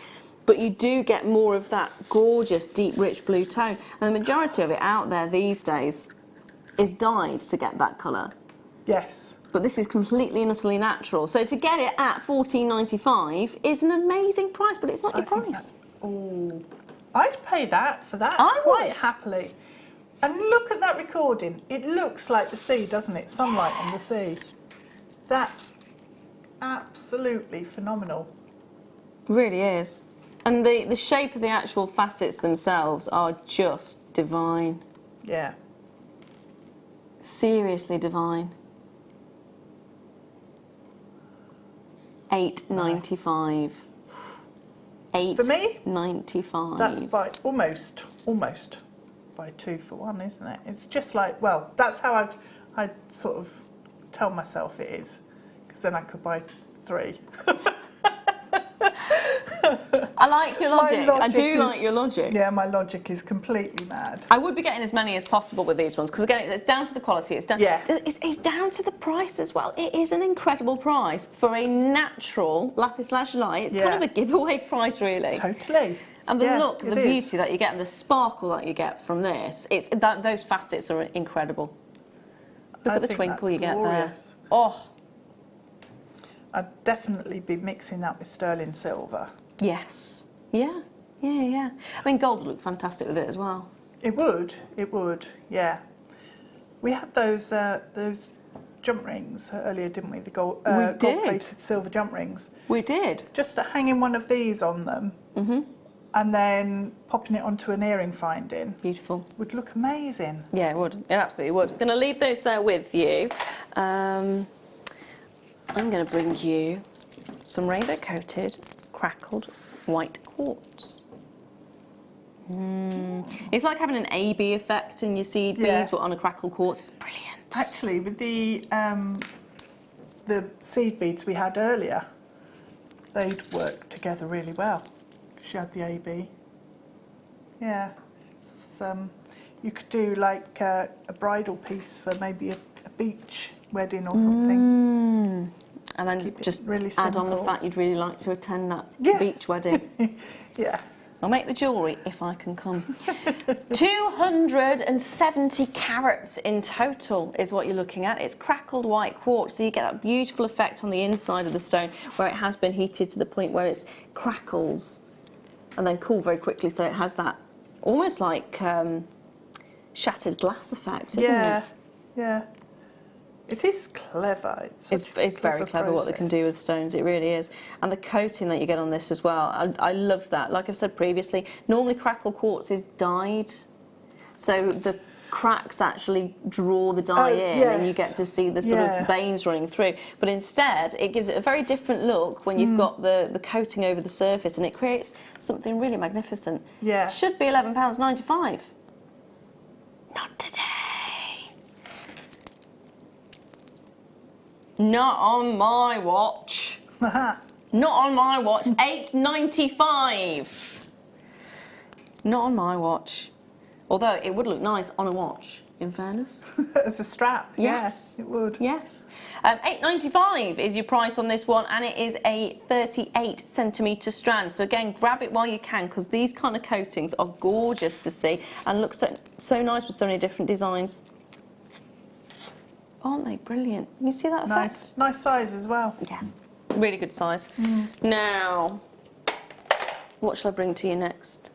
But you do get more of that gorgeous, deep, rich blue tone. And the majority of it out there these days is dyed to get that colour. Yes. But this is completely and utterly natural. So to get it at $14.95 is an amazing price, but it's not your I think price. Oh, I'd pay that for that I quite would. happily. And look at that recording. It looks like the sea, doesn't it? Sunlight on the sea. That's absolutely phenomenal. Really is. And the shape of the actual facets themselves are just divine. Yeah. Seriously divine. $8.95. For me? $8.95. That's by almost by 2 for 1, isn't it? It's just like, well, that's how I'd sort of tell myself it is, because then I could buy 3. I like your logic. I logic do is- like your logic. Yeah, my logic is completely mad. I would be getting as many as possible with these ones because again, it's down to the quality. It's down. Yeah. It's down to the price as well. It is an incredible price for a natural lapis lazuli. It's kind Yeah. of a giveaway price, really. Totally. And the Yeah, look, it the is. beauty that you get, and the sparkle that you get from this, those facets are incredible. Look I at the think twinkle that's you get glorious. there. Oh, I'd definitely be mixing that with sterling silver. yes. Yeah. I mean, gold would look fantastic with it as well. It would, yeah. We had those jump rings earlier, didn't we? The did. gold-plated silver jump rings. We did. Just hanging one of these on them, and then popping it onto an earring finding Beautiful. would look amazing. Yeah, it would. It absolutely would. I'm going to leave those there with you. I'm going to bring you some rainbow-coated, crackled white quartz. It's like having an A-B effect in your seed beads, Yeah. but on a crackled quartz. It's brilliant. Actually, with the seed beads we had earlier, they'd work together really well. She had the AB. Yeah. It's, you could do like a bridal piece for maybe a beach wedding or something. And then Keep it just really add on the simple. fact you'd really like to attend that Yeah. beach wedding. Yeah. I'll make the jewellery if I can come. 270 carats in total is what you're looking at. It's crackled white quartz, so you get that beautiful effect on the inside of the stone where it has been heated to the point where it crackles and then cool very quickly, so it has that almost like shattered glass effect, isn't Yeah. it? Yeah. It is clever. It's very clever what they can do with stones, it really is. And the coating that you get on this as well, I love that. Like I've said previously, normally crackle quartz is dyed, so the cracks actually draw the dye in and you get to see the sort of veins running through. But instead, it gives it a very different look when you've got the coating over the surface, and it creates something really magnificent. Yeah. Should be £11.95. Not today. Not on my watch. Not on my watch. £8.95. Not on my watch. Although it would look nice on a watch, in fairness. As a strap, yes. It would. Yes. £8.95 is your price on this one, and it is a 38cm strand. So again, grab it while you can, because these kind of coatings are gorgeous to see and look so nice with so many different designs. Aren't they brilliant? You see that effect? Nice size as well. Yeah, really good size. Now, what shall I bring to you next?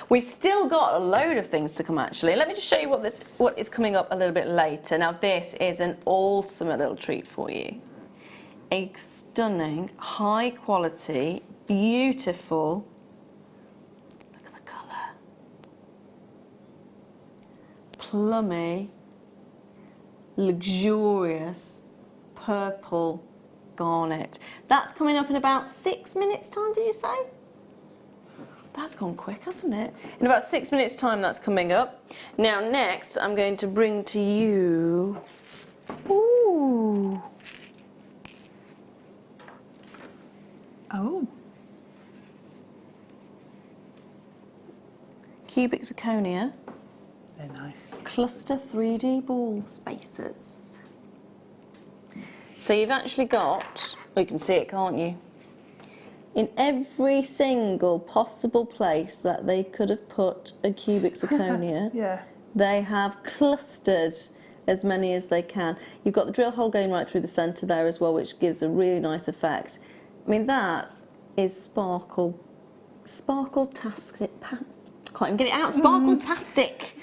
We've still got a load of things to come, actually. Let me just show you what is coming up a little bit later. Now, this is an ultimate little treat for you. A stunning, high quality, beautiful, look at the colour, plummy, luxurious purple garnet. That's coming up in about 6 minutes' time, did you say? That's gone quick, hasn't it? In about 6 minutes' time, that's coming up. Now, next, I'm going to bring to you... Ooh. Oh. Cubic zirconia. They're nice. Cluster 3D ball spacers. So you've actually got... Well, you can see it, can't you? In every single possible place that they could have put a cubic zirconia, they have clustered as many as they can. You've got the drill hole going right through the centre there as well, which gives a really nice effect. I mean, that is sparkle. Sparkle-tastic. Can't even get it out. Sparkle-tastic.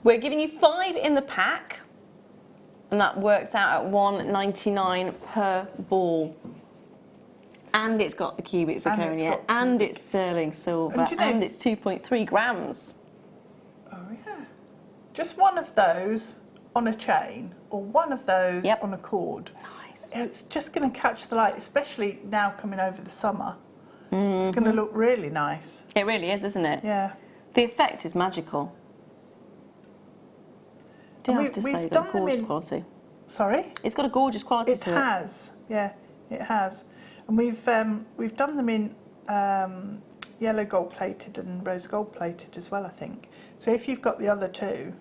We're giving you 5 in the pack, and that works out at £1.99 per ball. And it's got the cubic zirconia, and it's sterling silver, and it's 2.3 grams. Oh yeah. Just one of those on a chain, or one of those on a cord. Nice. It's just going to catch the light, especially now coming over the summer. It's going to look really nice. It really is, isn't it? Yeah. The effect is magical. Do you have to say, got a gorgeous quality? Sorry? It's got a gorgeous quality to it. It has, yeah, it has. And we've done them in yellow gold plated and rose gold plated as well, I think. So if you've got the other two,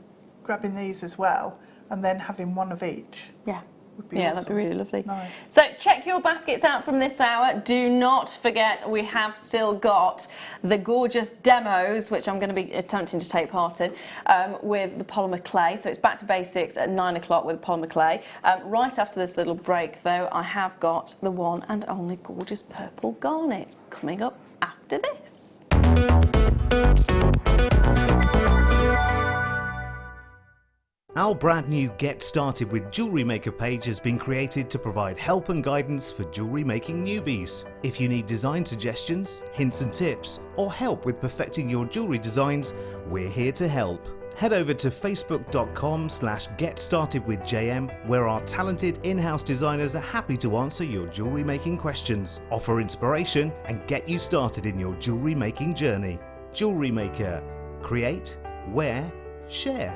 grabbing these as well, and then having one of each. Yeah. Would be yeah, awesome. that'd be really lovely. Nice. So check your baskets out from this hour. Do not forget, we have still got the gorgeous demos, which I'm going to be attempting to take part in, with the polymer clay. So it's back to basics at 9 o'clock with polymer clay. Right after this little break, though, I have got the one and only gorgeous purple garnet coming up after this. Our brand new Get Started with Jewellery Maker page has been created to provide help and guidance for jewellery making newbies. If you need design suggestions, hints and tips, or help with perfecting your jewellery designs, we're here to help. Head over to facebook.com/getstartedwithjm, where our talented in-house designers are happy to answer your jewellery making questions, offer inspiration, and get you started in your jewellery making journey. Jewellery Maker. Create, wear, share.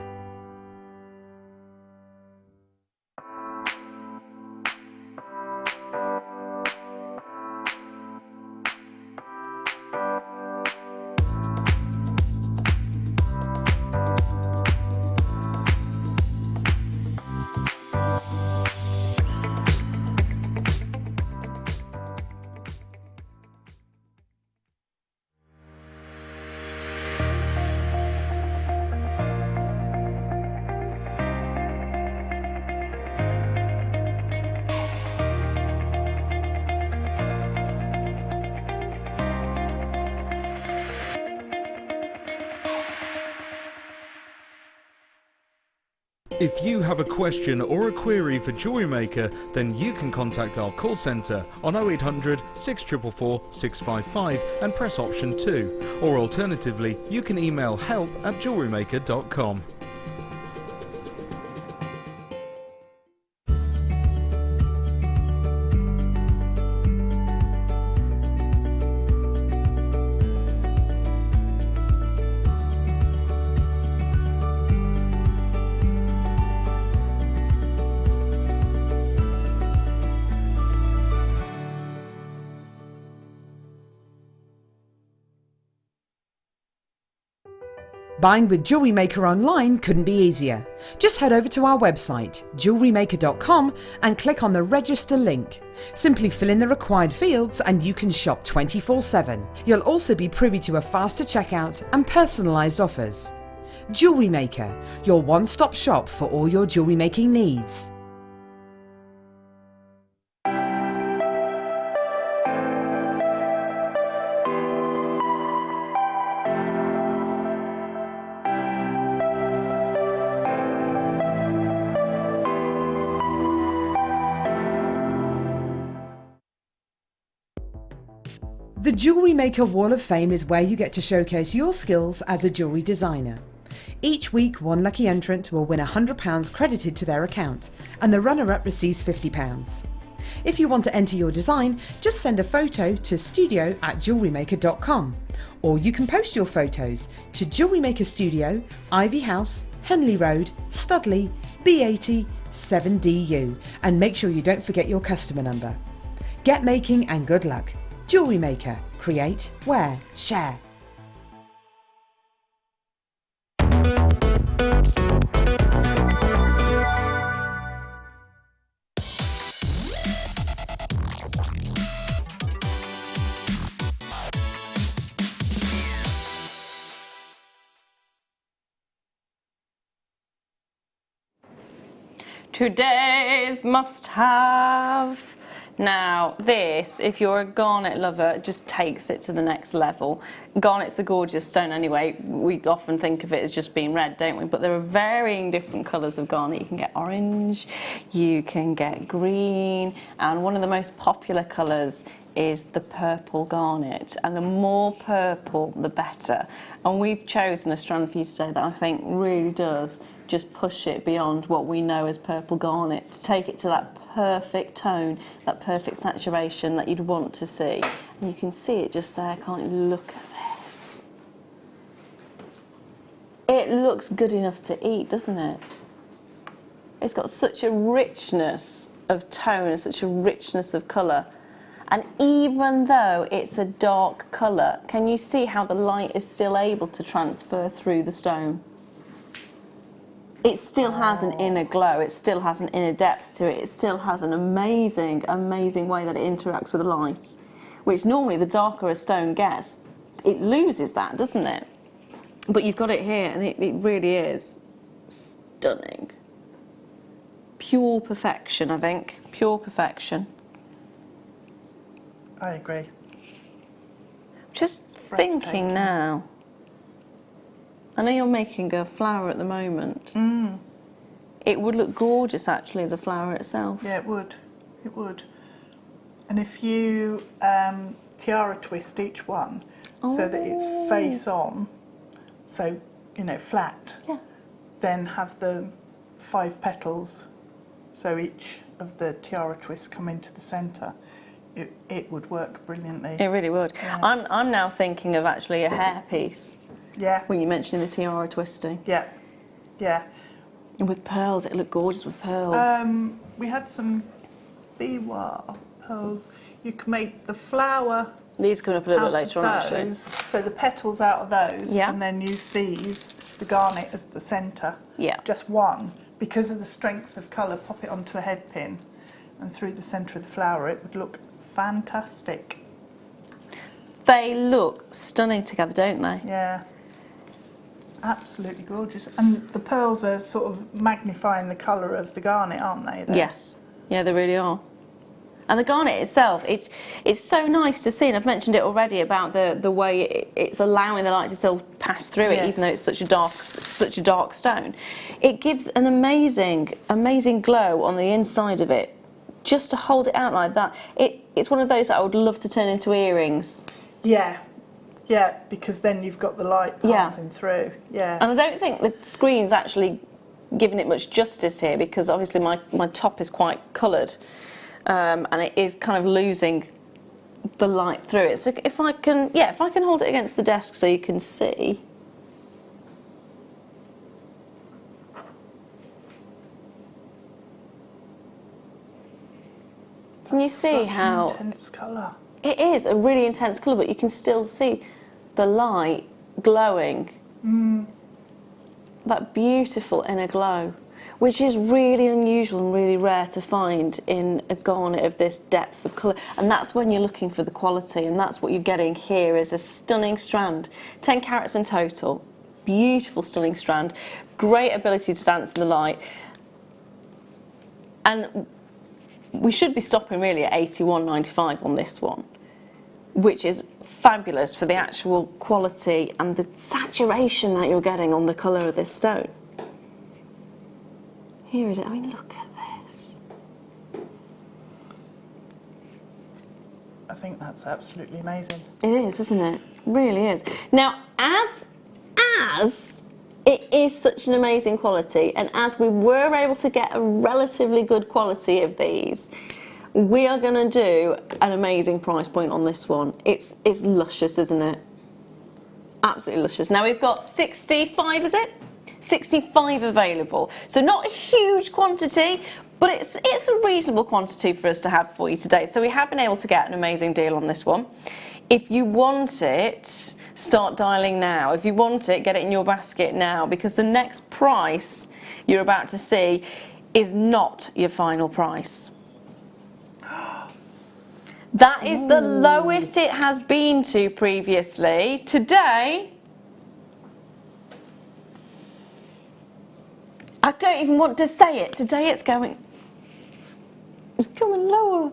If you have a question or a query for JewelleryMaker, then you can contact our call centre on 0800 644 655 and press option 2. Or alternatively, you can email help@jewellerymaker.com. Buying with JewelleryMaker online couldn't be easier. Just head over to our website, JewelleryMaker.com, and click on the register link. Simply fill in the required fields and you can shop 24/7. You'll also be privy to a faster checkout and personalised offers. JewelleryMaker, your one-stop shop for all your jewellery making needs. The JewelleryMaker Wall of Fame is where you get to showcase your skills as a jewellery designer. Each week, one lucky entrant will win £100 credited to their account, and the runner-up receives £50. If you want to enter your design, just send a photo to studio@jewellerymaker.com, or you can post your photos to JewelleryMaker Studio, Ivy House, Henley Road, Studley, B80 7DU, and make sure you don't forget your customer number. Get making and good luck. JewelleryMaker. Create, wear, share. Today's must-have. Now this, if you're a garnet lover, just takes it to the next level. Garnet's a gorgeous stone anyway. We often think of it as just being red, don't we? But there are varying different colours of garnet. You can get orange, you can get green, and one of the most popular colours is the purple garnet, and the more purple the better. And we've chosen a strand for you today that I think really does just push it beyond what we know as purple garnet, to take it to that perfect tone, that perfect saturation that you'd want to see. And you can see it just there, can't you? Look at this. It looks good enough to eat, doesn't it? It's got such a richness of tone and such a richness of colour. And even though it's a dark colour, can you see how the light is still able to transfer through the stone? It still has an inner glow, it still has an inner depth to it, it still has an amazing, amazing way that it interacts with the light, which normally the darker a stone gets, it loses that, doesn't it? But you've got it here, and it really is stunning. Pure perfection, I think, pure perfection. I agree. Just thinking now. I know you're making a flower at the moment. It would look gorgeous actually as a flower itself. Yeah, it would. It would. And if you tiara twist each one so that it's face on, so, you know, flat, then have the 5 petals, so each of the tiara twists come into the centre. It would work brilliantly. It really would. Yeah. I'm now thinking of actually a hairpiece. Yeah. When you're mentioning the tiara twisting. Yeah. Yeah. And with pearls, it looked gorgeous with pearls. We had some biwa pearls. You can make the flower. These come up a little bit later on, actually. So the petals out of those, and then use these, the garnet as the centre. Yeah. Just one. Because of the strength of colour, pop it onto a head pin, and through the centre of the flower, it would look fantastic. They look stunning together, don't they? Yeah. Absolutely gorgeous. And the pearls are sort of magnifying the colour of the garnet, aren't they? There? Yes. Yeah, they really are. And the garnet itself, it's so nice to see, and I've mentioned it already about the way it's allowing the light to still pass through it, even though it's such a dark such a dark stone, it gives an amazing, amazing glow on the inside of it. Just to hold it out like that, it's one of those that I would love to turn into earrings. Yeah, yeah, because then you've got the light passing through. Yeah. And I don't think the screen's actually giving it much justice here, because obviously my top is quite coloured, and it is kind of losing the light through it. So if I can hold it against the desk so you can see. Can you see how intense colour? It is a really intense colour, but you can still see the light glowing. That beautiful inner glow, which is really unusual and really rare to find in a garnet of this depth of colour. And that's when you're looking for the quality, and that's what you're getting here is a stunning strand. 10 carats in total. Beautiful, stunning strand. Great ability to dance in the light. And we should be stopping really at 81.95 on this one, which is fabulous for the actual quality and the saturation that you're getting on the colour of this stone. Here it is. I mean, look at this. I think that's absolutely amazing. It is, isn't it? It really is. Now, as it is such an amazing quality, and as we were able to get a relatively good quality of these, we are going to do an amazing price point on this one. It's luscious, isn't it? Absolutely luscious. Now we've got 65, is it? 65 available. So not a huge quantity, but it's a reasonable quantity for us to have for you today. So we have been able to get an amazing deal on this one. If you want it, start dialing now. If you want it, get it in your basket now, because the next price you're about to see is not your final price. That is the lowest it has been to previously. Today, I don't even want to say it. Today it's going lower.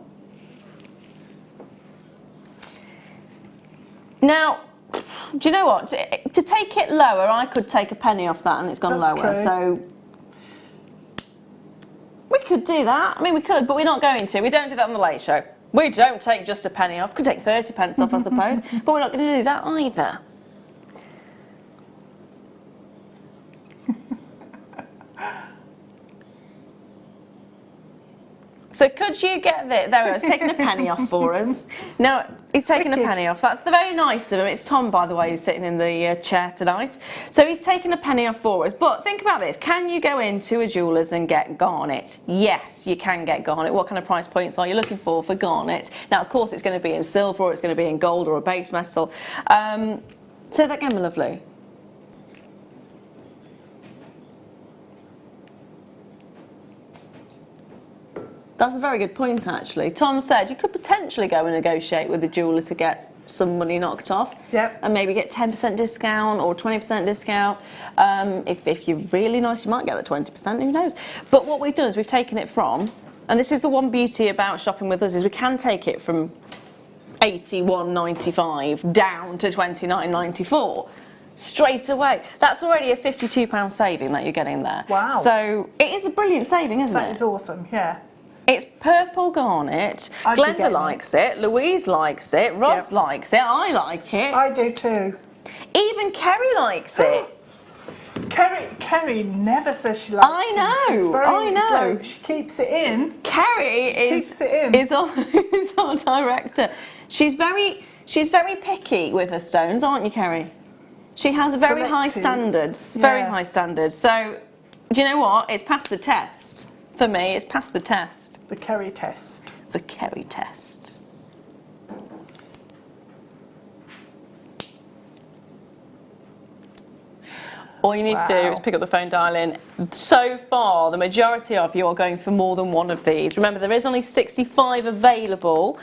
Now, do you know what? To take it lower, I could take a penny off that and it's gone That's lower. true. So we could do that. I mean, we could, but we're not going to. We don't do that on the Late Show. We don't take just a penny off. Could take 30 pence off, I suppose, but we're not going to do that either. So could you get this? There we go, he's taking a penny off for us. Now, he's taking a penny off. That's very nice of him. It's Tom, by the way, who's sitting in the chair tonight. So he's taken a penny off for us. But think about this. Can you go into a jeweller's and get garnet? Yes, you can get garnet. What kind of price points are you looking for garnet? Now, of course, it's going to be in silver, or it's going to be in gold, or a base metal. Say that again, my lovely. That's a very good point, actually. Tom said you could potentially go and negotiate with the jeweller to get some money knocked off. Yep. And maybe get 10% discount or 20% discount. If you're really nice, you might get the 20%, who knows. But what we've done is we've taken it from, and this is the one beauty about shopping with us, is we can take it from £81.95 down to £29.94. Straight away. That's already a £52 saving that you're getting there. Wow. So it is a brilliant saving, isn't it? That is awesome, yeah. It's purple garnet. I'd be Glenda getting likes it. Louise likes it. Ross Yep. likes it. I like it. I do too. Even Kerry likes it. Kerry never says she likes I them. know, She's very I know. low. She keeps it in. Kerry keeps it in. is our director. She's very picky with her stones, aren't you, Kerry? She has very high Selective. standards. Very Yeah. high standards. So, do you know what? It's passed the test. For me, it's passed the test. The Kerry test. The Kerry test. All you need to do is pick up the phone, dial in. So far, the majority of you are going for more than one of these. Remember, there is only 65 available.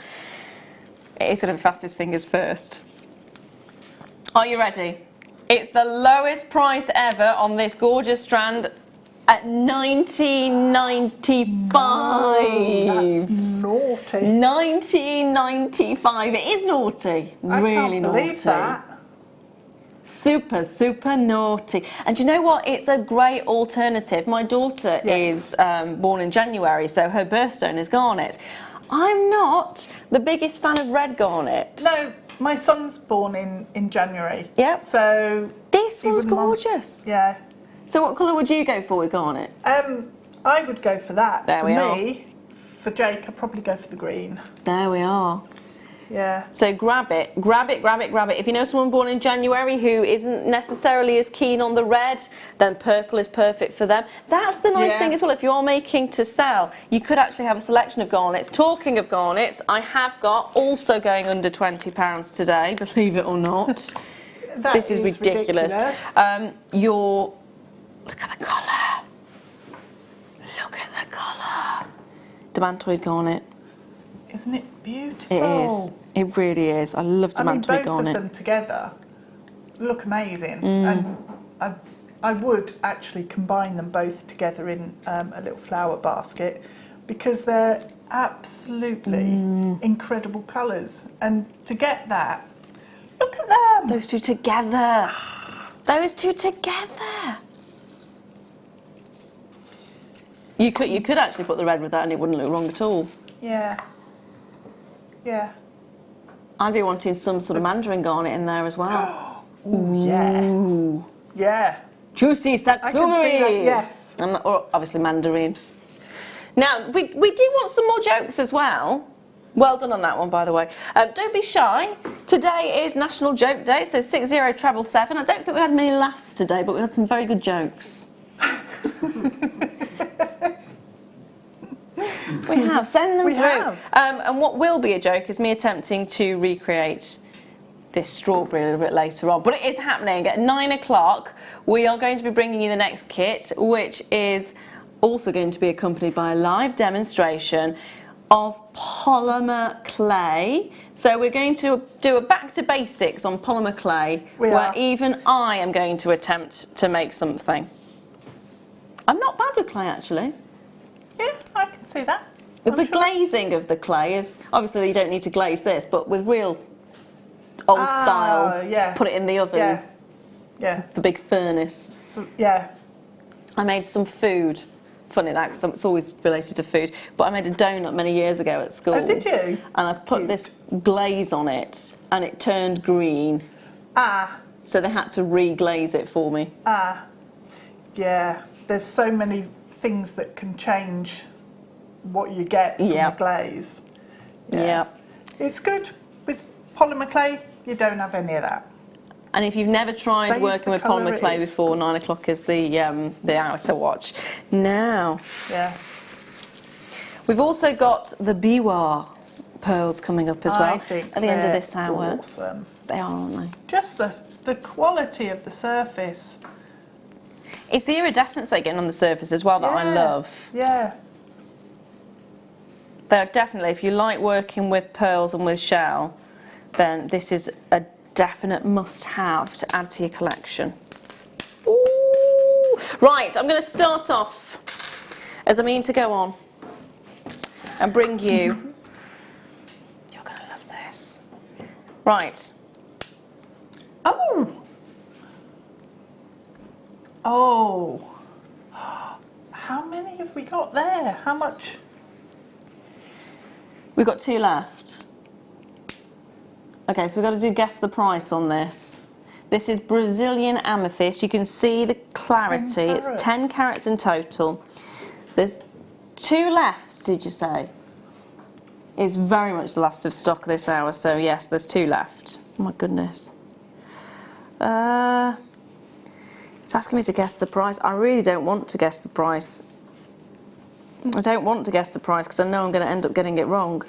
It is going to be fastest fingers first. Are you ready? It's the lowest price ever on this gorgeous strand at $19.95. That's naughty. $19.95. It is naughty. I Really can't believe naughty. that. Super, super naughty. And do you know what? It's a great alternative. My daughter is born in January, so her birthstone is garnet. I'm not the biggest fan of red garnet. No, my son's born in January. Yep. So This he one's wouldn't want- gorgeous. Yeah. So what colour would you go for with garnet? I would go for that. There for we me, for Jake, I'd probably go for the green. There we are. Yeah. So grab it, grab it, grab it, grab it. If you know someone born in January who isn't necessarily as keen on the red, then purple is perfect for them. That's the nice thing as well. If you're making to sell, you could actually have a selection of garnets. Talking of garnets, I have got also going under £20 today, believe it or not. This is ridiculous. Look at the colour. Look at the colour. Demantoid garnet. Isn't it beautiful? It is. It really is. I love demantoid garnet. Both of them together look amazing, and I would actually combine them both together in a little flower basket because they're absolutely incredible colours. And to get that, look at them. Those two together. Those two together. You could actually put the red with that and it wouldn't look wrong at all. Yeah. Yeah. I'd be wanting some sort of mandarin garnet in there as well. Ooh, yeah. Ooh. Yeah. Juicy satsui. I can see that, yes. Or obviously mandarin. Now, we do want some more jokes as well. Well done on that one, by the way. Don't be shy. Today is National Joke Day, so 6077. I don't think we had many laughs today, but we had some very good jokes. We have. Send them through. And what will be a joke is me attempting to recreate this strawberry a little bit later on. But it is happening. At 9 o'clock, we are going to be bringing you the next kit, which is also going to be accompanied by a live demonstration of polymer clay. So we're going to do a back to basics on polymer clay, where even I am going to attempt to make something. I'm not bad with clay, actually. Yeah, I can see that. The glazing of the clay is, obviously you don't need to glaze this, but with real old style, put it in the oven. Yeah. The big furnace. So, yeah. I made some food. Funny that, because it's always related to food. But I made a donut many years ago at school. Oh, did you? And I put this glaze on it, and it turned green. So they had to re-glaze it for me. Yeah. There's so many things that can change what you get from the glaze. Yeah. It's good. With polymer clay, you don't have any of that. And if you've never tried working with polymer clay before, 9 o'clock is the hour to watch. Now, we've also got the biwa pearls coming up as well at the end of this hour. Awesome. They are, aren't they? Just the quality of the surface. It's the iridescence they get on the surface as well that I love. Yeah. They're definitely, if you like working with pearls and with shell, then this is a definite must-have to add to your collection. Ooh. Right, I'm going to start off as I mean to go on and bring you. You're going to love this. Right. Oh. How many have we got there? How much? We've got 2 left. Okay, so we've got to do guess the price on this. This is Brazilian amethyst. You can see the clarity. It's 10 carats in total. There's 2 left, did you say? It's very much the last of stock this hour, so yes, there's 2 left. Oh my goodness. It's asking me to guess the price. I really don't want to guess the price. I don't want to guess the price because I know I'm going to end up getting it wrong.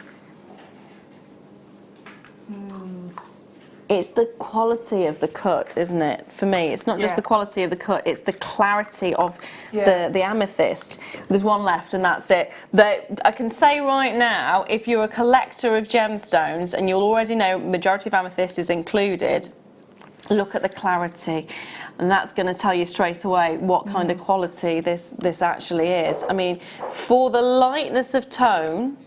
It's the quality of the cut, isn't it? For me, it's not just the quality of the cut, it's the clarity of the amethyst. There's 1 left and that's it. I can say right now, if you're a collector of gemstones and you'll already know majority of amethyst is included, look at the clarity. And that's going to tell you straight away what kind of quality this actually is. I mean, for the lightness of tone,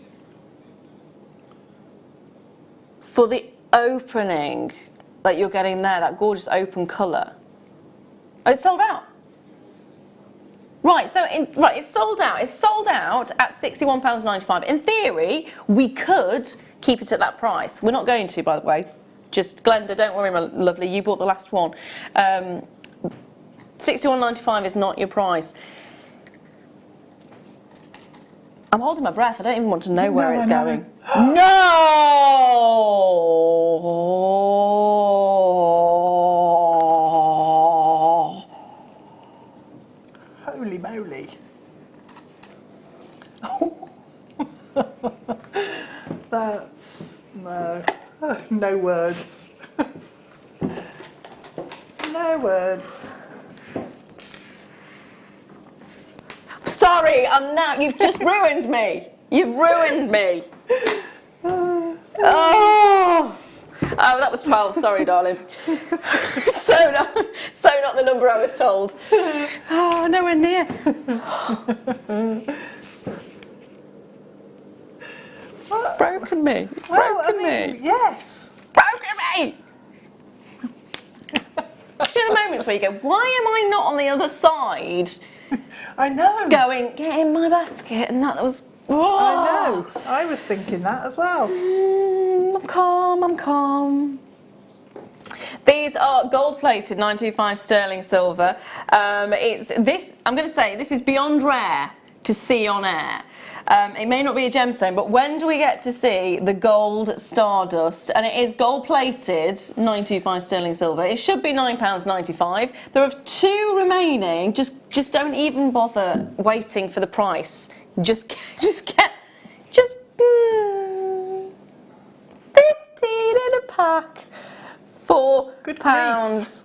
for the opening that you're getting there, that gorgeous open colour. Oh, it's sold out. Right, so it's sold out. It's sold out at £61.95. In theory, we could keep it at that price. We're not going to, by the way. Just, Glenda, don't worry, my lovely, you bought the last one. £61.95 is not your price. I'm holding my breath. I don't even want to know where it's going. No! Holy moly. That's, no words. No words. Sorry, you've just ruined me. You've ruined me. Oh, that was 12. Sorry, darling. so not the number I was told. Oh, nowhere near. Broken me. Broken me. Yes. Broken me. You know the moments where you go, why am I not on the other side? I know. Going, get in my basket, and that was. Oh. I know. I was thinking that as well. I'm calm. I'm calm. These are gold-plated 925 sterling silver. It's this. I'm going to say this is beyond rare to see on air. It may not be a gemstone, but when do we get to see the gold stardust? And it is gold-plated 925 sterling silver. It should be £9.95. There are 2 remaining. Just don't even bother waiting for the price. Just 15 in a pack. £4.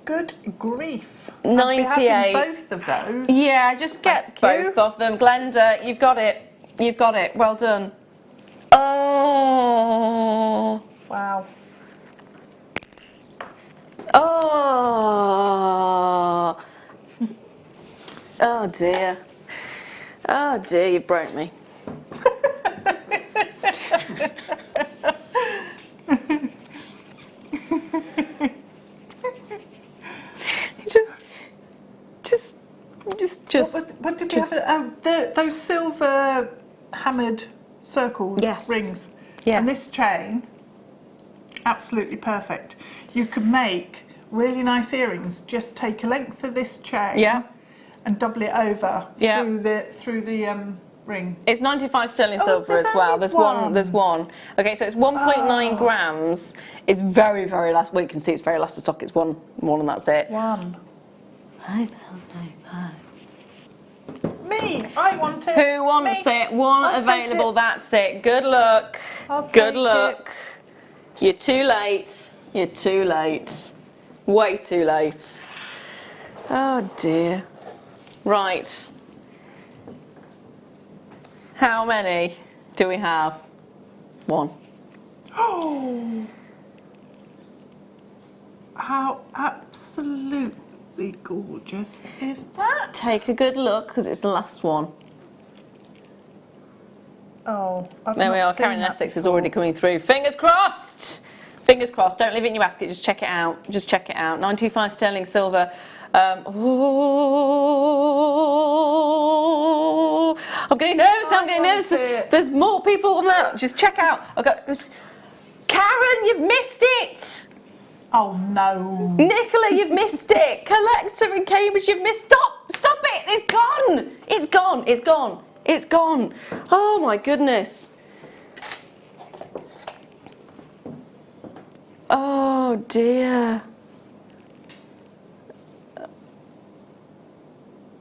Good grief. 98. Both of those. Yeah, just get both of them. Glenda, you've got it. You've got it. Well done. Oh. Wow. Oh. Oh dear. Oh dear, you broke me. What did we have? Those silver hammered circles, rings. Yes. And this chain, absolutely perfect. You could make really nice earrings. Just take a length of this chain and double it over through the ring. It's 95 sterling silver as well. There's one. Okay, so it's 1.9 grams. It's very, very last. Well, you can see it's very last of stock. It's one, and that's it. One. Me, I want it. Who wants it? One available. That's it. Good luck. Good luck. You're too late. You're too late. Way too late. Oh dear. Right. How many do we have? 1. Oh. How absolutely gorgeous is that? Take a good look because it's the last one. Oh, there we are. Karen Essex is already coming through. Fingers crossed. Fingers crossed. Don't leave it in your basket. Just check it out. Just check it out. 925 sterling silver. Oh, I'm getting nervous. I'm getting nervous. There's more people on that. Just check out. Okay. Karen, you've missed it. Oh no. Nicola, you've missed it. Collector in Cambridge, you've missed. Stop it. It's gone. It's gone. It's gone. It's gone. Oh my goodness. Oh dear.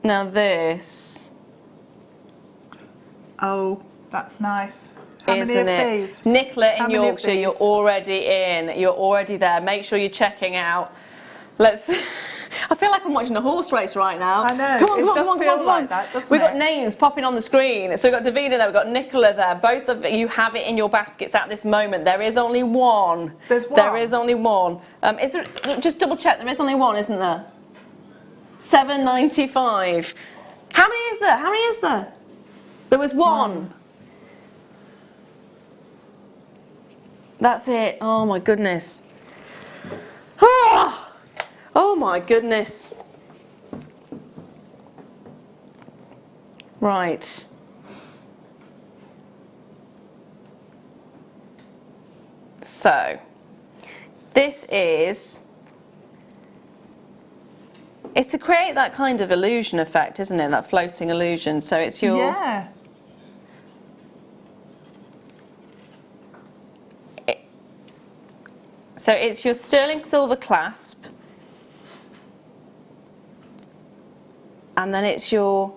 Now this. Oh, that's nice. How many of these? Nicola in Yorkshire, you're already in. You're already there. Make sure you're checking out. Let's. I feel like I'm watching a horse race right now. I know. Come on. Like that, doesn't We've got names popping on the screen. So we've got Davina there, we've got Nicola there. Both of you have it in your baskets at this moment. There is only one. There's one. There is only one. Is there? Just double check. There is only one, isn't there? £7.95. How many is there? How many is there? There was one. That's it. Oh my goodness. Oh, oh my goodness. Right. So, this is, it's to create that kind of illusion effect, isn't it? That floating illusion. So it's your... Yeah. So it's your sterling silver clasp, and then it's your...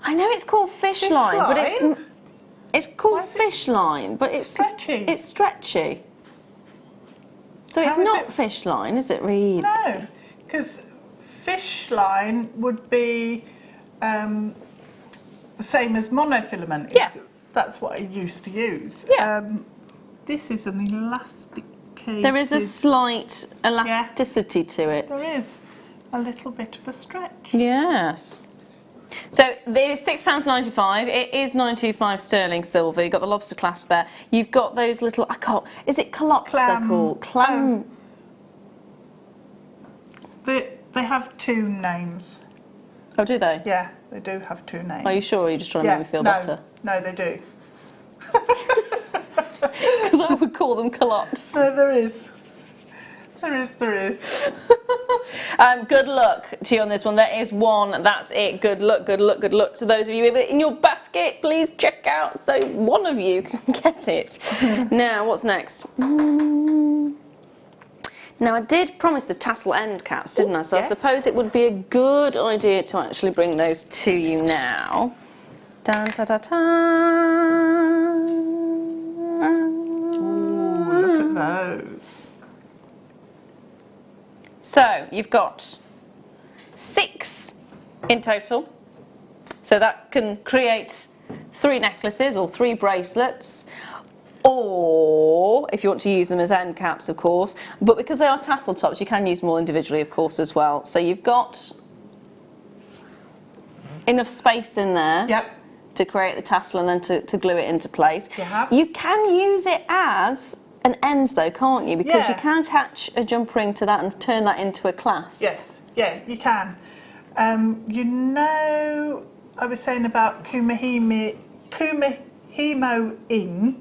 I know it's called fish line, but it's called fish line, but it's stretchy. It's stretchy. So it's not fish line, is it, really? No, because fish line would be the same as monofilament. Yeah. That's what I used to use. Yeah. This is an elasticated... There is a slight elasticity to it. There is a little bit of a stretch. Yes. So there's £6.95. It is 925 sterling silver. You've got the lobster clasp there. You've got those little, I can't, is it calops they're called? Clam. They have two names. Oh, do they? Yeah, they do have two names. Are you sure, or are you just trying to make me feel better? No, they do. Because I would call them calops. No, there is. There is. Good luck to you on this one. There is one. That's it. Good luck, good luck, good luck to those of you with it in your basket. Please check out so one of you can get it. Now, what's next? Now, I did promise the tassel end caps, didn't I? So yes. I suppose it would be a good idea to actually bring those to you now. Dun, da, da, da. Ooh, look at those. So you've got 6 in total. So that can create 3 necklaces or 3 bracelets. Or if you want to use them as end caps, of course. But because they are tassel tops, you can use them all individually, of course, as well. So you've got enough space in there. Yep. To create the tassel and then to glue it into place. You have. You can use it as an end though, can't you? Because you can attach a jump ring to that and turn that into a clasp. Yes, yeah, you can. You know, I was saying about Kumihimo-ing.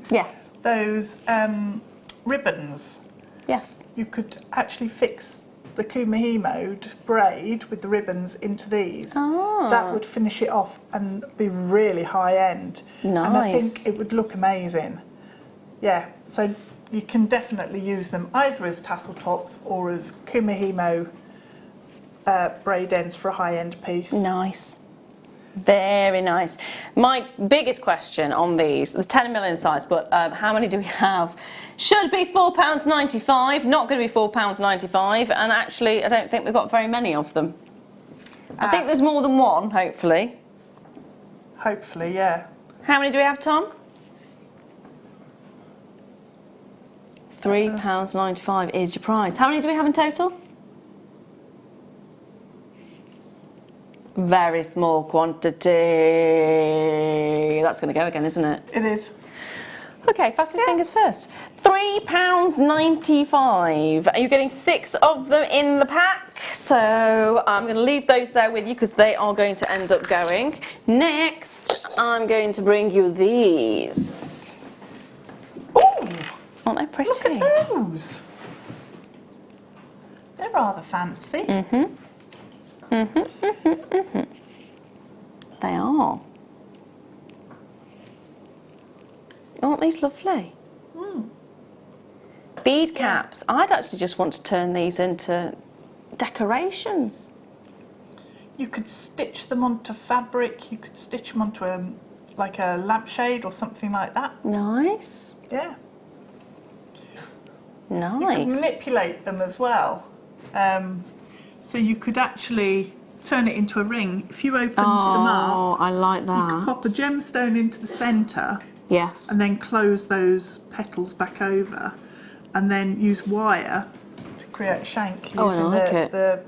Yes. Those ribbons. Yes. You could actually fix the Kumihimo'd braid with the ribbons into these. Ah. That would finish it off and be really high end. Nice. And I think it would look amazing. Yeah, so you can definitely use them either as tassel tops or as Kumihimo braid ends for a high end piece. Nice. Very nice. My biggest question on these, the 10mm in size, but how many do we have? Should be £4.95, not going to be £4.95, and actually I don't think we've got very many of them. I think there's more than one, hopefully. Hopefully, yeah. How many do we have, Tom? £3.95 is your prize. How many do we have in total? Very small quantity. That's going to go again, isn't it? It is. Okay, fastest fingers first. £3.95. Are you getting 6 of them in the pack? So I'm going to leave those there with you because they are going to end up going. Next, I'm going to bring you these. Ooh, aren't they pretty? look at those. They're rather fancy. They are. Aren't these lovely? Bead caps. I'd actually just want to turn these into decorations. You could stitch them onto fabric. You could stitch them onto like a lampshade or something like that. Nice. Yeah. Nice. You could manipulate them as well. So you could actually turn it into a ring. If you opened them up, oh, I like that. you could pop a gemstone into the centre. Yes. And then close those petals back over, and then use wire to create a shank using I like it. the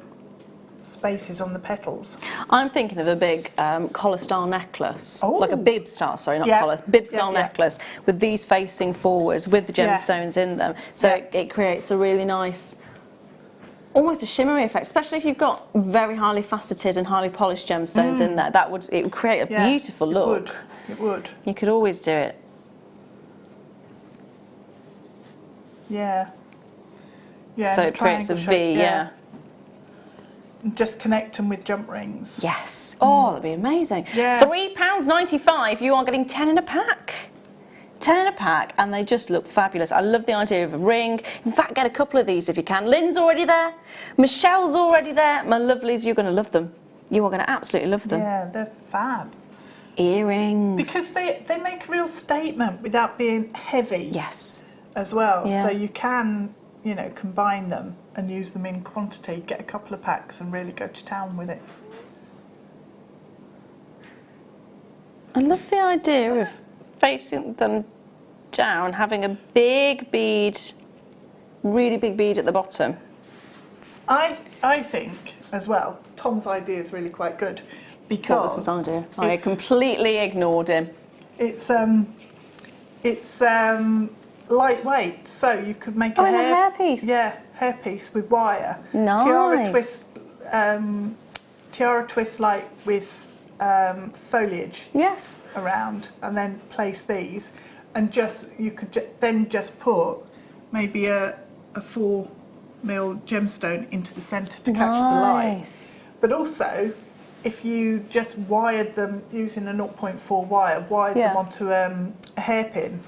spaces on the petals. I'm thinking of a big collar style necklace, Oh. like a bib style, sorry, not Yeah. collar, bib style Yeah. necklace with these facing forwards with the Yeah. gemstones in them. So Yeah. it creates a really nice, almost a shimmery effect, especially if you've got very highly faceted and highly polished gemstones in there. It would create a Yeah, beautiful look. It would. You could always do it. Yeah. Yeah. So in a it creates a triangle V, shape, yeah. And just connect them with jump rings. Yes. Oh, that'd be amazing. Yeah. £3.95, you are getting 10 in a pack. 10 in a pack, and they just look fabulous. I love the idea of a ring. In fact, get a couple of these if you can. Lynn's already there. Michelle's already there. My lovelies, you're going to love them. You are going to absolutely love them. Yeah, they're fab. Earrings. Because they make a real statement without being heavy Yes. as well. Yeah. So you can, you know, combine them and use them in quantity, get a couple of packs and really go to town with it. I love the idea of facing them down, having a big bead, really big bead at the bottom. I think as well, Tom's idea is really quite good What because was his idea? I it's- completely ignored him. it's lightweight, so you could make Oh, and a hairpiece. Yeah, hairpiece with wire. Nice. Tiara twist like with foliage Yes. around, and then place these, and you could then just put maybe a 4mm gemstone into the centre to catch the light. Nice. But also, if you just wired them using a 0.4 wire, wired Yeah. them onto a hairpin,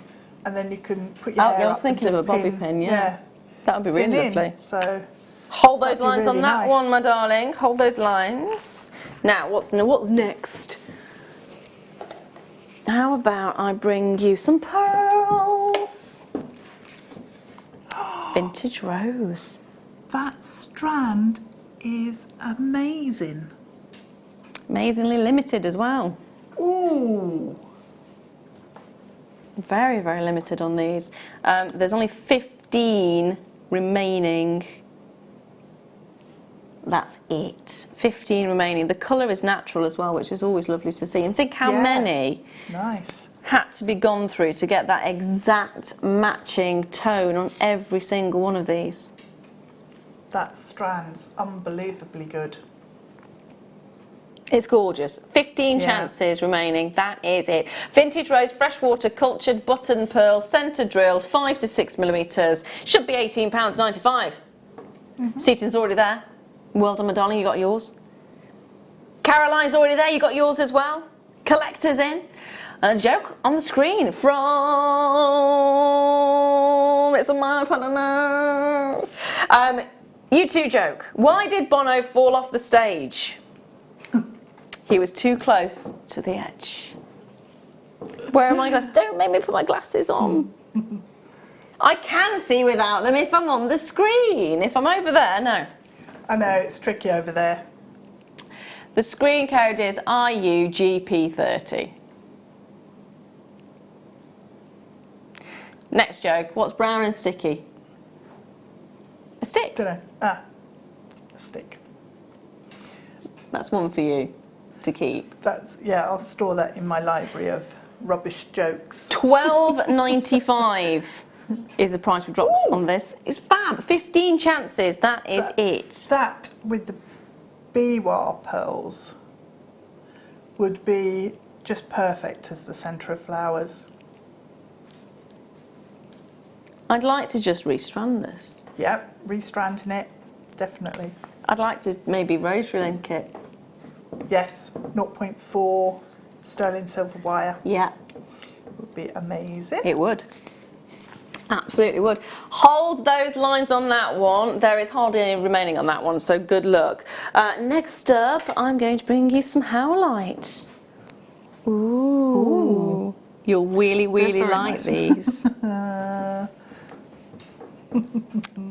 and then you can put your Oh, hair I was up and thinking of just a bobby pin, yeah. Yeah, That would be really pin in. lovely. So Hold those That'd be lines on really that nice. one, my darling. Hold those lines. Now, what's next? How about I bring you some pearls? Vintage rose. that strand is amazing. Amazingly limited as well. Ooh. Very, very limited on these. There's only 15 remaining. That's it. 15 remaining. The colour is natural as well, which is always lovely to see. And think how Yeah. many Nice. had to be gone through to get that exact matching tone on every single one of these. That strand's unbelievably good. It's gorgeous. 15 Yeah. chances remaining. That is it. Vintage rose, freshwater, cultured, button pearl, centre drilled, 5 to 6mm. Should be £18.95. Seaton's already there. Well done, my darling. You got yours. Caroline's already there. You got yours as well. Collector's in. And a joke on the screen from It's a Map, I don't know. You two joke. Why did Bono fall off the stage? He was too close to the edge. Where are my glasses? Don't make me put my glasses on. I can see without them if I'm on the screen. If I'm over there, no. I know, it's tricky over there. The screen code is IUGP30. Next joke. What's brown and sticky? A stick. Don't know. A stick. That's one for you to keep. Yeah, I'll store that in my library of rubbish jokes. £12.95 is the price we dropped on this. It's fab. 15 chances. That is it. That with the biwa pearls would be just perfect as the centre of flowers. I'd like to just restrand this. Yep, restranding it, definitely. I'd like to maybe rosary link it. Yes, 0.4 sterling silver wire Yeah, would be amazing. it would. Absolutely would. Hold those lines on that one. There is hardly any remaining on that one, so good luck. Next up, I'm going to bring you some howlite. Ooh. You'll really, really very like nice. these.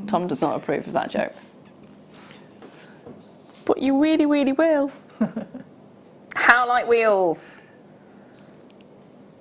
Tom does not approve of that joke. But you really, really will. Howlite wheels.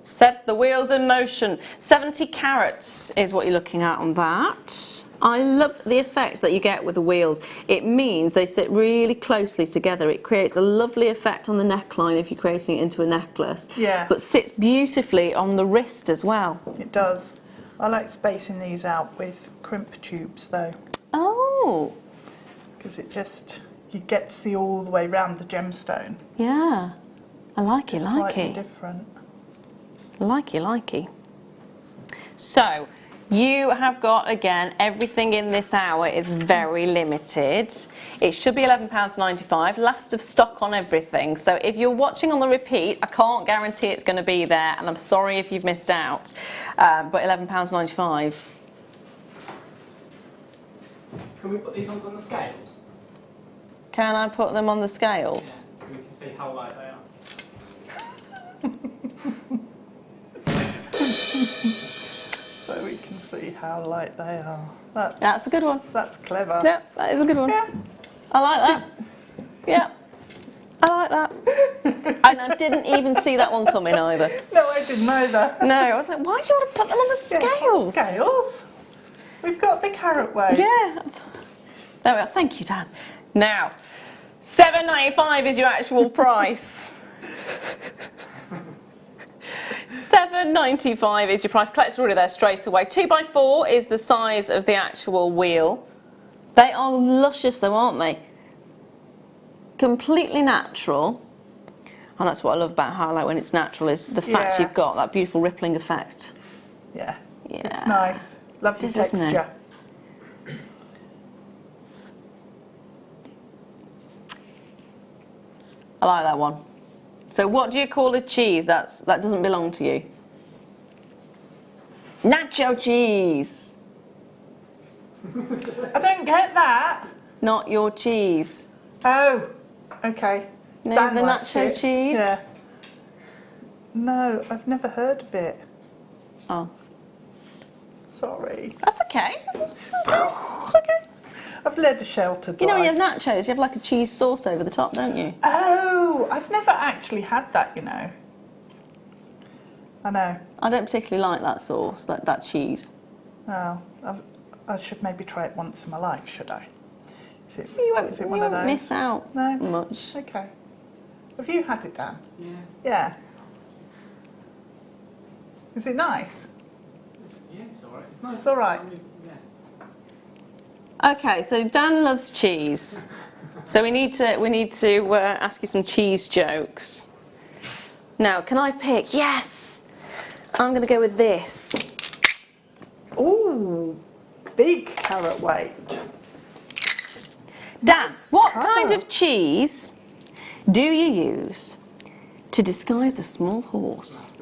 Set the wheels in motion. 70 carats is what you're looking at on that. I love the effect that you get with the wheels. It means they sit really closely together. It creates a lovely effect on the neckline if you're creating it into a necklace. Yeah. But sits beautifully on the wrist as well. It does. I like spacing these out with crimp tubes though, Oh, because it just, you get to see all the way around the gemstone. yeah. I like it, It's like slightly it. different. Likey. So, you have got, again, everything in this hour is very limited. It should be £11.95, last of stock on everything. So if you're watching on the repeat, I can't guarantee it's going to be there, and I'm sorry if you've missed out, but £11.95. Can we put these ones on the scales? Can I put them on the scales? So we can see how light they are. So we can see how light they are. That's a good one. That's clever. Yeah, that is a good one. Yeah. I like that. Yeah, I like that. And I didn't even see that one coming either. No, I didn't either. No, I was like, why do you want to put them on the Yeah, scales? on the scales. We've got the carrot weight. Yeah. There we are. Thank you, Dan. Now, £7.95 is your actual price. £7.95 is your price. Collector's already there straight away. 2x4 is the size of the actual wheel. They are luscious though, aren't they? Completely natural. And that's what I love about highlight when it's natural, is the fact Yeah. you've got that beautiful rippling effect. Yeah. Yeah. It's nice. Lovely It is, isn't it? texture. I like that one. So what do you call a cheese that doesn't belong to you? Nacho cheese. I don't get that. Not your cheese. Oh, okay. No, Dan the likes nacho it. cheese? Yeah. No, I've never heard of it. Oh, Sorry. that's okay. It's okay. I've led a sheltered You know when you life. have nachos, you have like a cheese sauce over the top, don't you? Oh, I've never actually had that, you know. I know. I don't particularly like that sauce, that cheese. Oh, I should maybe try it once in my life, should I? You won't, Is it you one of won't those? miss out No? much. Okay. Have you had it, Dan? Yeah. Yeah. Is it nice? Yeah, it's alright. It's nice. It's all right. I mean, yeah. Okay, so Dan loves cheese. So we need to ask you some cheese jokes. Now, can I pick? Yes! I'm going to go with this. Ooh, big carrot weight. Dan, Nice what colour. kind of cheese do you use to disguise a small horse?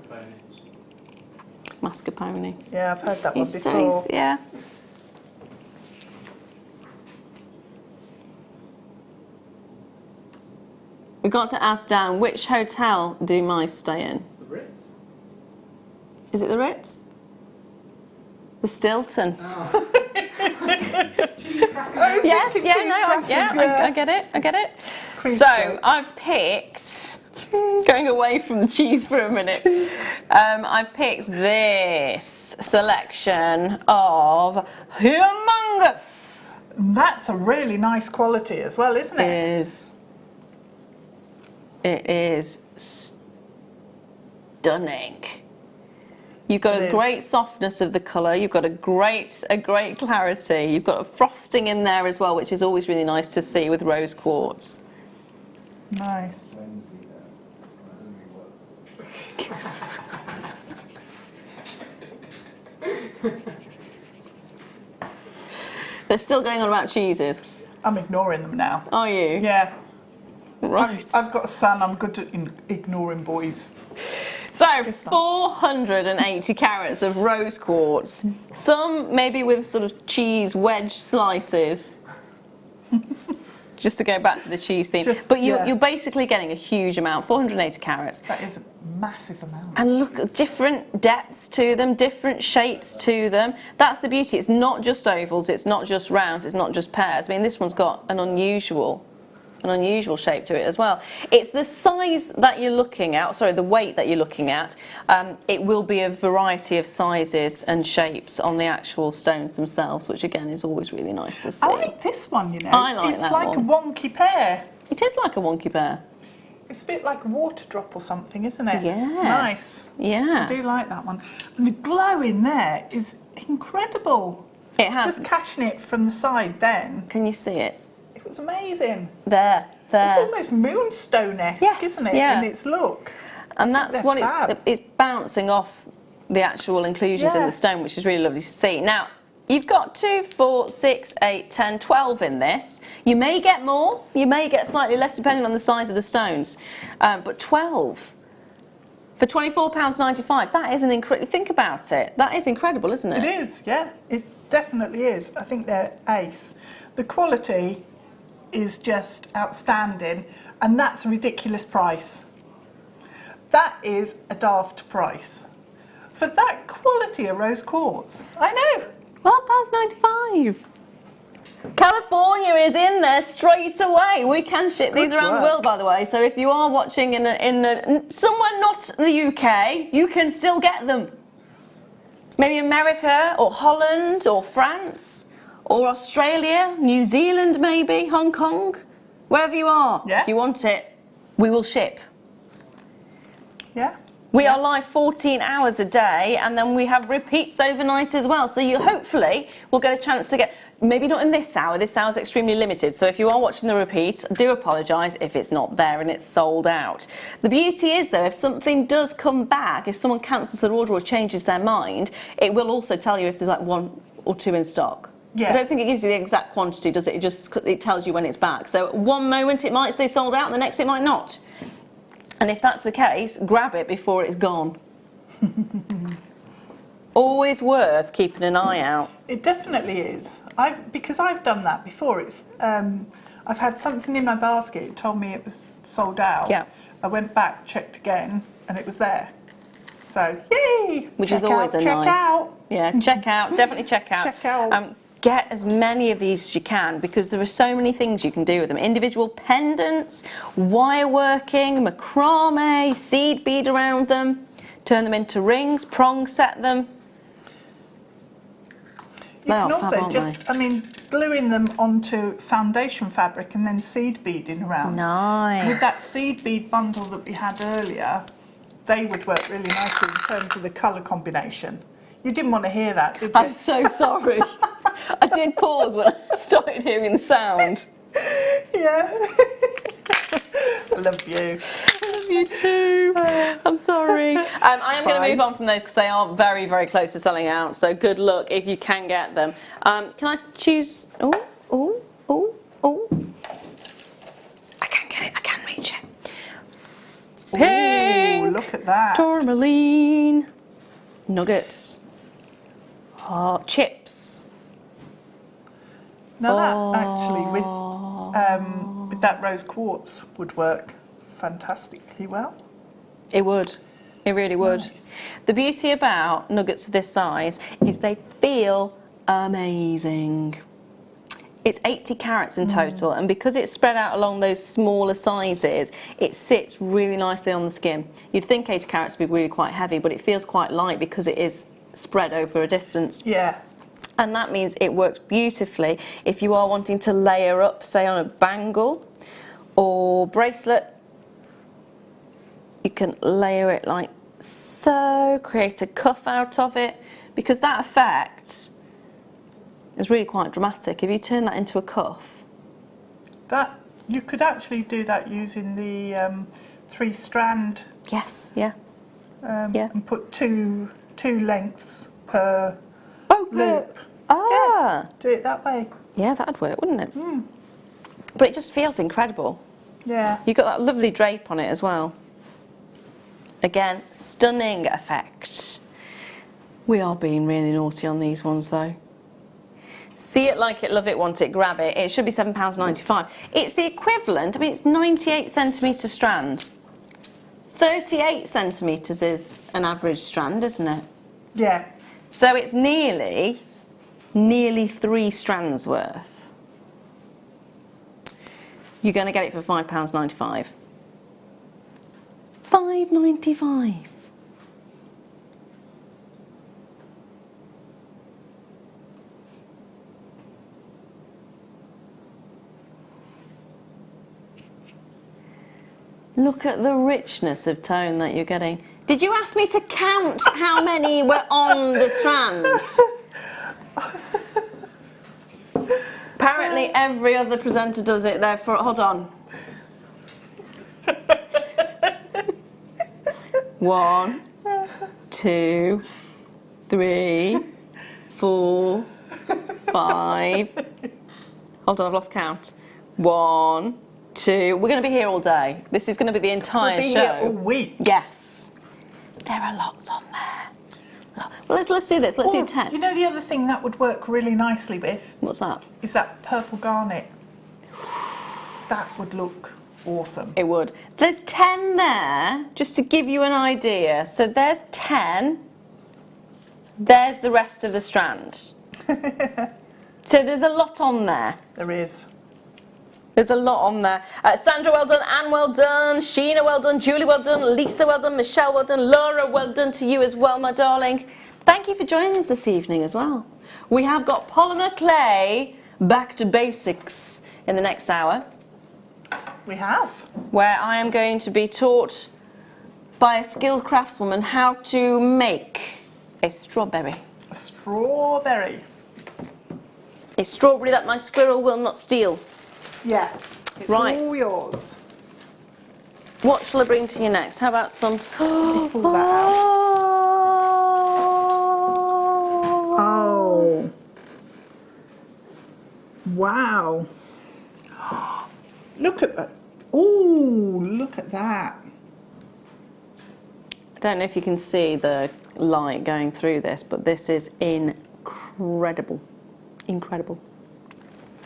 Mascarpone. Yeah, I've heard that one It's before. yeah. We've got to ask Dan, which hotel do mice stay in? The Ritz. Is it the Ritz? The Stilton. Oh. Yes, thinking yeah, cheese no, crackers, I get it. Crease So jokes. I've picked, going away from the cheese for a minute, I've picked this selection of humongous. That's a really nice quality as well, isn't it? It is stunning. You've got It a is. great softness of the colour. You've got a great clarity. You've got a frosting in there as well, which is always really nice to see with rose quartz. Nice. They're still going on about cheeses. I'm ignoring them now. Are you? Yeah. Right. I've got a son, I'm good at ignoring boys. So, Just not. 480 carats of rose quartz. Some maybe with sort of cheese wedge slices. Just to go back to the cheese theme. But you're basically getting a huge amount, 480 carats. That is a massive amount. And look at different depths to them, different shapes to them. That's the beauty. It's not just ovals, it's not just rounds, it's not just pears. I mean, this one's got an unusual an unusual shape to it as well. It's the size that you're looking at, sorry, the weight that you're looking at. It will be a variety of sizes and shapes on the actual stones themselves, which again is always really nice to see. I like this one, you know. I like it's that like one. a wonky pear. It is like a wonky pear. It's a bit like a water drop or something, isn't it? Yes. Nice. Yeah. I do like that one. And the glow in there is incredible. It has. Just catching it from the side then, Can you see it? it was amazing. There. It's almost moonstone-esque, Yes, isn't it, yeah. in its look? And that's they're what fab. it's bouncing off the actual inclusions in Yeah. the stone, which is really lovely to see. Now, you've got 2, 4, 6, 8, 10, 12 in this. You may get more, you may get slightly less depending on the size of the stones, but 12 for £24.95, that is an incredible, think about it, that is incredible, isn't it? It is, yeah. It definitely is. I think they're ace. The quality is just outstanding, and that's a ridiculous price. That is a daft price. For that quality of rose quartz, I know. £12.95. California is in there straight away. We can ship these Good around the work. world, by the way. So if you are watching in somewhere not the UK, you can still get them. Maybe America or Holland or France or Australia, New Zealand maybe, Hong Kong, wherever you are. Yeah. If you want it, we will ship. Yeah. We are live 14 hours a day, and then we have repeats overnight as well. So you hopefully will get a chance to get, maybe not in this hour, this hour's extremely limited. So if you are watching the repeat, do apologise if it's not there and it's sold out. The beauty is though, if something does come back, if someone cancels their order or changes their mind, it will also tell you if there's like 1 or 2 in stock. Yeah. I don't think it gives you the exact quantity, does it? It tells you when it's back. So one moment it might say sold out, and the next it might not. And if that's the case, grab it before it's gone. Always worth keeping an eye out. It definitely is. Because I've done that before. It's I've had something in my basket. It told me it was sold out. Yeah. I went back, checked again, and it was there. So yay! Which check is always out, a check nice. out. Yeah, check out. Definitely check out. Check out. Get as many of these as you can, because there are so many things you can do with them. Individual pendants, wire working, macrame, seed bead around them, turn them into rings, prong set them. You can Fab, also aren't just, I mean, gluing them onto foundation fabric and then seed beading around. Nice. With that seed bead bundle that we had earlier, they would work really nicely in terms of the colour combination. You didn't want to hear that, did you? I'm so sorry. I did pause when I started hearing the sound. Yeah. I love you. I love you too. I'm sorry. I am going to move on from those because they are very, very close to selling out. So good luck if you can get them. Can I choose? Oh. I can get it. I can reach it. Pink. Ooh, look at that. Tourmaline. Nuggets. Chips. Now that actually with that rose quartz would work fantastically well. It would. It really would. Nice. The beauty about nuggets of this size is they feel amazing. It's 80 carats in total, and because it's spread out along those smaller sizes, it sits really nicely on the skin. You'd think 80 carats would be really quite heavy, but it feels quite light because it is spread over a distance. Yeah. And that means it works beautifully if you are wanting to layer up, say on a bangle or bracelet. You can layer it like so, create a cuff out of it, because that effect is really quite dramatic. If you turn that into a cuff. That you could actually do that using the 3-strand. Yes, yeah. Yeah. And put two lengths per loop. Ah! Yeah, do it that way. Yeah, that'd work, wouldn't it? But it just feels incredible. Yeah. You've got that lovely drape on it as well. Again, stunning effect. We are being really naughty on these ones though. See it, like it, love it, want it, grab it. It should be £7.95. It's the equivalent, I mean, it's 98 centimetre strand. 38 centimetres is an average strand, isn't it? Yeah. So it's nearly 3 strands worth. you're going to get it for £5.95. £5.95. Look at the richness of tone that you're getting. Did you ask me to count how many were on the strand? Apparently every other presenter does it, therefore, hold on. 1, 2, 3, 4, 5. Hold on, I've lost count. 1, 2. We're going to be here all day. This is going to be the entire We'll be show. here all week. Yes. There are lots on there. Well, let's do this. Let's do 10. You know the other thing that would work really nicely with? What's that? Is that purple garnet. That would look awesome. It would. There's 10 there, just to give you an idea. So there's 10. There's the rest of the strand. So there's a lot on there. There is. There's a lot on there. Sandra, well done. Anne, well done. Sheena, well done. Julie, well done. Lisa, well done. Michelle, well done. Laura, well done to you as well, my darling. Thank you for joining us this evening as well. We have got polymer clay back to basics in the next hour. We have. Where I am going to be taught by a skilled craftswoman how to make a strawberry. A strawberry. A strawberry that my squirrel will not steal. Yeah. It's Right. all yours. What shall I bring to you next? How about some... Pull that out. Oh. Wow. Look at that. Oh, look at that. I don't know if you can see the light going through this, but this is incredible. Incredible.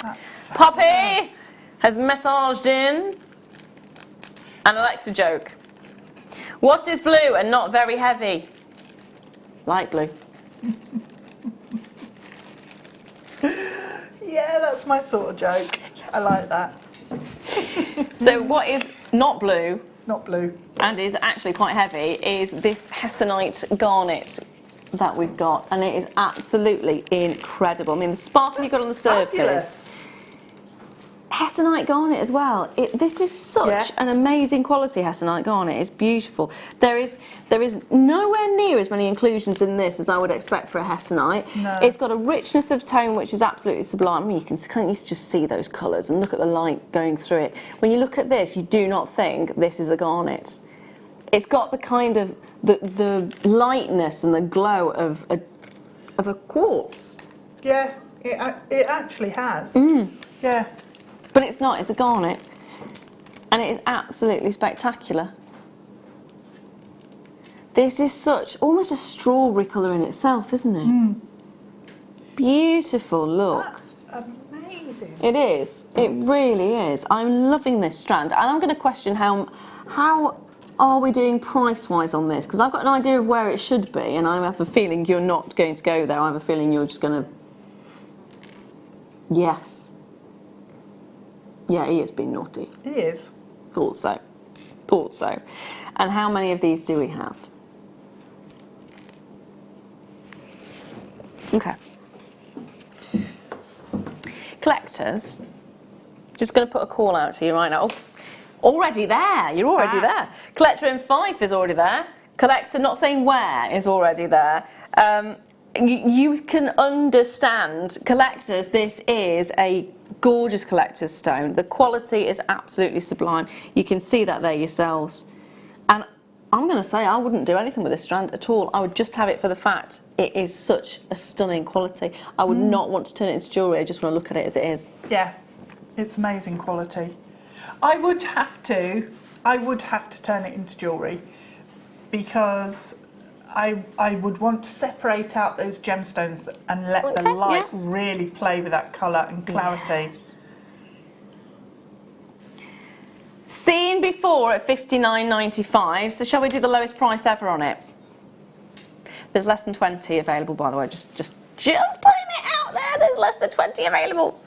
That's Poppy fabulous. has massaged in an Alexa joke. What is blue and not very heavy? Light blue. Yeah, that's my sort of joke. I like that. So what is not blue Not blue. and is actually quite heavy is this hessonite garnet that we've got, and it is absolutely incredible. I mean, the sparkle you've got on the surface. Fabulous. Hessonite garnet as well. This is such Yeah. an amazing quality hessonite garnet. It's beautiful. There is nowhere near as many inclusions in this as I would expect for a hessonite. No. It's got a richness of tone which is absolutely sublime. I mean, can't you just see those colours and look at the light going through it. When you look at this, you do not think this is a garnet. It's got the kind of the lightness and the glow of a quartz. Yeah, it actually has. Yeah. But it's not, it's a garnet. And it is absolutely spectacular. This is such, almost a strawberry colour in itself, isn't it? Beautiful look. That's amazing. It is, it really is. I'm loving this strand. And I'm going to question how are we doing price-wise on this? Because I've got an idea of where it should be, and I have a feeling you're not going to go there. I have a feeling you're just going to... Yes. Yeah, he has been naughty. He is. Thought so. Thought so. And how many of these do we have? Okay. Collectors, just going to put a call out to you right now. Oh, already there. You're already there. Collector in Fife is already there. Collector, not saying where, is already there. You can understand, collectors, this is a gorgeous collector's stone. The quality is absolutely sublime. You can see that there yourselves. And I'm going to say I wouldn't do anything with this strand at all. I would just have it for the fact it is such a stunning quality. I would not want to turn it into jewellery. I just want to look at it as it is. Yeah, it's amazing quality. I would have to turn it into jewellery because I would want to separate out those gemstones and let the light really play with that colour and clarity. Yes. Seen before at $59.95, so shall we do the lowest price ever on it? There's less than 20 available, by the way, just putting it out there, there's less than 20 available.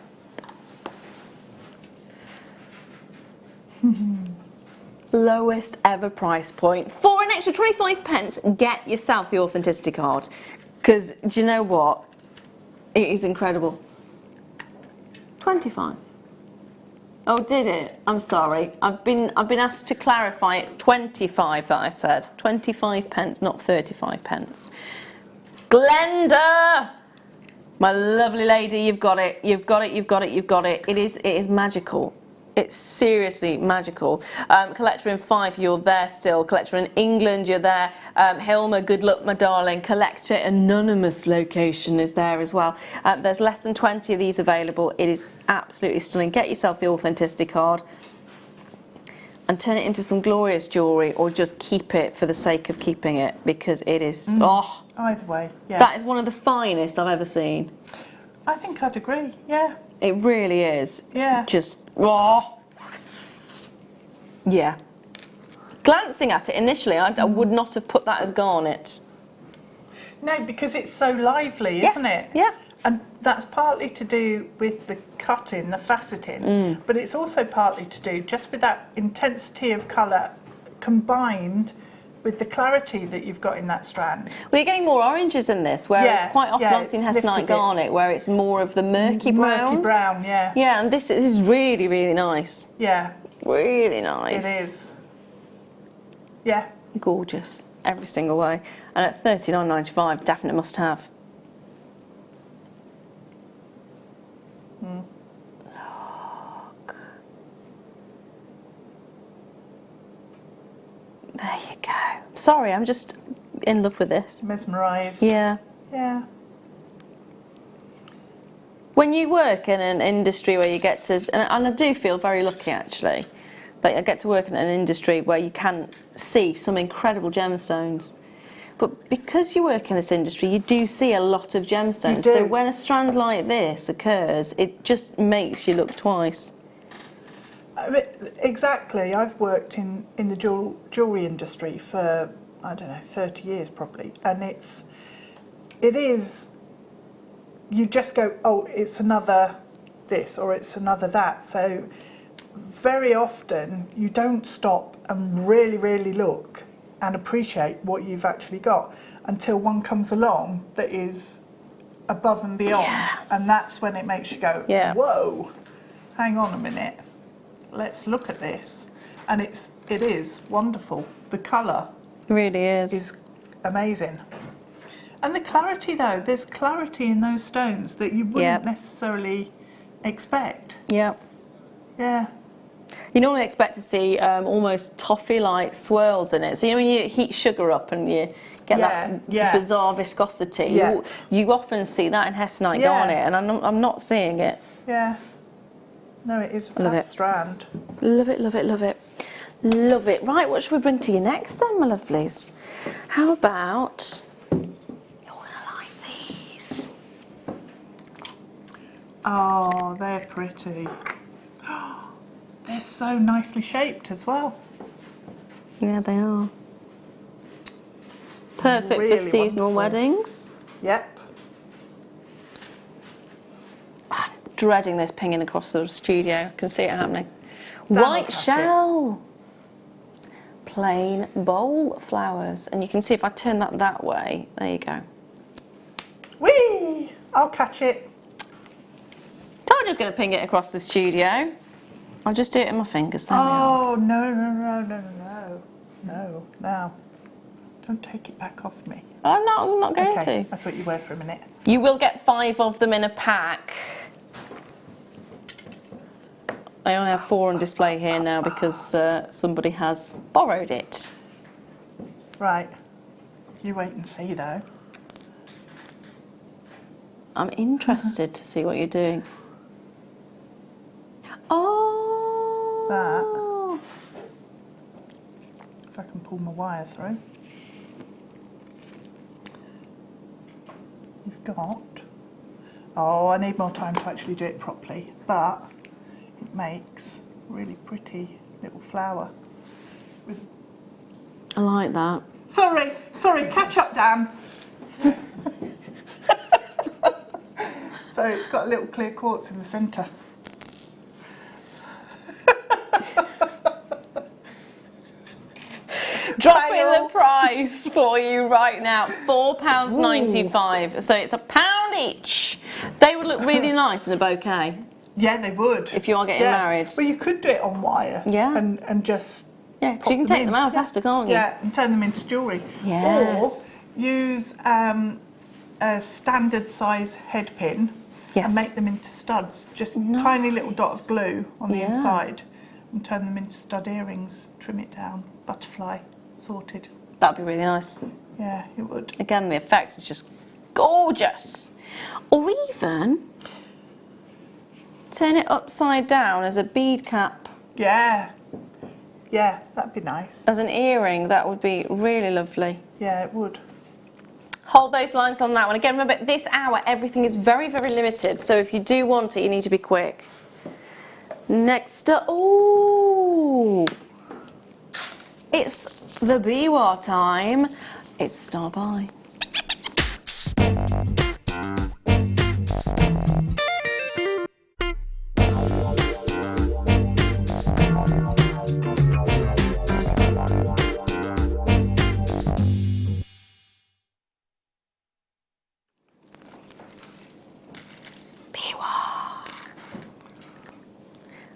Lowest ever price point. For an extra 25p, get yourself the authenticity card. Because, do you know what? It is incredible. 25. Oh, did it? I'm sorry. I've been asked to clarify. It's 25 that I said. 25p, not 35p. Glenda! My lovely lady, you've got it. You've got it, you've got it, you've got it. It is magical. It's seriously magical. Collector in Fife, you're there still. Collector in England, you're there. Hilma, good luck, my darling. Collector Anonymous location is there as well. There's less than 20 of these available. It is absolutely stunning. Get yourself the authenticity card and turn it into some glorious jewellery, or just keep it for the sake of keeping it, because it is, oh. Either way, yeah. That is one of the finest I've ever seen. I think I'd agree, yeah. It really is. Yeah. Just, oh. Yeah. Glancing at it initially, I would not have put that as garnet. No, because it's so lively, isn't it? Yeah. And that's partly to do with the cutting, the faceting, but it's also partly to do just with that intensity of colour combined with the clarity that you've got in that strand. Well, you're getting more oranges in this, whereas quite often I've seen it's Hestonite garnet where it's more of the murky browns. Murky brown, yeah. Yeah, and this is really, really nice. Yeah. Really nice. It is. Yeah. Gorgeous, every single way. And at $39.95, definite must have. Look. There you go. Sorry, I'm just in love with this. Mesmerised. Yeah. Yeah. When you work in an industry where you get to, and I do feel very lucky actually, that I get to work in an industry where you can see some incredible gemstones. But because you work in this industry, you do see a lot of gemstones. So when a strand like this occurs, it just makes you look twice. Exactly. I've worked in the jewellery industry for, I don't know, 30 years probably. And it is, you just go, oh, it's another this or it's another that. So very often you don't stop and really, really look and appreciate what you've actually got until one comes along that is above and beyond. Yeah. And that's when it makes you go, whoa, hang on a minute. Let's look at this. And it is wonderful. The colour really is amazing. And the clarity though, there's clarity in those stones that you wouldn't necessarily expect. Yeah. Yeah. You normally expect to see almost toffee-like swirls in it. So you know when you heat sugar up and you get that bizarre viscosity, you often see that in Hestonite garnet, and I'm not seeing it. Yeah. No, it is a fab strand. Love it, love it, love it. Love it. Right, what should we bring to you next then, my lovelies? How about, you're gonna like these. Oh, they're pretty. They're so nicely shaped as well. Yeah, they are. Perfect Really for seasonal wonderful. weddings. Yep. I'm dreading this pinging across the studio. I can see it happening. That'll White shell. Plain bowl flowers. And you can see if I turn that way, there you go. Whee! I'll catch it. Told you I was going to ping it across the studio. I'll just do it in my fingers. There we are. Oh, no. No, now. Don't take it back off me. I'm not going to. I thought you were for a minute. You will get 5 of them in a pack. I only have 4 on display here now because somebody has borrowed it. Right. You wait and see, though. I'm interested to see what you're doing. Oh! That. If I can pull my wire through. You've got... Oh, I need more time to actually do it properly, but it makes a really pretty little flower. I like that. Sorry, catch up, Dan. So it's got a little clear quartz in the centre. dropping Fail. the price for you right now. £4.95. So it's £1 each. They would look really nice in a bouquet. Yeah, they would. If you are getting married. Well, you could do it on wire. Yeah. And just. Yeah, because you can take them out after, can't you? Yeah, and turn them into jewellery. Yes. Or use a standard size head pin Yes. and make them into studs. Just a tiny little dot of glue on the inside and turn them into stud earrings. Trim it down. Butterfly. Sorted. That'd be really nice. Yeah, it would. Again, the effect is just gorgeous. Or even turn it upside down as a bead cap. Yeah. Yeah, that'd be nice. As an earring, that would be really lovely. Yeah, it would. Hold those lines on that one. Again, remember, this hour, everything is very, very limited. So if you do want it, you need to be quick. Next up, ooh, it's the Biwa time. It's Star By.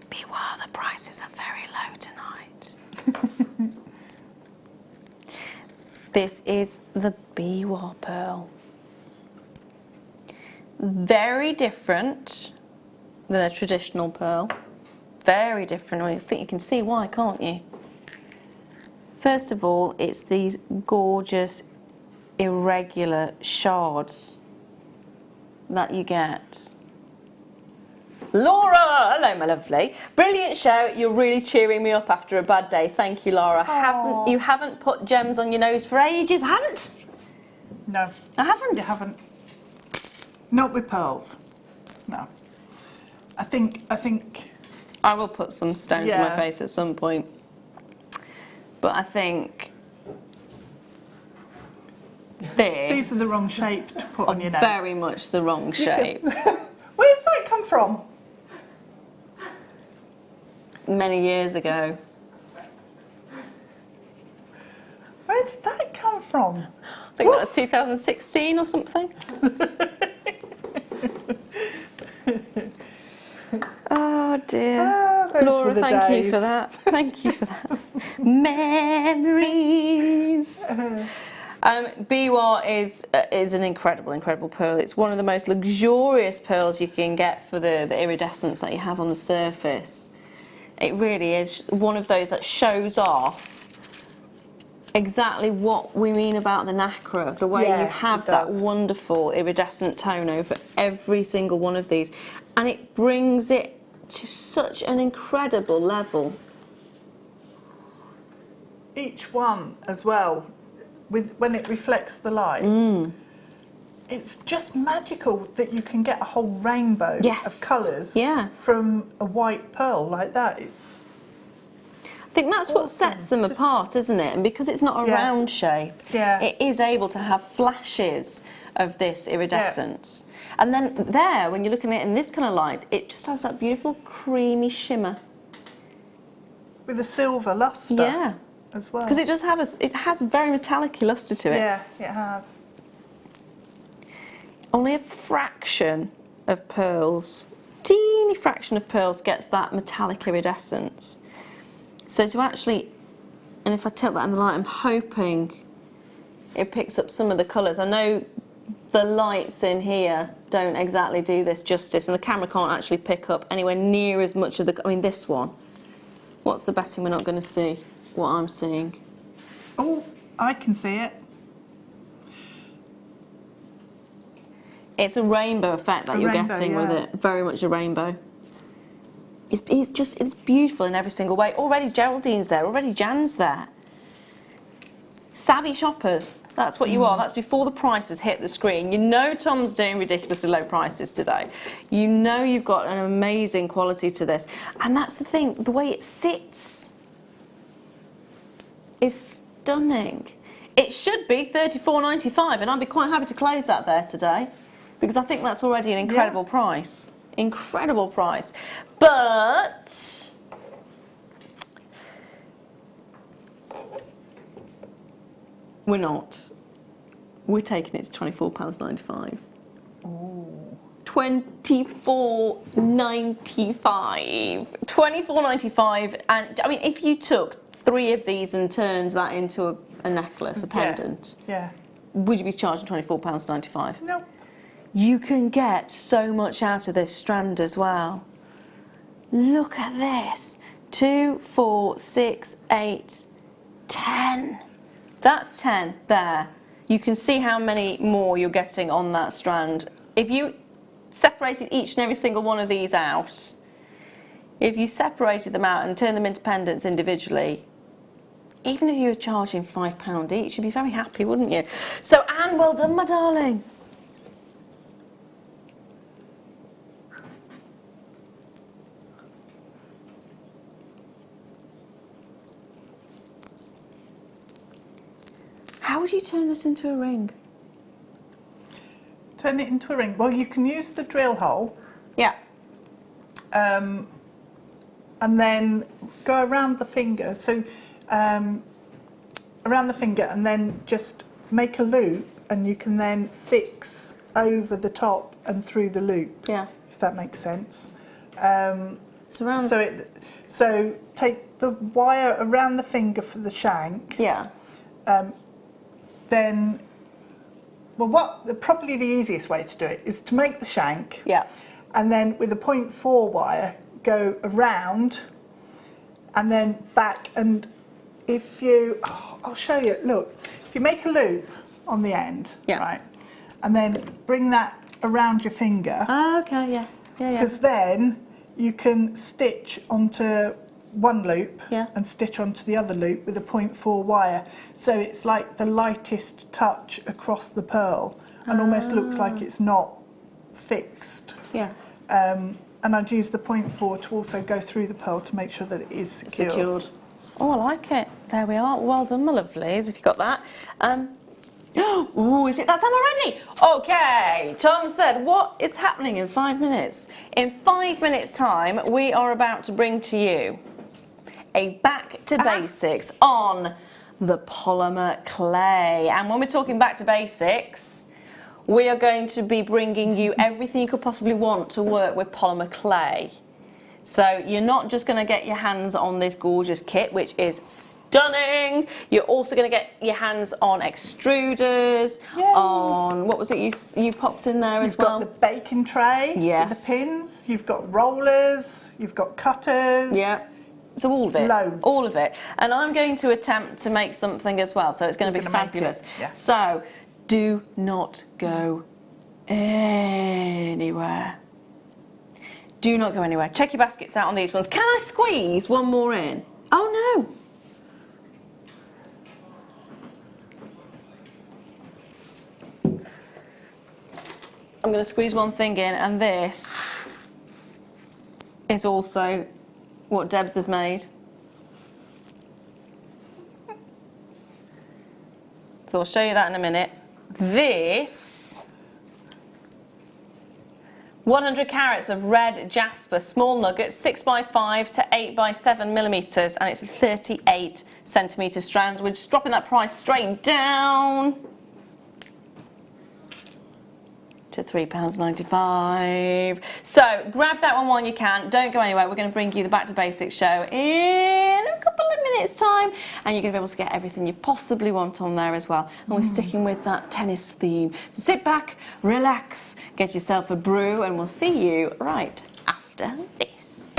Biwa, the prices are very low tonight. This is the Biwa pearl. Very different than a traditional pearl. Very different. I think you can see why, can't you? First of all, it's these gorgeous, irregular shards that you get. Laura! Hello, my lovely. Brilliant show. You're really cheering me up after a bad day. Thank you, Lara. You haven't put gems on your nose for ages, haven't? No. I haven't. You haven't. Not with pearls. No. I think. I will put some stones on my Yeah. face at some point. But I think These are the wrong shape to put on your nose. very much the wrong shape. Where's that come from? Many years ago. Where did that come from? I think that was 2016 or something. Oh dear. Those Laura, were the thank you days. for that. Thank you for that. Memories. Biwa is an incredible pearl. It's one of the most luxurious pearls you can get for the iridescence that you have on the surface. It really is one of those that shows off exactly what we mean about the nacre, the way Yeah, you have it that does. wonderful iridescent tone over every single one of these, and it brings it to such an incredible level. Each one as well, when it reflects the light, it's just magical that you can get a whole rainbow Yes. of colours Yeah. from a white pearl like that. It's I think that's what Awesome. sets them Just- apart, isn't it? And because it's not a Yeah. round shape, Yeah. it is able to have flashes of this iridescence. And then there, when you're looking at it in this kind of light, it just has that beautiful creamy shimmer. with a silver lustre Yeah, as well. because it does have it has a very metallic luster to it. Yeah, it has. Only a fraction of pearls, teeny fraction of pearls gets that metallic iridescence. So to actually, and if I tilt that in the light, I'm hoping it picks up some of the colours. I know the lights in here don't exactly do this justice, and the camera can't actually pick up anywhere near as much of the, I mean this one. What's the betting we're not going to see what I'm seeing? Oh, I can see it. It's a rainbow effect that A you're rainbow, getting with yeah. it. Very much a rainbow. It's beautiful in every single way. Already Geraldine's there. Already Jan's there. Savvy shoppers. That's what you are. That's before the prices hit the screen. You know Tom's doing ridiculously low prices today. You know you've got an amazing quality to this. And that's the thing. The way it sits is stunning. It should be $34.95, and I'd be quite happy to close that there today, because I think that's already an incredible price. Incredible price. But We're not. We're taking it to £24.95. £24.95. £24.95. And I mean, if you took 3 of these and turned that into a necklace, a pendant, Yeah. would you be charging £24.95? No. You can get so much out of this strand as well. Look at this. 2, 4, 6, 8, 10. That's 10 there. You can see how many more you're getting on that strand. If you separated each and every single one of these out, if you separated them out and turned them into pendants individually, even if you were charging £5 each, you'd be very happy, wouldn't you? So, Anne, well done, my darling. How would you turn this into a ring? Turn it into a ring. Well, you can use the drill hole. Yeah. And then go around the finger. So around the finger, and then just make a loop, and you can then fix over the top and through the loop. Yeah. If that makes sense. So take the wire around the finger for the shank. Yeah. Then, well, probably the easiest way to do it is to make the shank. Yeah. And then with a 0.4 wire, go around and then back. And if you, I'll show you, look, if you make a loop on the end, Yeah. right, and then bring that around your finger. Oh, okay, yeah. Yeah, yeah. Because then you can stitch onto one loop, Yeah. and stitch onto the other loop with a 0.4 wire. So it's like the lightest touch across the pearl, and almost looks like it's not fixed. Yeah. And I'd use the 0.4 to also go through the pearl to make sure that it is secure. Secured. Oh, I like it. There we are. Well done, my lovelies, if you got that. Ooh, is it that time already? Okay, Tom said, what is happening in 5 minutes? In 5 minutes' time, we are about to bring to you a back to basics on the polymer clay. And when we're talking back to basics, we are going to be bringing you everything you could possibly want to work with polymer clay. So you're not just going to get your hands on this gorgeous kit, which is stunning. You're also going to get your hands on extruders, on, what was it you popped in there as well? You've got the baking tray Yes. with the pins, you've got rollers, you've got cutters. Yeah. So all of it, Loads. all of it. And I'm going to attempt to make something as well, so it's going to be You're gonna make fabulous. it, yeah. So do not go anywhere. Do not go anywhere. Check your baskets out on these ones. Can I squeeze one more in? Oh no. I'm going to squeeze one thing in, and this is also what Debs has made. So I'll show you that in a minute. This 100 carats of red jasper small nugget, 6x5 to 8x7 millimeters, and it's a 38 centimeter strand. We're just dropping that price straight down to £3.95. So grab that one while you can. Don't go anywhere. We're going to bring you the Back to Basics show in a couple of minutes' time, and you're going to be able to get everything you possibly want on there as well. And we're sticking with that tennis theme. So sit back, relax, get yourself a brew, and we'll see you right after this.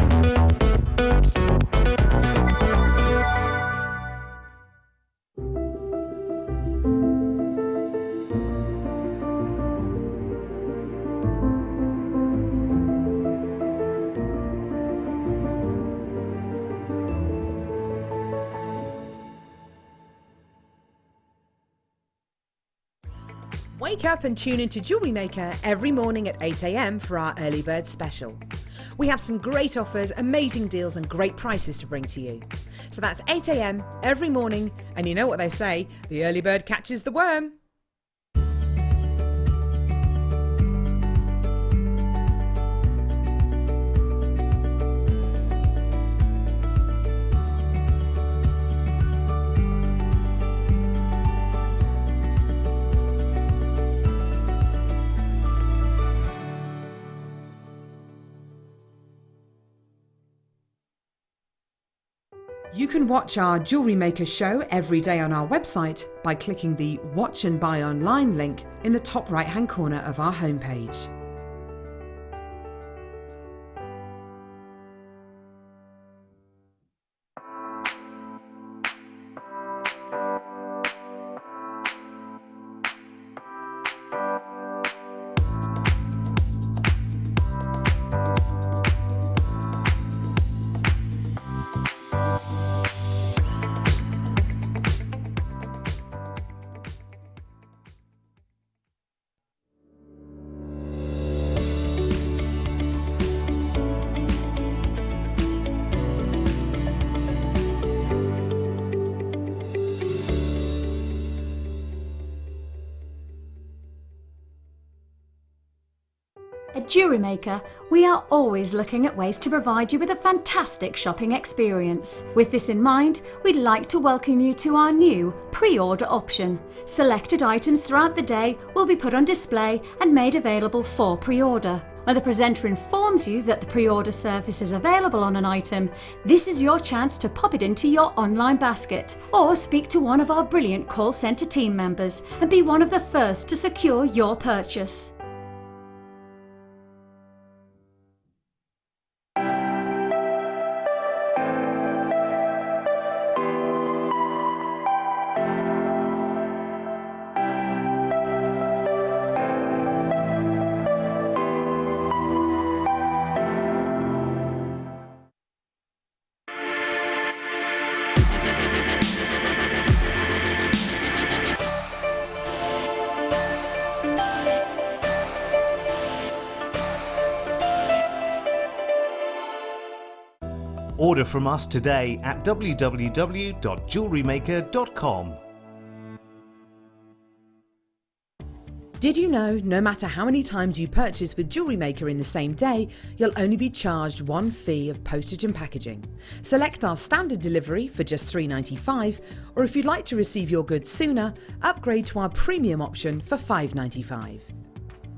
Wake up and tune into Jewellery Maker every morning at 8 a.m. for our early bird special. We have some great offers, amazing deals and great prices to bring to you. So that's 8 a.m. every morning, and you know what they say, the early bird catches the worm. You can watch our Jewellery Maker show every day on our website by clicking the Watch and Buy Online link in the top right-hand corner of our homepage. At JewelleryMaker, we are always looking at ways to provide you with a fantastic shopping experience. With this in mind, we'd like to welcome you to our new pre-order option. Selected items throughout the day will be put on display and made available for pre-order. When the presenter informs you that the pre-order service is available on an item, this is your chance to pop it into your online basket or speak to one of our brilliant call centre team members and be one of the first to secure your purchase. Order from us today at www.jewellerymaker.com. Did you know no matter how many times you purchase with Jewellery Maker in the same day, you'll only be charged one fee of postage and packaging? Select our standard delivery for just $3.95, or if you'd like to receive your goods sooner, upgrade to our premium option for $5.95.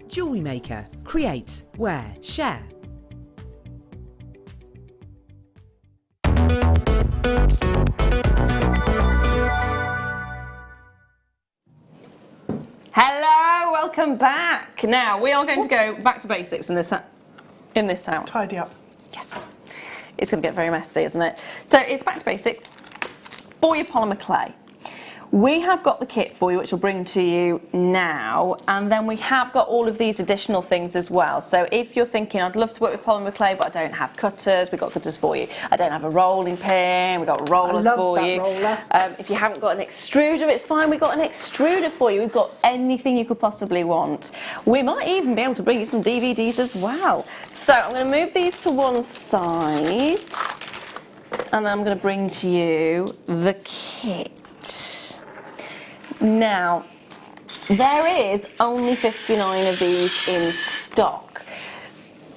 Jewellery Maker. Create, wear, share. Hello, welcome back. Now we are going to go back to basics in this hour. Tidy up. Yes, it's going to get very messy, isn't it? So it's back to basics for your polymer clay. We have got the kit for you, which we'll bring to you now, and then we have got all of these additional things as well. So if you're thinking, I'd love to work with polymer clay, but I don't have cutters, we've got cutters for you. I don't have a rolling pin, we've got rollers for you. Roller. If you haven't got an extruder, it's fine, we've got an extruder for you. We've got anything you could possibly want. We might even be able to bring you some DVDs as well. So I'm going to move these to one side, and then I'm going to bring to you the kit. Now, there is only 59 of these in stock.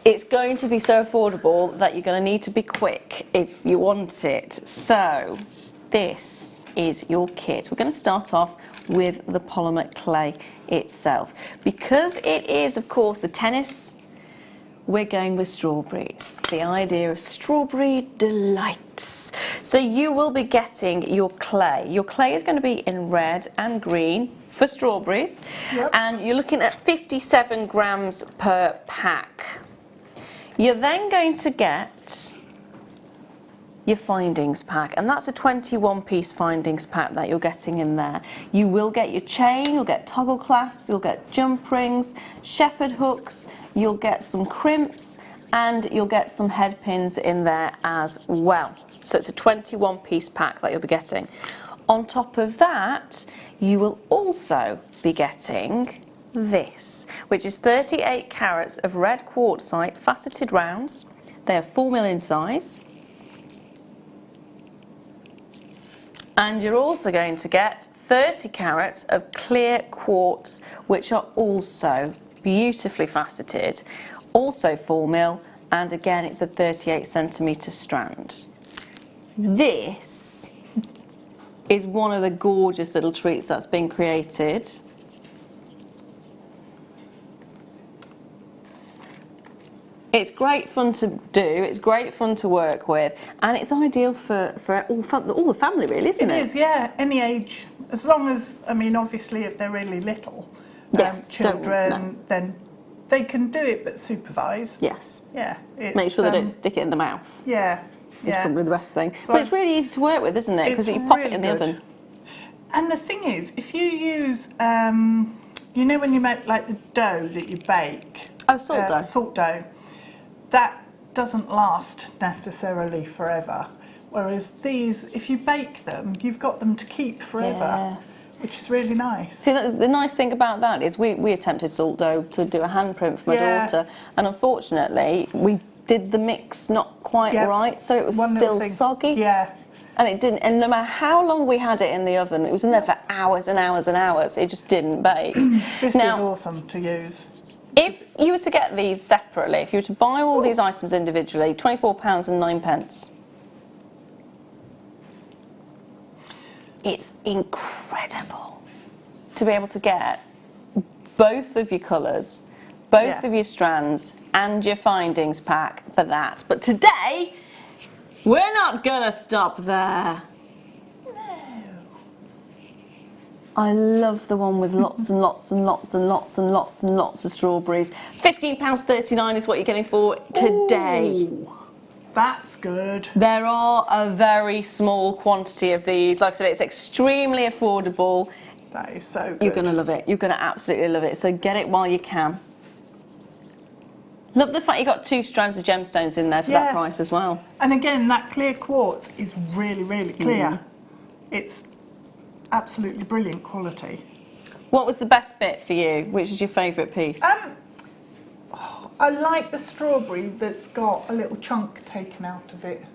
It's going to be so affordable that you're going to need to be quick if you want it. So, this is your kit. We're going to start off with the polymer clay itself. Because it is, of course, the tennis, we're going with strawberries. The idea of strawberry delights. So you will be getting your clay. Your clay is going to be in red and green for strawberries. Yep. And you're looking at 57 grams per pack. You're then going to get your findings pack, and that's a 21-piece findings pack that you're getting in there. You will get your chain, you'll get toggle clasps, you'll get jump rings, shepherd hooks, you'll get some crimps, and you'll get some head pins in there as well. So it's a 21-piece pack that you'll be getting. On top of that, you will also be getting this, which is 38 carats of red quartzite faceted rounds. They are 4mm in size. And you're also going to get 30 carats of clear quartz, which are also beautifully faceted, also 4mm, and again it's a 38cm strand. This is one of the gorgeous little treats that's been created. It's great fun to do, it's great fun to work with, and it's ideal for all the family, really, isn't it? It is, yeah, any age. As long as, I mean, obviously, if they're really little, Yes, children, then they can do it, but supervise. Yes. Yeah. Make sure they don't stick it in the mouth. Yeah. It's probably the best thing. So but it's really easy to work with, isn't it? Because you pop it in the oven. And the thing is, if you use, you know when you make like the dough that you bake? Oh, salt dough. Salt dough. That doesn't last necessarily forever. Whereas these, if you bake them, you've got them to keep forever. Yes. Which is really nice. See, the nice thing about that is we attempted salt dough to do a handprint for my daughter, and unfortunately we did the mix not quite right, so it was still soggy. Yeah. And it didn't, and no matter how long we had it in the oven, it was in there for hours and hours and hours, it just didn't bake. This is awesome to use. If you were to get these separately, if you were to buy all these items individually, £24.09. It's incredible to be able to get both of your colours, both of your strands, and your findings pack for that. But today, we're not gonna stop there. No. I love the one with lots and lots and lots and lots and lots and lots of strawberries. £15.39 is what you're getting for today. Ooh, that's good. There are a very small quantity of these. Like I said, it's extremely affordable. That is so good. You're going to love it. You're going to absolutely love it. So get it while you can. Love the fact you got 2 strands of gemstones in there for that price as well. And again, that clear quartz is really, really clear. It's absolutely brilliant quality. What was the best bit for you? Which is your favourite piece? I like the strawberry that's got a little chunk taken out of it.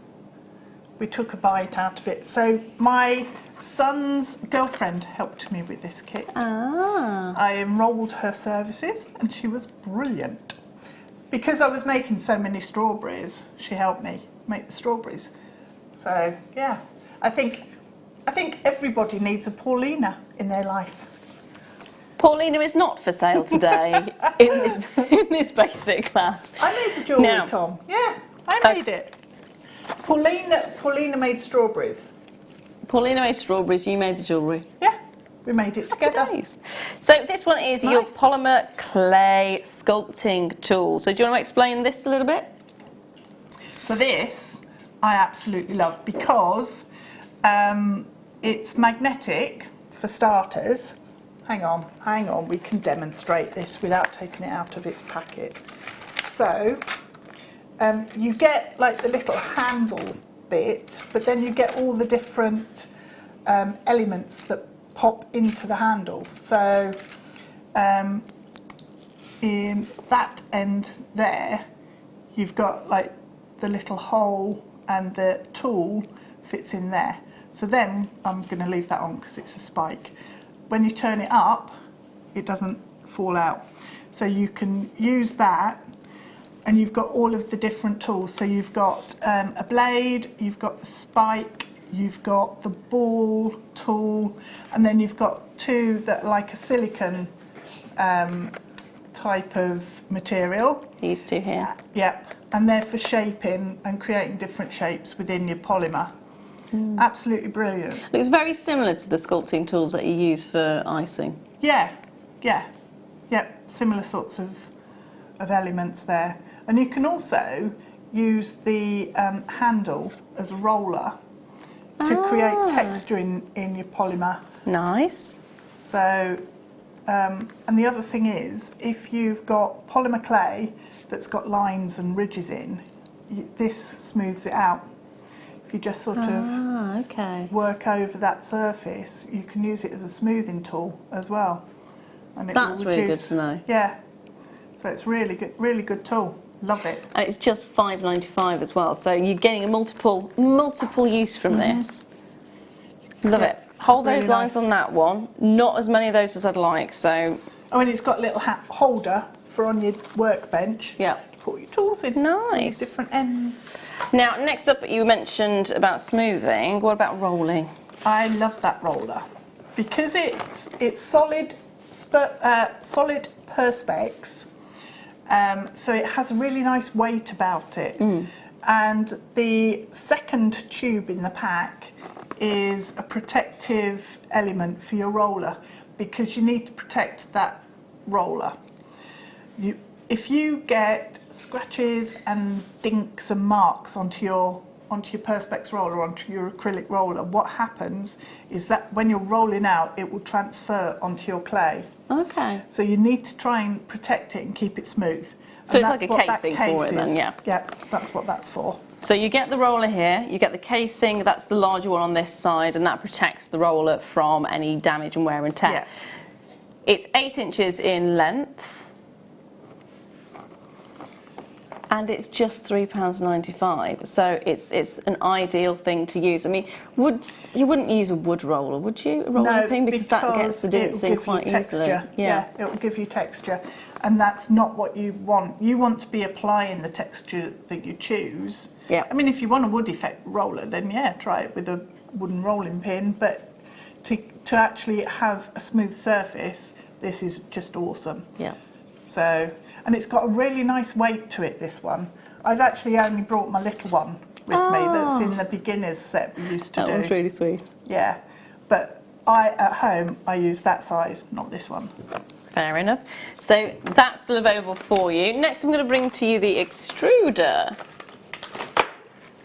We took a bite out of it. So my son's girlfriend helped me with this kit. Ah. I enrolled her services and she was brilliant. Because I was making so many strawberries, she helped me make the strawberries. So yeah, I think everybody needs a Paulina in their life. Paulina is not for sale today in this basic class. I made the jewellery, Tom. Yeah, I made it. Paulina made strawberries. Paulina made strawberries, you made the jewellery. Yeah, we made it together. Nice. So this one is your polymer clay sculpting tool. So do you want to explain this a little bit? So this I absolutely love because it's magnetic for starters. Hang on, we can demonstrate this without taking it out of its packet. So you get like the little handle bit, but then you get all the different elements that pop into the handle. So in that end there, you've got like the little hole and the tool fits in there. So then I'm going to leave that on because it's a spike. When you turn it up, it doesn't fall out. So you can use that, and you've got all of the different tools. So you've got a blade, you've got the spike, you've got the ball tool, and then you've got 2 that are like a silicone type of material. These 2 here. Yep, and they're for shaping and creating different shapes within your polymer. Absolutely brilliant. Looks very similar to the sculpting tools that you use for icing. Yeah, similar sorts of elements there. And you can also use the handle as a roller to create texture in your polymer. Nice. So, and the other thing is, if you've got polymer clay that's got lines and ridges in, this smooths it out. If you just sort of work over that surface, you can use it as a smoothing tool as well. And it That's really good to know. Yeah, so it's really good tool. Love it. And it's just $5.95 as well, so you're getting a multiple use from this. Love it. Hold really those lines nice. on that one. Not as many of those as I'd like, so... Oh, and it's got a little holder for on your workbench. Yeah. To put your tools in. Nice. Different ends. Now, next up, you mentioned about smoothing. What about rolling? I love that roller because it's solid perspex, So it has a really nice weight about it. And the second tube in the pack is a protective element for your roller, because you need to protect that roller. If you get scratches and dinks and marks onto your Perspex roller, onto your acrylic roller, what happens is that when you're rolling out, it will transfer onto your clay. Okay. So you need to try and protect it and keep it smooth. So And it's like a casing for it then, yeah. Yeah, that's what that's for. So you get the roller here, you get the casing, that's the larger one on this side, and that protects the roller from any damage and wear and tear. Yeah. It's 8 inches in length. And it's just £3.95, so it's an ideal thing to use. I mean, you wouldn't use a wood roller, would you? A rolling pin, because that gets the dints in quite easily. Yeah, it will give you texture, and that's not what you want. You want to be applying the texture that you choose. Yeah. I mean, if you want a wood effect roller, then yeah, try it with a wooden rolling pin. But to actually have a smooth surface, this is just awesome. Yeah. So. And it's got a really nice weight to it, this one. I've actually only brought my little one with me that's in the beginner's set we used to do. That one's really sweet. Yeah, but at home I use that size, not this one. Fair enough. So that's still available for you. Next I'm going to bring to you the extruder.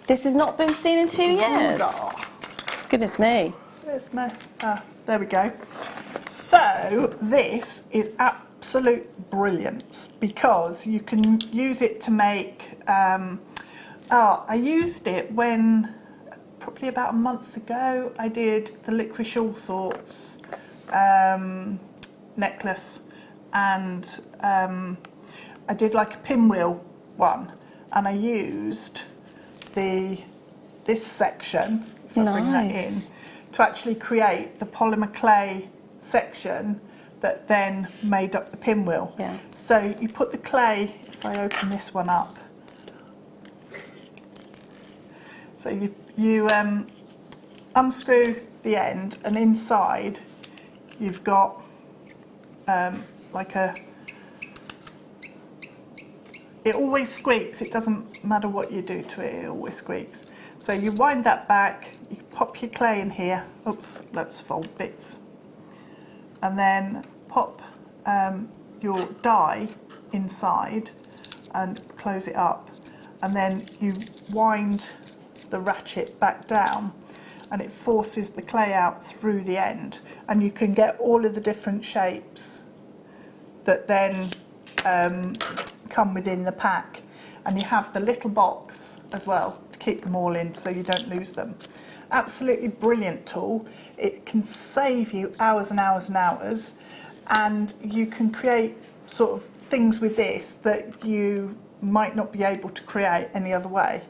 This has not been seen in 2 years. Goodness me. There's my, there we go. So this is absolute brilliance, because you can use it to make I used it when probably about a month ago I did the licorice all sorts necklace, and I did like a pinwheel one, and I used this section, if I bring that in, to actually create the polymer clay section that then made up the pinwheel. Yeah. So you put the clay, if I open this one up, so you unscrew the end, and inside you've got like it always squeaks, it doesn't matter what you do to it, it always squeaks. So you wind that back, you pop your clay in here, oops, lots of old bits, and then pop your die inside and close it up, and then you wind the ratchet back down, and it forces the clay out through the end, and you can get all of the different shapes that then come within the pack, and you have the little box as well to keep them all in so you don't lose them. Absolutely brilliant tool. It can save you hours and hours and hours, and you can create sort of things with this that you might not be able to create any other way.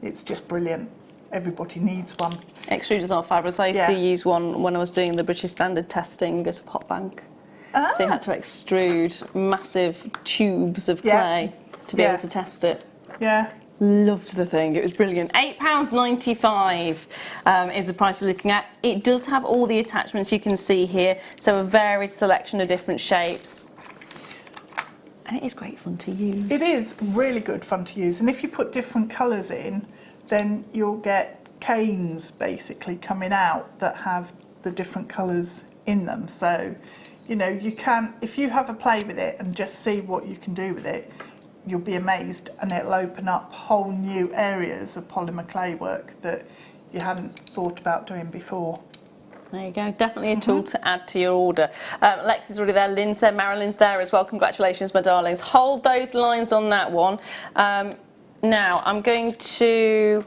It's just brilliant. Everybody needs one. Extruders are fabulous. I used to use one when I was doing the British Standard testing at a pot bank. So you had to extrude massive tubes of clay to be able to test it. Yeah. Loved the thing, it was brilliant. £8.95 is the price you're looking at. It does have all the attachments you can see here, so a varied selection of different shapes. And it is great fun to use. It is really good fun to use, and if you put different colours in, then you'll get canes basically coming out that have the different colours in them. So, you know, you can, if you have a play with it and just see what you can do with it, you'll be amazed, and it'll open up whole new areas of polymer clay work that you hadn't thought about doing before. There you go, definitely a tool to add to your order. Lex is already there, Lynn's there, Marilyn's there as well. Congratulations, my darlings. Hold those lines on that one. Now, I'm going to...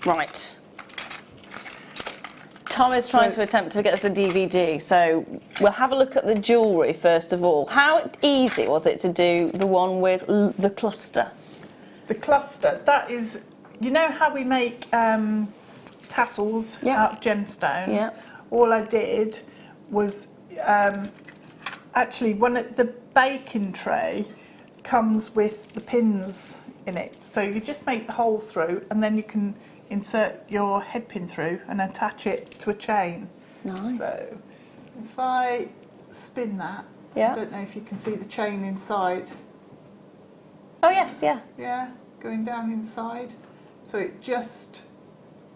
Right. Tom is trying to attempt to get us a DVD, so we'll have a look at the jewellery first of all. How easy was it to do the one with the cluster? The cluster, that is, you know how we make tassels out of gemstones? Yeah. All I did was actually the baking tray comes with the pins in it, so you just make the holes through, and then you can insert your head pin through and attach it to a chain. Nice. So if I spin that, Yeah. I don't know if you can see the chain inside. Oh yes, yeah. Yeah, going down inside. So it just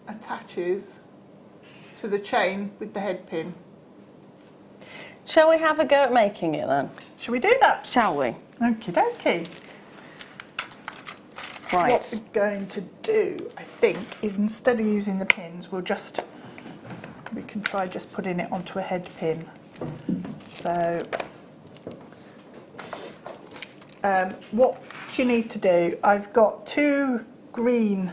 attaches to the chain with the head pin. Shall we have a go at making it then? Shall we do that? Shall we? Okie dokie. Right. What we're going to do, I think, is instead of using the pins, we can try just putting it onto a head pin. So, what you need to do, I've got two green,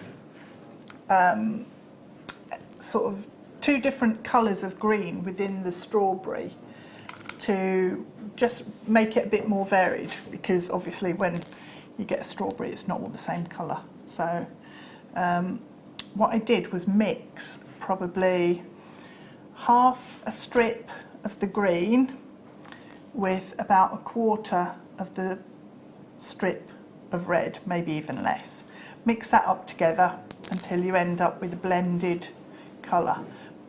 sort of two different colours of green within the strawberry to just make it a bit more varied, because obviously when you get a strawberry it's not all the same colour. So what I did was mix probably half a strip of the green with about a quarter of the strip of red, maybe even less. Mix that up together until you end up with a blended colour.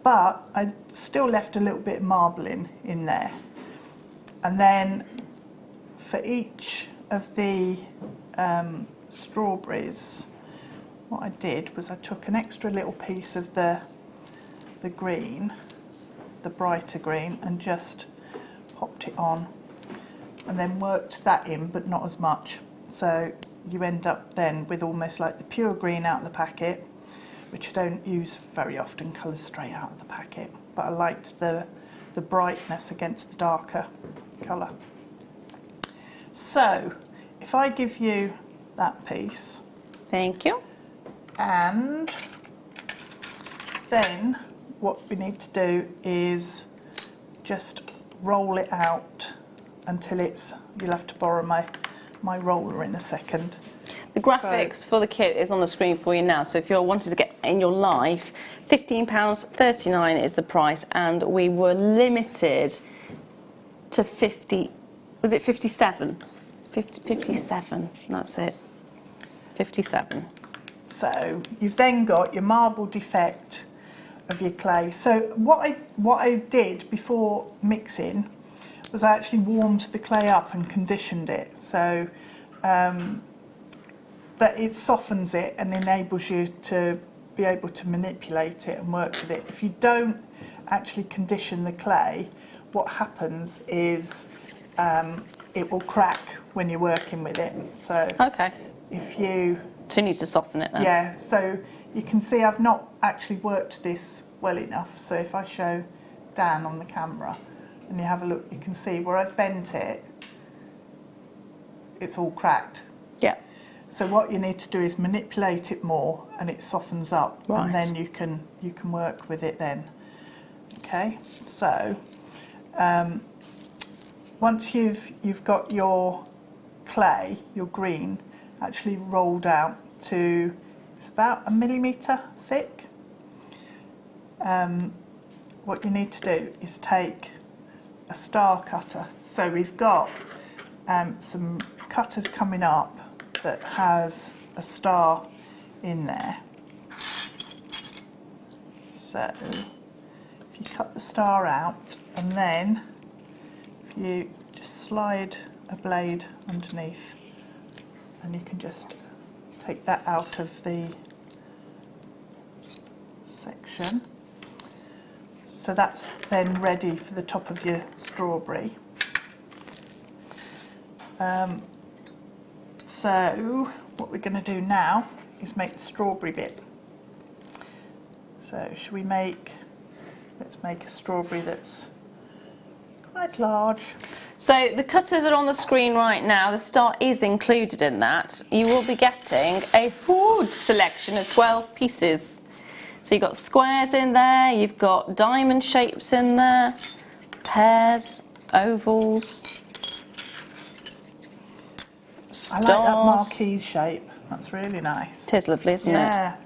But I still left a little bit of marbling in there. And then for each of the strawberries, what I did was I took an extra little piece of the green, the brighter green, and just popped it on and then worked that in, but not as much. So you end up then with almost like the pure green out of the packet, which I don't use very often, colours straight out of the packet, but I liked the brightness against the darker colour. So if I give you that piece, Thank you. and then what we need to do is just roll it out until you'll have to borrow my roller in a second. The graphics for the kit is on the screen for you now, so if you're wanting to get in your life, £15.39 is the price, and we were limited to 50, was it 57? 57, that's it, 57. So you've then got your marbled effect of your clay. So what I did before mixing was I actually warmed the clay up and conditioned it, so that it softens it and enables you to be able to manipulate it and work with it. If you don't actually condition the clay, what happens is it will crack when you're working with it. So Okay. if you So you need to soften it then. yeah, so you can see I've not actually worked this well enough. So if I show Dan on the camera and you have a look, you can see where I've bent it, it's all cracked. Yeah. So what you need to do is manipulate it more and it softens up, Right. and then you can work with it then. Okay, so once you've got your clay, your green, actually rolled out to, it's about 1 millimetre thick. What you need to do is take a star cutter. So we've got some cutters coming up that has a star in there. So if you cut the star out, and then if you just slide a blade underneath, and you can just take that out of the section. So that's then ready for the top of your strawberry. So what we're going to do now is make the strawberry bit. So should we let's make a strawberry that's quite large. So the cutters are on the screen right now. The star is included in that. You will be getting a huge selection of 12 pieces. So you've got squares in there, you've got diamond shapes in there, pears, ovals, stars. I like that marquee shape. That's really nice. It is lovely, isn't it? Yeah.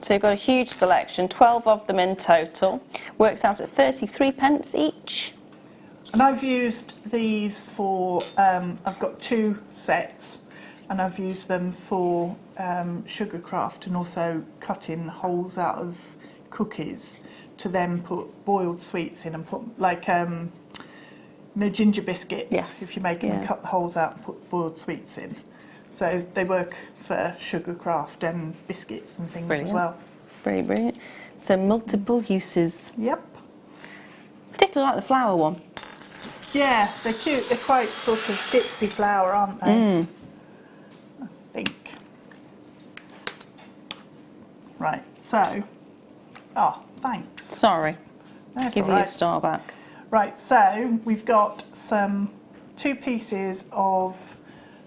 So you've got a huge selection, 12 of them in total. Works out at 33p each. And I've used these for, I've got 2 sets, and I've used them for sugar craft and also cutting holes out of cookies to then put boiled sweets in and put, like, You know, ginger biscuits, Yes, if you make them and cut the holes out and put boiled sweets in. So they work for sugarcraft and biscuits and things as well. Brilliant, brilliant. So multiple uses. Yep. Particularly like the flower one. Yeah, they're cute. They're quite sort of ditzy flower, aren't they? I think. Right, so... Oh, thanks. Sorry. That's Give all you right. a star back. Right, so we've got two pieces of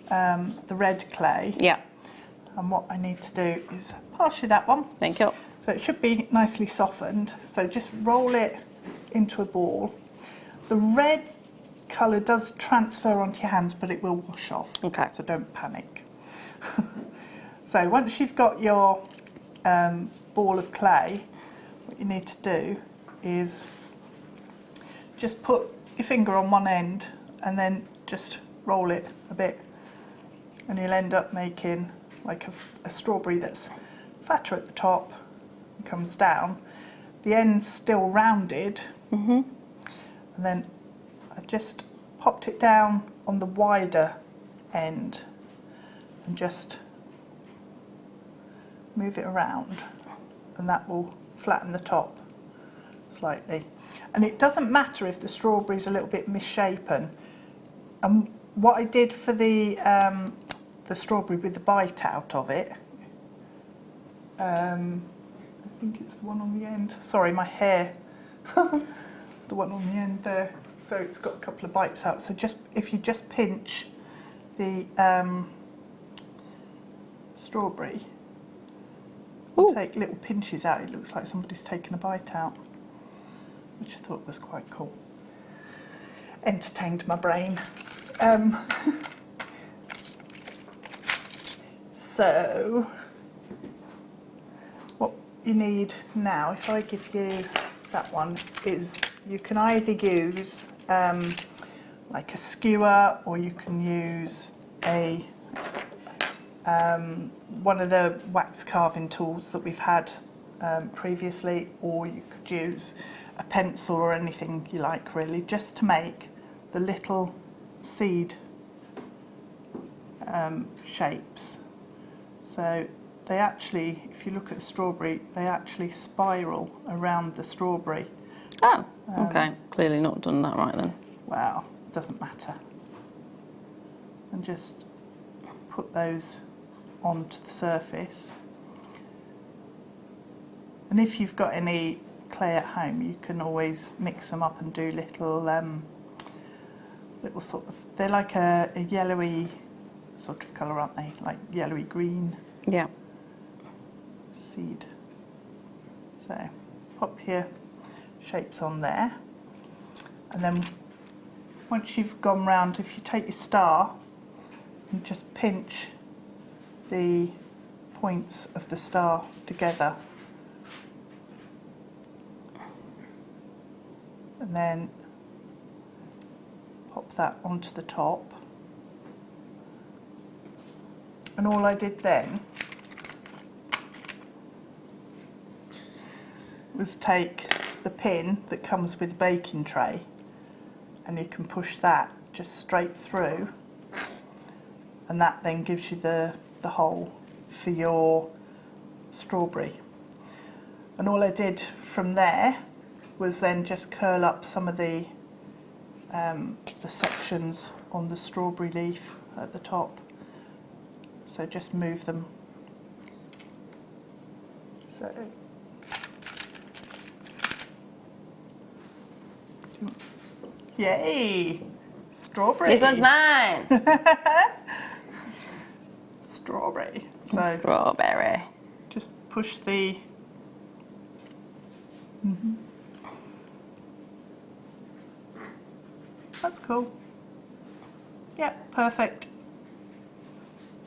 the red clay. Yeah. And what I need to do is pass you that one. Thank you. So it should be nicely softened. So just roll it into a ball. The red colour does transfer onto your hands, but it will wash off. Okay. So don't panic. So once you've got your ball of clay, what you need to do is just put your finger on one end and then just roll it a bit, and you'll end up making like a strawberry that's fatter at the top and comes down. The end's still rounded, and then I just popped it down on the wider end and just move it around, and that will flatten the top slightly. And it doesn't matter if the strawberry's a little bit misshapen. And what I did for the strawberry with the bite out of it, I think it's the one on the end. Sorry, my hair. The one on the end there. So it's got a couple of bites out. So just if you just pinch the strawberry, take little pinches out, it looks like somebody's taken a bite out, which I thought was quite cool. Entertained my brain. So, what you need now, if I give you that one, is you can either use like a skewer, or you can use a one of the wax carving tools that we've had previously, or you could use a pencil or anything you like, really, just to make the little seed shapes. So they actually, if you look at the strawberry, they actually spiral around the strawberry. Oh, okay. Clearly not done that right then. Well, it doesn't matter. And just put those onto the surface. And if you've got any clay at home, you can always mix them up and do little little sort of, they're like a yellowy sort of colour, aren't they? Like yellowy green. Yeah. Seed. So pop your shapes on there, and then once you've gone round, if you take your star and just pinch the points of the star together, and then pop that onto the top. And all I did then was take the pin that comes with the baking tray, and you can push that just straight through, and that then gives you the hole for your strawberry. And all I did from there was then just curl up some of the sections on the strawberry leaf at the top. So just move them. So yay! Strawberry. This one's mine. Strawberry. So Strawberry. just push the That's cool. Yep, perfect.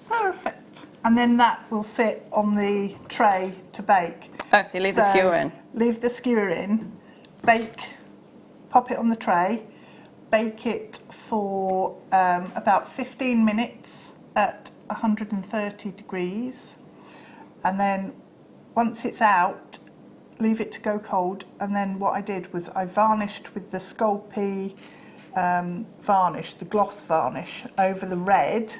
Perfect. And then that will sit on the tray to bake. Oh, so you leave the skewer in? Leave the skewer in, bake, pop it on the tray, bake it for about 15 minutes at 130 degrees. And then once it's out, leave it to go cold. And then what I did was I varnished with the Sculpey varnish, the gloss varnish, over the red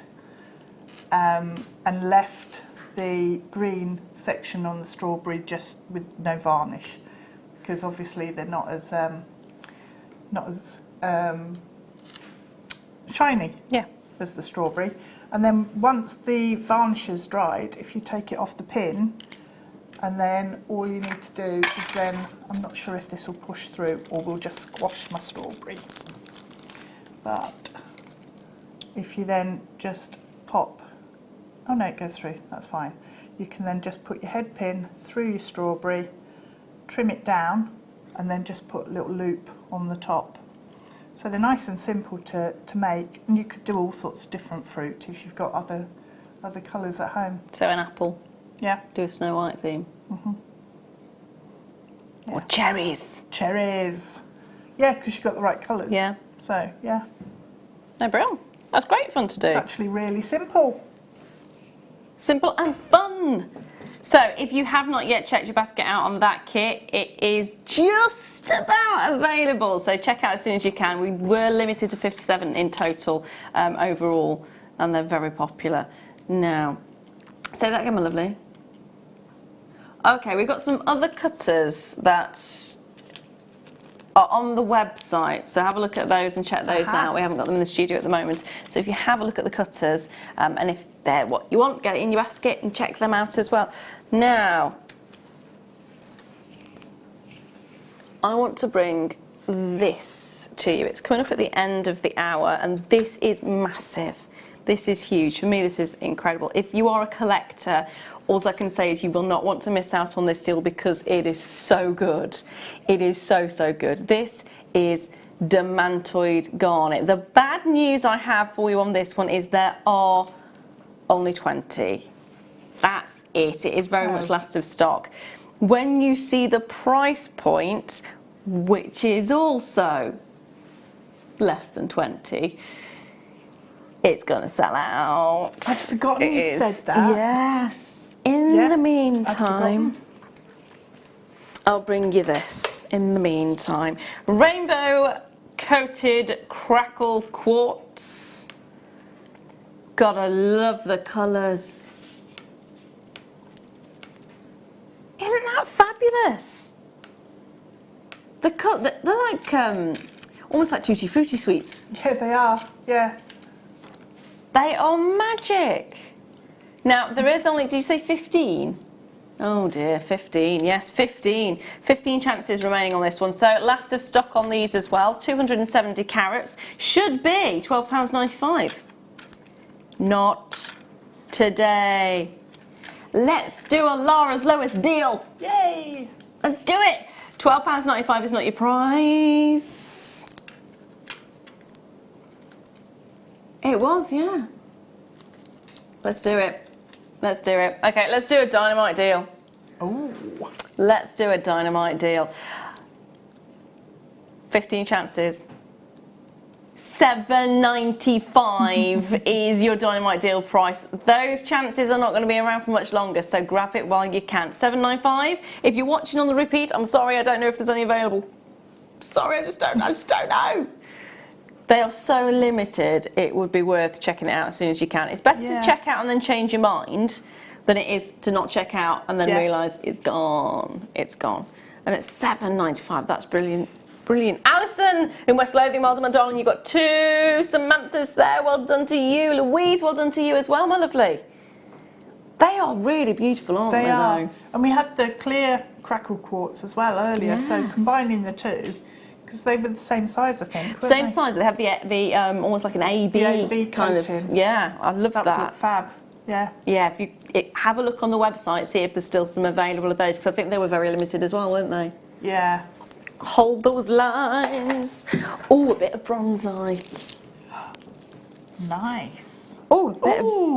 and left the green section on the strawberry just with no varnish, because obviously they're not as shiny as the strawberry. And then once the varnish is dried, if you take it off the pin, and then all you need to do is then, I'm not sure if this will push through or we'll just squash my strawberry, but if you then just pop, oh no, it goes through, that's fine. You can then just put your head pin through your strawberry, trim it down, and then just put a little loop on the top. So they're nice and simple to make, and you could do all sorts of different fruit if you've got other colours at home. So an apple. Yeah. Do a Snow White theme. Mm-hmm. Yeah. Or cherries. Cherries. Yeah, because you've got the right colours. Yeah. So, yeah. No, brilliant. That's great fun to do. It's actually really simple. Simple and fun. So if you have not yet checked your basket out on that kit, it is just about available. So check out as soon as you can. We were limited to 57 in total overall, and they're very popular. Now, say that again, my lovely. Okay, we've got some other cutters that are on the website, so have a look at those and check those out. We haven't got them in the studio at the moment, so if you have a look at the cutters, and if they're what you want, get it in your basket and check them out as well. Now, I want to bring this to you. It's coming up at the end of the hour, and this is massive. This is huge. For me, this is incredible. If you are a collector, all I can say is you will not want to miss out on this deal because it is so good. It is so, so good. This is Demantoid Garnet. The bad news I have for you on this one is there are only 20. That's it. It is very much last of stock. When you see the price point, which is also less than 20, it's going to sell out. I'd forgotten you'd said that. Yes. In the meantime, I'll bring you this. In the meantime, rainbow coated crackle quartz. God, I love the colours. Isn't that fabulous? They're like almost like Tutti Frutti sweets. Yeah, they are. Yeah. They are magic. Now, there is only, did you say 15? Oh dear, 15, yes, 15. 15 chances remaining on this one. So last of stock on these as well, 270 carats. Should be £12.95. Not today. Let's do a Lara's lowest deal. Yay! Let's do it. £12.95 is not your price. It was, yeah. Let's do it. Let's do it. Okay, let's do a dynamite deal. Oh. Let's do a dynamite deal. 15 chances. $7.95 is your dynamite deal price. Those chances are not going to be around for much longer, so grab it while you can. $7.95. If you're watching on the repeat, I'm sorry, I don't know if there's any available. Sorry, I just don't know. They are so limited, it would be worth checking it out as soon as you can. It's better to check out and then change your mind than it is to not check out and then realise it's gone. It's gone. And it's $7.95. That's brilliant. Brilliant. Alison in West Lothian, well done, my darling. You've got 2 Samanthas there. Well done to you. Louise, well done to you as well, my lovely. They are really beautiful, aren't they? They are. Though? And we had the clear crackle quartz as well earlier, so combining the two, because they were the same size, I think. Same size. They have the almost like an AB kind of. Yeah, I love that. That would look fab. Yeah. Yeah. If you have a look on the website, see if there's still some available of those, because I think they were very limited as well, weren't they? Yeah. Hold those lines. Oh, a bit of bronzite. Nice. Oh, a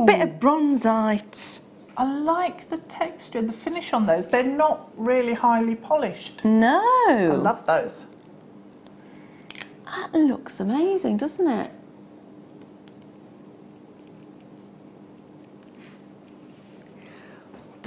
bit of bronzite. I like the texture, the finish on those. They're not really highly polished. No. I love those. That looks amazing, doesn't it?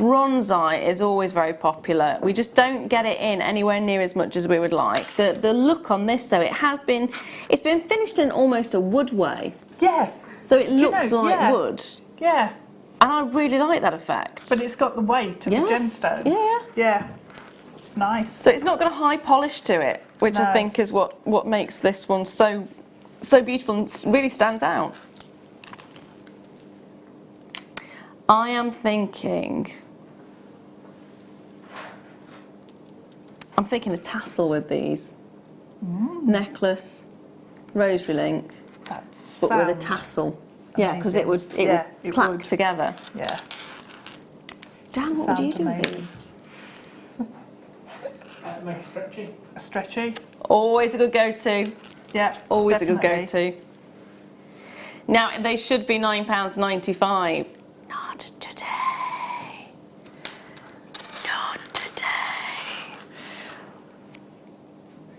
Bronzite is always very popular. We just don't get it in anywhere near as much as we would like. The look on this, though, it's been finished in almost a wood way. Yeah. So it looks like yeah. wood. Yeah. And I really like that effect. But it's got the weight of a gemstone. Yeah. Yeah. It's nice. So it's not got a high polish to it, which I think is what makes this one so beautiful and really stands out. I am thinking a tassel with these. Necklace, rosary link, but with a tassel. Yeah, because it would clack together. Yeah. Dan, what would you do with these? Make a stretchy. A stretchy. Always a good go-to. Yeah. Always definitely. a good go-to. Now, they should be £9.95. Not today. Not today.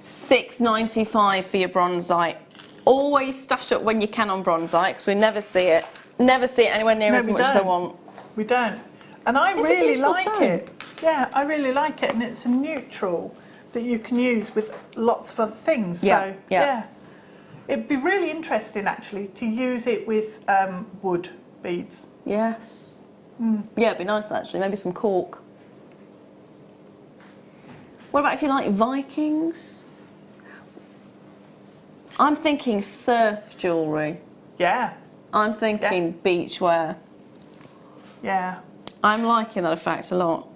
£6.95 for your bronzite. Always stash up when you can on bronzite, because we never see it. Never see it anywhere near as much as I want. We don't. And I It's a really beautiful like stone. it. Yeah, I really like it, and it's a neutral that you can use with lots of other things. Yeah, So yeah. It'd be really interesting actually to use it with wood beads. Yes. Yeah, it'd be nice actually. Maybe some cork. What about if you like Vikings? I'm thinking surf jewellery. Yeah, I'm thinking beachwear. yeah. I'm liking that effect a lot.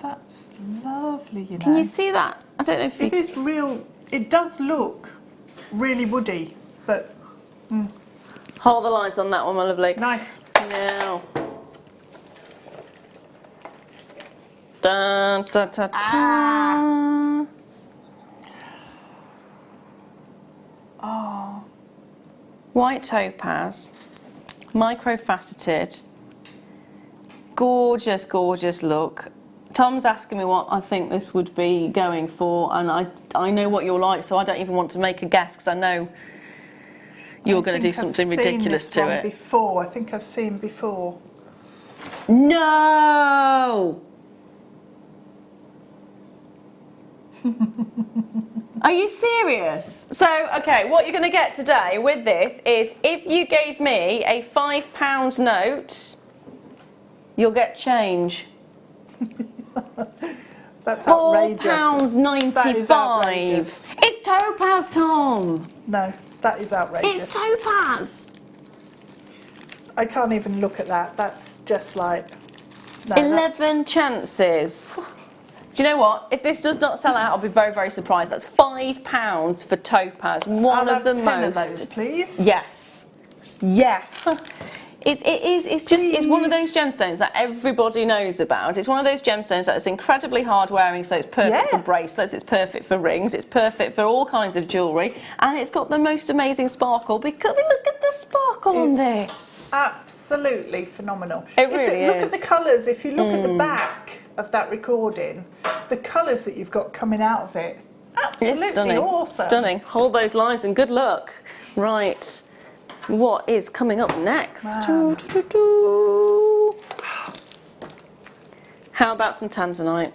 That's lovely, you know. Can you see that? I don't know if It you... is real. It does look really woody, but Hold the lines on that one, my lovely. nice. Now. Dun, dun, dun, dun. Oh, White topaz, micro-faceted, gorgeous, gorgeous look. Tom's asking me what I think this would be going for, and I know what you're like, so I don't even want to make a guess, because I know you're going to do something ridiculous to it. Before, I think I've seen before. No! Are you serious? So, okay, what you're going to get today with this is if you gave me a £5 note, you'll get change. That's outrageous. £4.95. That is outrageous. It's topaz, Tom. No, that is outrageous. It's topaz. I can't even look at that. That's just like... No, 11 chances. Do you know what? If this does not sell out, I'll be very, very surprised. That's £5 for topaz. One I'll of the have 10 of most. those, please. Yes. Yes. It's one of those gemstones that everybody knows about. It's one of those gemstones that is incredibly hard wearing, so it's perfect for bracelets, it's perfect for rings, it's perfect for all kinds of jewellery, and it's got the most amazing sparkle, because look at the sparkle on this. Absolutely phenomenal. It really Look is. at the colours. If you look at the back of that recording, the colours that you've got coming out of it, absolutely It's stunning. awesome. Stunning. Hold those lines and good luck. Right. What is coming up next? Wow. How about some tanzanite?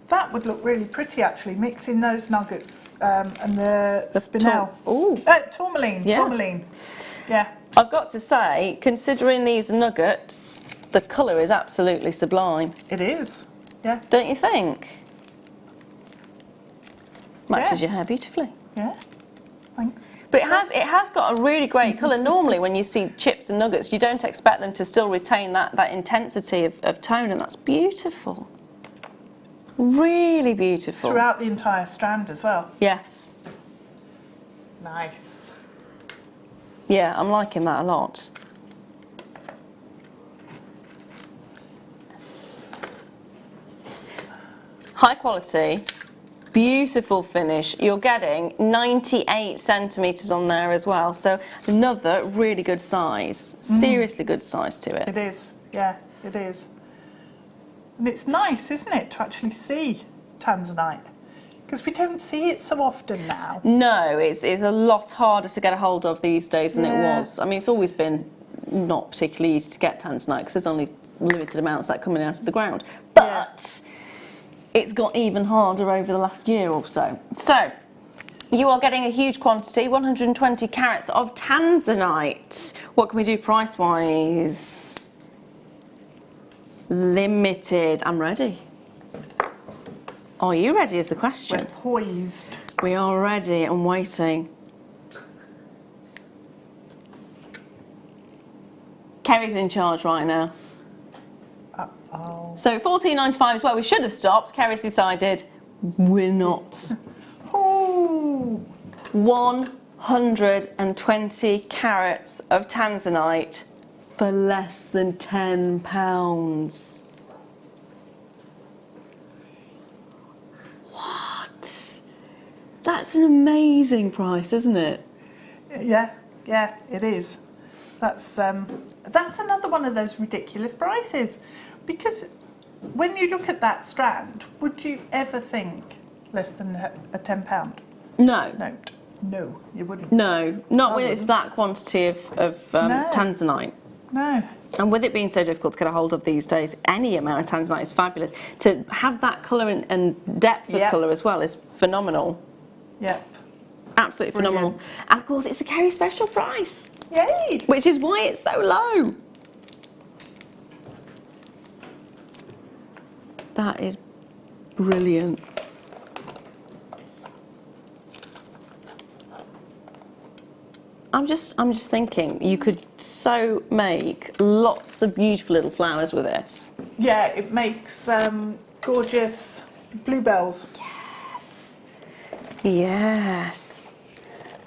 That would look really pretty actually, mixing those nuggets and the spinel. Tourmaline. Yeah. Tourmaline. Yeah. I've got to say, considering these nuggets, the colour is absolutely sublime. It is. Yeah. Don't you think? Matches your hair beautifully. Yeah. Thanks. But it has got a really great colour. Normally when you see chips and nuggets, you don't expect them to still retain that intensity of tone, and that's beautiful. Really beautiful. Throughout the entire strand as well. Yes. Nice. Yeah, I'm liking that a lot. High quality, beautiful finish. You're getting 98 centimetres on there as well, so another really good size. Seriously good size to it. It is. Yeah, it is. And it's nice, isn't it, to actually see tanzanite. Because we don't see it so often now. No, it's a lot harder to get a hold of these days than it Yeah. was. I mean, it's always been not particularly easy to get tanzanite because there's only limited amounts that are coming out of the ground. But it's got even harder over the last year or so. So, you are getting a huge quantity, 120 carats of tanzanite. What can we do price-wise? Limited. I'm ready. Are you ready is the question. We're poised. We are ready and waiting. Kerry's in charge right now. Uh-oh. So $14.95 is where we should have stopped. Kerry's decided we're not. Oh, 120 carats of tanzanite for less than £10. What? That's an amazing price, isn't it? yeah, it is. That's another one of those ridiculous prices. Because when you look at that strand, would you ever think less than a £10 No. note? No, you wouldn't. No, not I when it's wouldn't. that quantity of No. tanzanite. No. And with it being so difficult to get a hold of these days, any amount of tanzanite is fabulous. To have that colour and depth of Yep. colour as well is phenomenal. Yep. Absolutely phenomenal. Brilliant. And of course, it's a Kerry special price, Yay! which is why it's so low. That is brilliant. I'm just thinking you could so make lots of beautiful little flowers with this. Yeah, it makes gorgeous bluebells. Yes.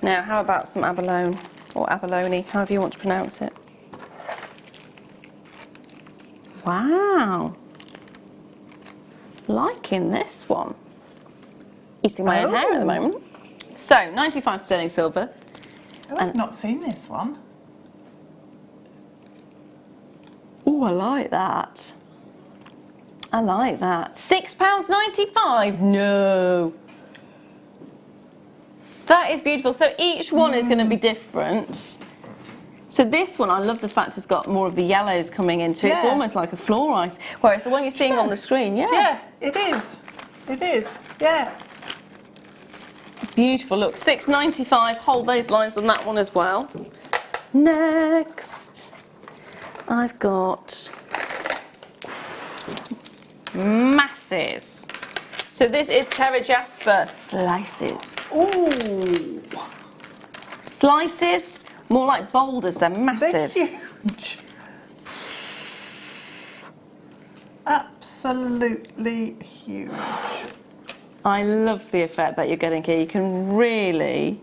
Now, how about some abalone or abalone, however you want to pronounce it? Wow. Liking this one. Eating my own hair at the moment. So, 95 sterling silver. Oh, I've not seen this one. Oh, I like that. I like that. £6.95? No. That is beautiful. So each one is going to be different. So this one, I love the fact it's got more of the yellows coming into it. It's Yeah. almost like a fluorite. Whereas the one you're seeing on the screen, Yeah, it is. It is. Yeah. Beautiful, look, £6.95, hold those lines on that one as well. Next, I've got masses. So this is Terra Jasper slices. Ooh, Slices, more like boulders, they're they're massive. huge. Absolutely huge. I love the effect that you're getting here. You can really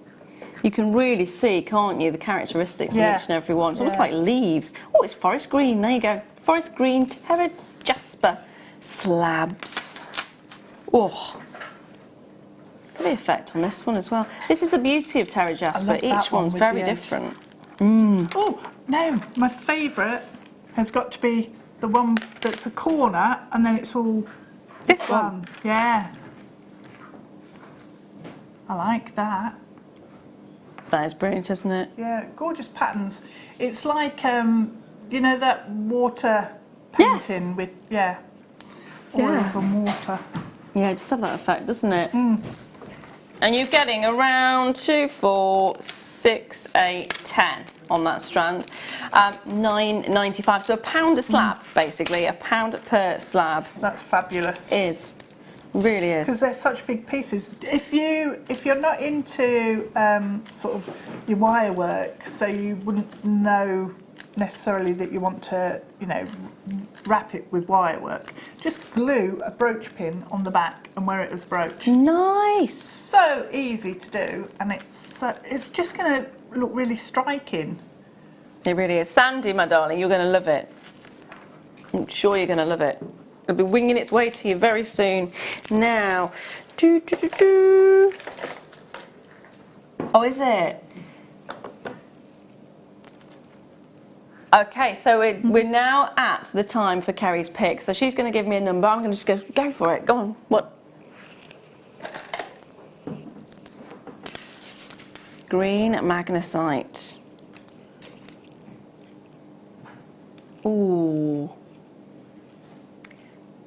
see, can't you, the characteristics of Yeah. each and every one. It's almost Yeah. like leaves. Oh, it's forest green. There you go. Forest green Terra Jasper slabs. Oh, look at the effect on this one as well. This is the beauty of Terra Jasper. love that Each one one's with very the edge. different. Oh, no, my favourite has got to be the one that's a corner and then it's all This one. Yeah. I like that. That is brilliant, isn't it? Yeah, gorgeous patterns. It's like, you know, that water Yes. painting with, oils Yeah. on water. Yeah, it just have that effect, doesn't it? And you're getting around 2, 4, 6, 8, 10 on that strand. £9.95, so £1 a slab, basically, £1 per slab That's fabulous. is. Really Because is. they're such big pieces. If you're not into sort of your wire work, so you wouldn't know necessarily that you want to, you know, wrap it with wire work, just glue a brooch pin on the back and wear it as a brooch. Nice. So easy to do, and it's just going to look really striking. It really is. Sandy, my darling, you're going to love it. I'm sure you're going to love it. It'll be winging its way to you very soon. Now, Oh, is it? Okay, so we're now at the time for Kerry's pick. So she's going to give me a number. I'm going to just go for it. Go on. What? green magnesite. Ooh.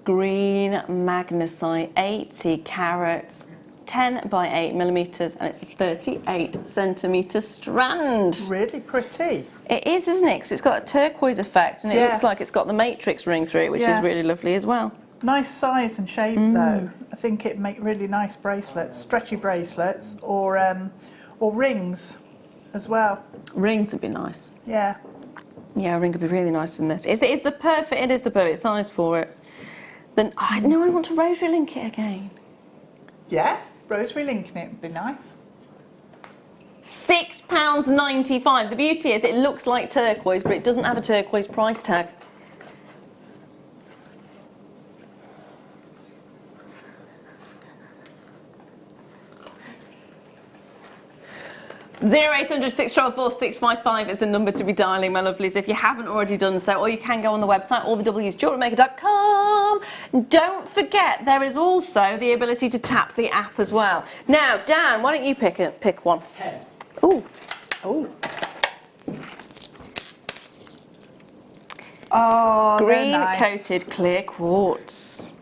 Green magnesite, 80 carats, 10 by 8 millimeters, and it's a 38 centimeter strand. Really pretty. It is, isn't it? 'Cause it's got a turquoise effect, and it looks like it's got the matrix ring through it, which is really lovely as well. Nice size and shape though. I think it'd make really nice bracelets, stretchy bracelets, or rings as well. Rings would be nice. Yeah. Yeah, a ring would be really nice in this. It is the perfect size for it. Then I want to rosary link it again. Yeah, rosary linking it would be nice. £6.95. The beauty is it looks like turquoise, but it doesn't have a turquoise price tag. (0800 644 655) is a number to be dialing, my lovelies, if you haven't already done so, or you can go on the website, all the W's, JewelleryMaker.com. Don't forget, there is also the ability to tap the app as well. Now, Dan, why don't you pick one? 10. Ooh. Ooh. Oh, Green they're nice. coated clear quartz.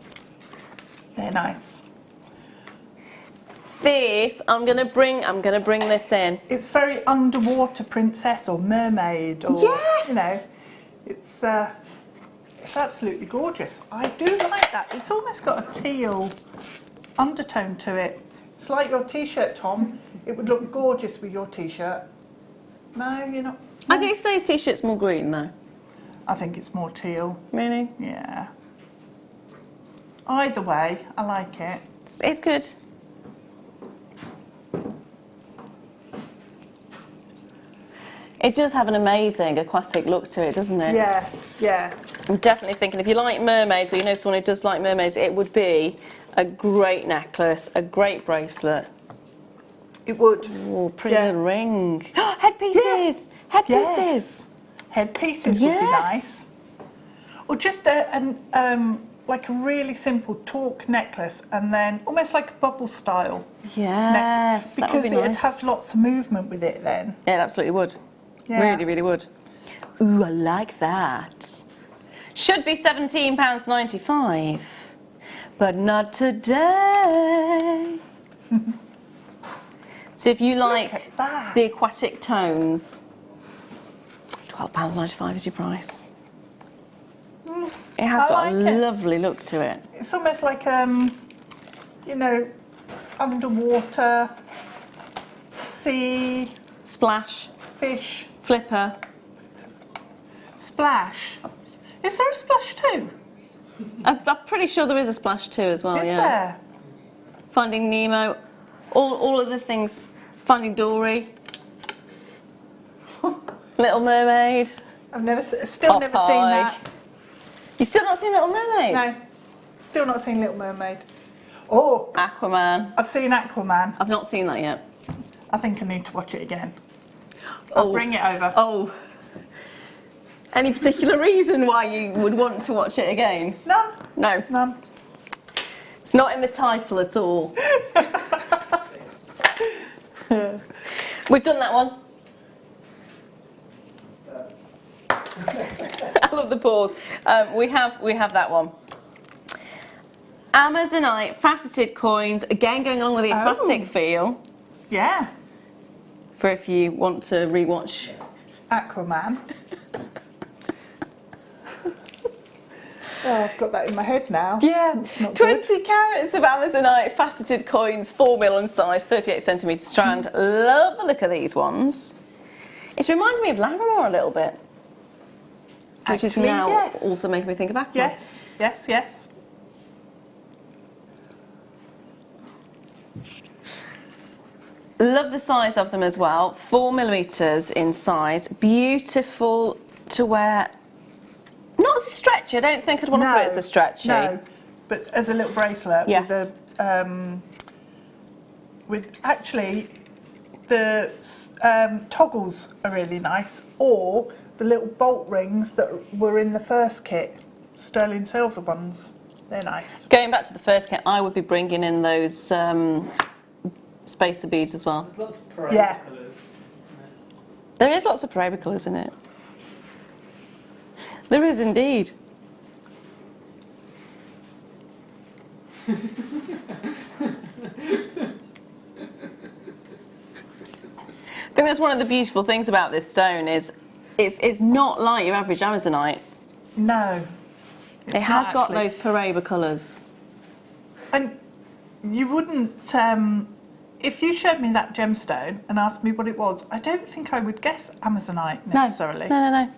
They're nice. This, I'm gonna bring this in. It's very underwater princess or mermaid, or Yes! you know, it's absolutely gorgeous. I do like that. It's almost got a teal undertone to it. It's like your t-shirt, Tom. It would look gorgeous with your t-shirt. No, you're not. I do say his t-shirt's more green though. I think it's more teal. Really? Yeah. Either way, I like it. It's good. It does have an amazing aquatic look to it, doesn't it? Yeah, yeah. I'm definitely thinking if you like mermaids, or you know someone who does like mermaids, it would be a great necklace, a great bracelet. It would. Oh, pretty good ring. Headpieces! Headpieces! Yes. Headpieces would be nice. Or just like a really simple torque necklace, and then almost like a bubble style. Yes, that would because be nice. it'd have lots of movement with it then. Yeah, it absolutely would. Yeah. Really, really would. Ooh, I like that. Should be £17.95, but not today. So if you like the aquatic tones, £12.95 is your price. It has got a lovely look to it. It's almost like, you know, underwater, sea, Splash, fish, flipper. splash. Is there a splash too? I'm pretty sure there is a splash too as well. Is yeah. there? Finding Nemo, all of the things. Finding Dory, Little Mermaid. I've still never seen that. You've still not seen Little Mermaid? No, still not seen Little Mermaid. Oh, Aquaman. I've seen Aquaman. I've not seen that yet. I think I need to watch it again. I'll bring it over. Oh. Any particular reason why you would want to watch it again? None. No. None. It's not in the title at all. We've done that one. I love the pause. We have that one. Amazonite faceted coins, again going along with the aquatic feel. Yeah. For if you want to rewatch Aquaman. Oh, I've got that in my head now. Yeah, It's not 20 good. carats of Amazonite faceted coins, 4mm in size, 38 centimetre strand. Love the look of these ones. It's reminding me of Lara a little bit, which is Actually, now yes. also making me think of Aquaman. Yes, yes, yes. Love the size of them as well, 4mm in size. Beautiful to wear. Not as a stretchy, I don't think I'd want to put it as a stretchy. No, but as a little bracelet. Yes. With actually, the toggles are really nice, or the little bolt rings that were in the first kit, sterling silver ones. They're nice. Going back to the first kit, I would be bringing in those spacer beads as well. There's lots of parade Yeah. colours. There is lots of Paraiba colours in it. There is indeed. I think that's one of the beautiful things about this stone is it's not like your average Amazonite. No. It has got those Paraiba colours. And you wouldn't, if you showed me that gemstone and asked me what it was, I don't think I would guess Amazonite necessarily. No.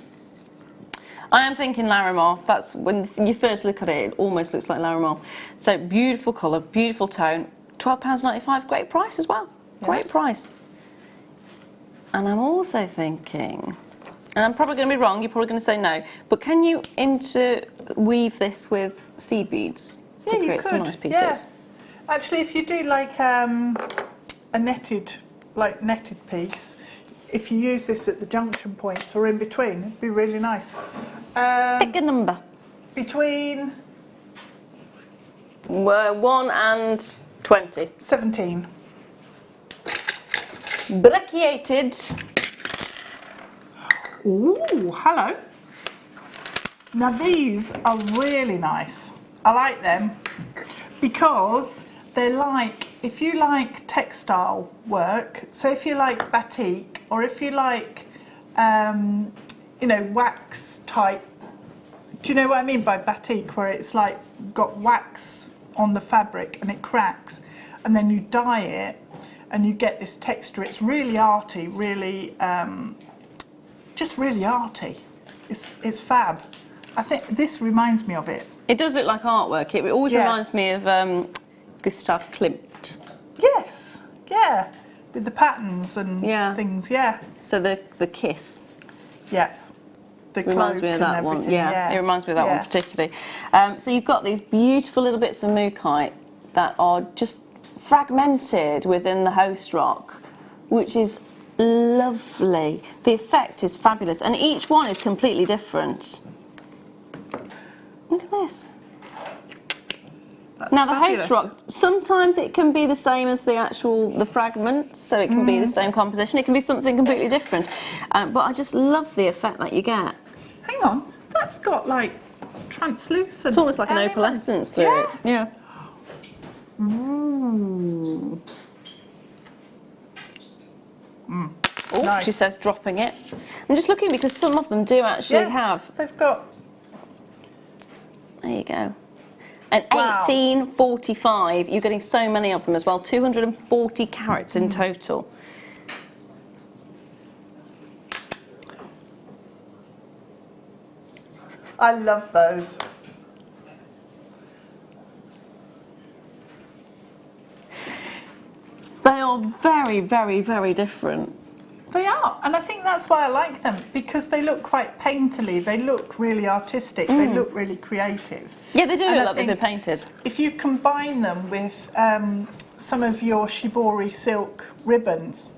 I am thinking Larimar. That's when you first look at it, it almost looks like Larimar. So beautiful colour, beautiful tone, £12.95, great price as well. Great price. And I'm also thinking, and I'm probably going to be wrong, you're probably going to say no, but can you interweave this with seed beads to create some nice pieces? Yeah. Actually, if you do like a netted piece, if you use this at the junction points or in between, it'd be really nice. Pick a number. Between 1 and 20. 17. Brachiated. Ooh, hello. Now these are really nice. I like them because they're like, if you like textile work, so if you like batik or if you like, you know, wax type, do you know what I mean by batik, where it's like got wax on the fabric and it cracks and then you dye it and you get this texture. It's really arty, really, just really arty. It's fab. I think this reminds me of it. It does look like artwork. It always reminds me of Gustav Klimt. Yes, yeah, with the patterns and things, yeah. So the kiss. Yeah. The reminds me of that one. Yeah, it reminds me of that one particularly. So you've got these beautiful little bits of mookaite that are just fragmented within the host rock, which is lovely. The effect is fabulous, and each one is completely different. Look at this. That's now the fabulous. host rock, sometimes it can be the same as the fragment, so it can be the same composition, it can be something completely different, but I just love the effect that you get. Hang on, that's got like translucent. It's almost like an opalescence through it. Yeah. Ooh. Oh, Nice. She says dropping it. I'm just looking because some of them do actually have. They've got. There you go. And 1845, you're getting so many of them as well, 240 carats in total. I love those. They are very, very, very different. They are, and I think that's why I like them, because they look quite painterly, they look really artistic, they look really creative. Yeah, they do And look I like they've been think painted. If you combine them with some of your shibori silk ribbons,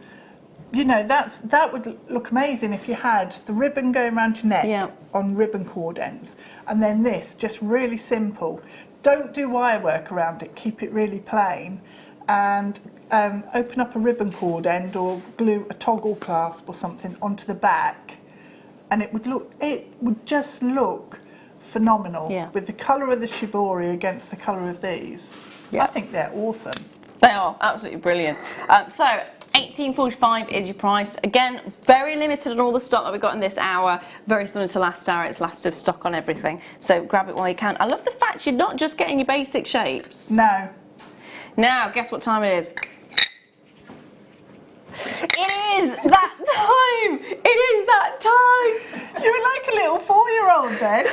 you know, that would look amazing if you had the ribbon going around your neck on ribbon cord ends, and then this, just really simple. Don't do wire work around it, keep it really plain, and open up a ribbon cord end or glue a toggle clasp or something onto the back, and it would just look phenomenal with the colour of the shibori against the colour of these. I think they're awesome. They are absolutely brilliant. So $18.45 is your price. Again, very limited on all the stock that we got in this hour. Very similar to last hour, it's last of stock on everything. So grab it while you can. I love the fact you're not just getting your basic shapes. No. Now, guess what time it is? It is that time! It is that time! You were like a little 4-year-old then.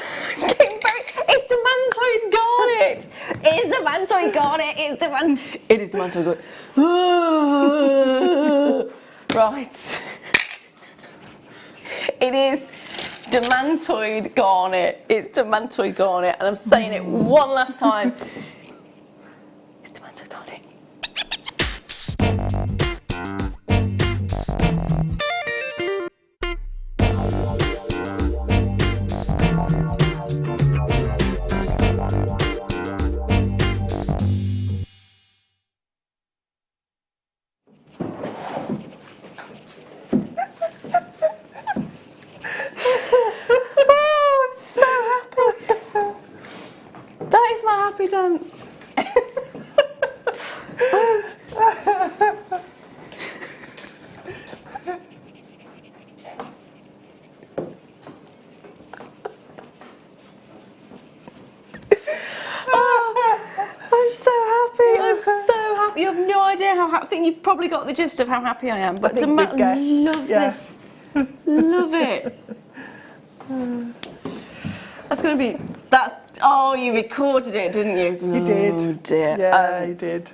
It's the mantoid garnet! It's the mantoid garnet! It's the mantoid... It is the mantoid garnet. Right. It is demantoid garnet. It's demantoid garnet, and I'm saying it one last time. It's demantoid garnet. dance. You have no idea how happy. I think you've probably got the gist of how happy I am. But I think we've guessed. Love this. Love it. That's going to be that. Oh, you recorded it, didn't you? You did. Oh dear. Yeah, you did.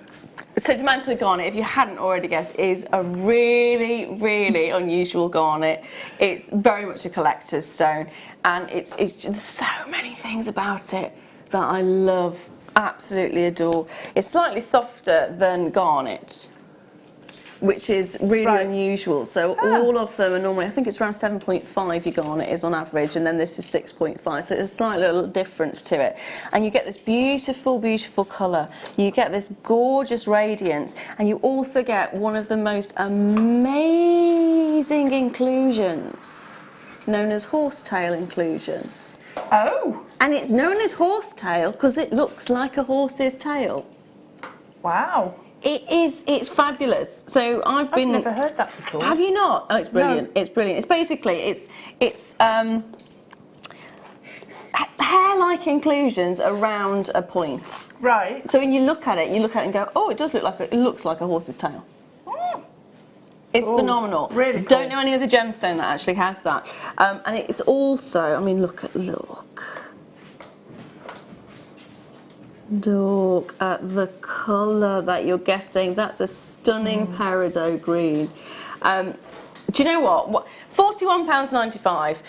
So Demantoid garnet, if you hadn't already guessed, is a really, really unusual garnet. It's very much a collector's stone, and it's just so many things about it that I love. Absolutely adore. It's slightly softer than garnet, which is really unusual. So all of them are normally, I think it's around 7.5 your garnet is on average, and then this is 6.5. So there's a slight little difference to it. And you get this beautiful, beautiful colour. You get this gorgeous radiance, and you also get one of the most amazing inclusions, known as horsetail inclusion. Oh! And it's known as horsetail because it looks like a horse's tail. Wow. It's fabulous. So I've never heard that before. Have you not? Oh, it's brilliant. No. It's brilliant. It's basically, it's hair-like inclusions around a point. Right. So when you look at it and go, oh, it looks like a horse's tail. It's phenomenal. Really cool. Don't know any other gemstone that actually has that. And it's also, I mean, look at the colour that you're getting. That's a stunning peridot green. Do you know what? £41.95.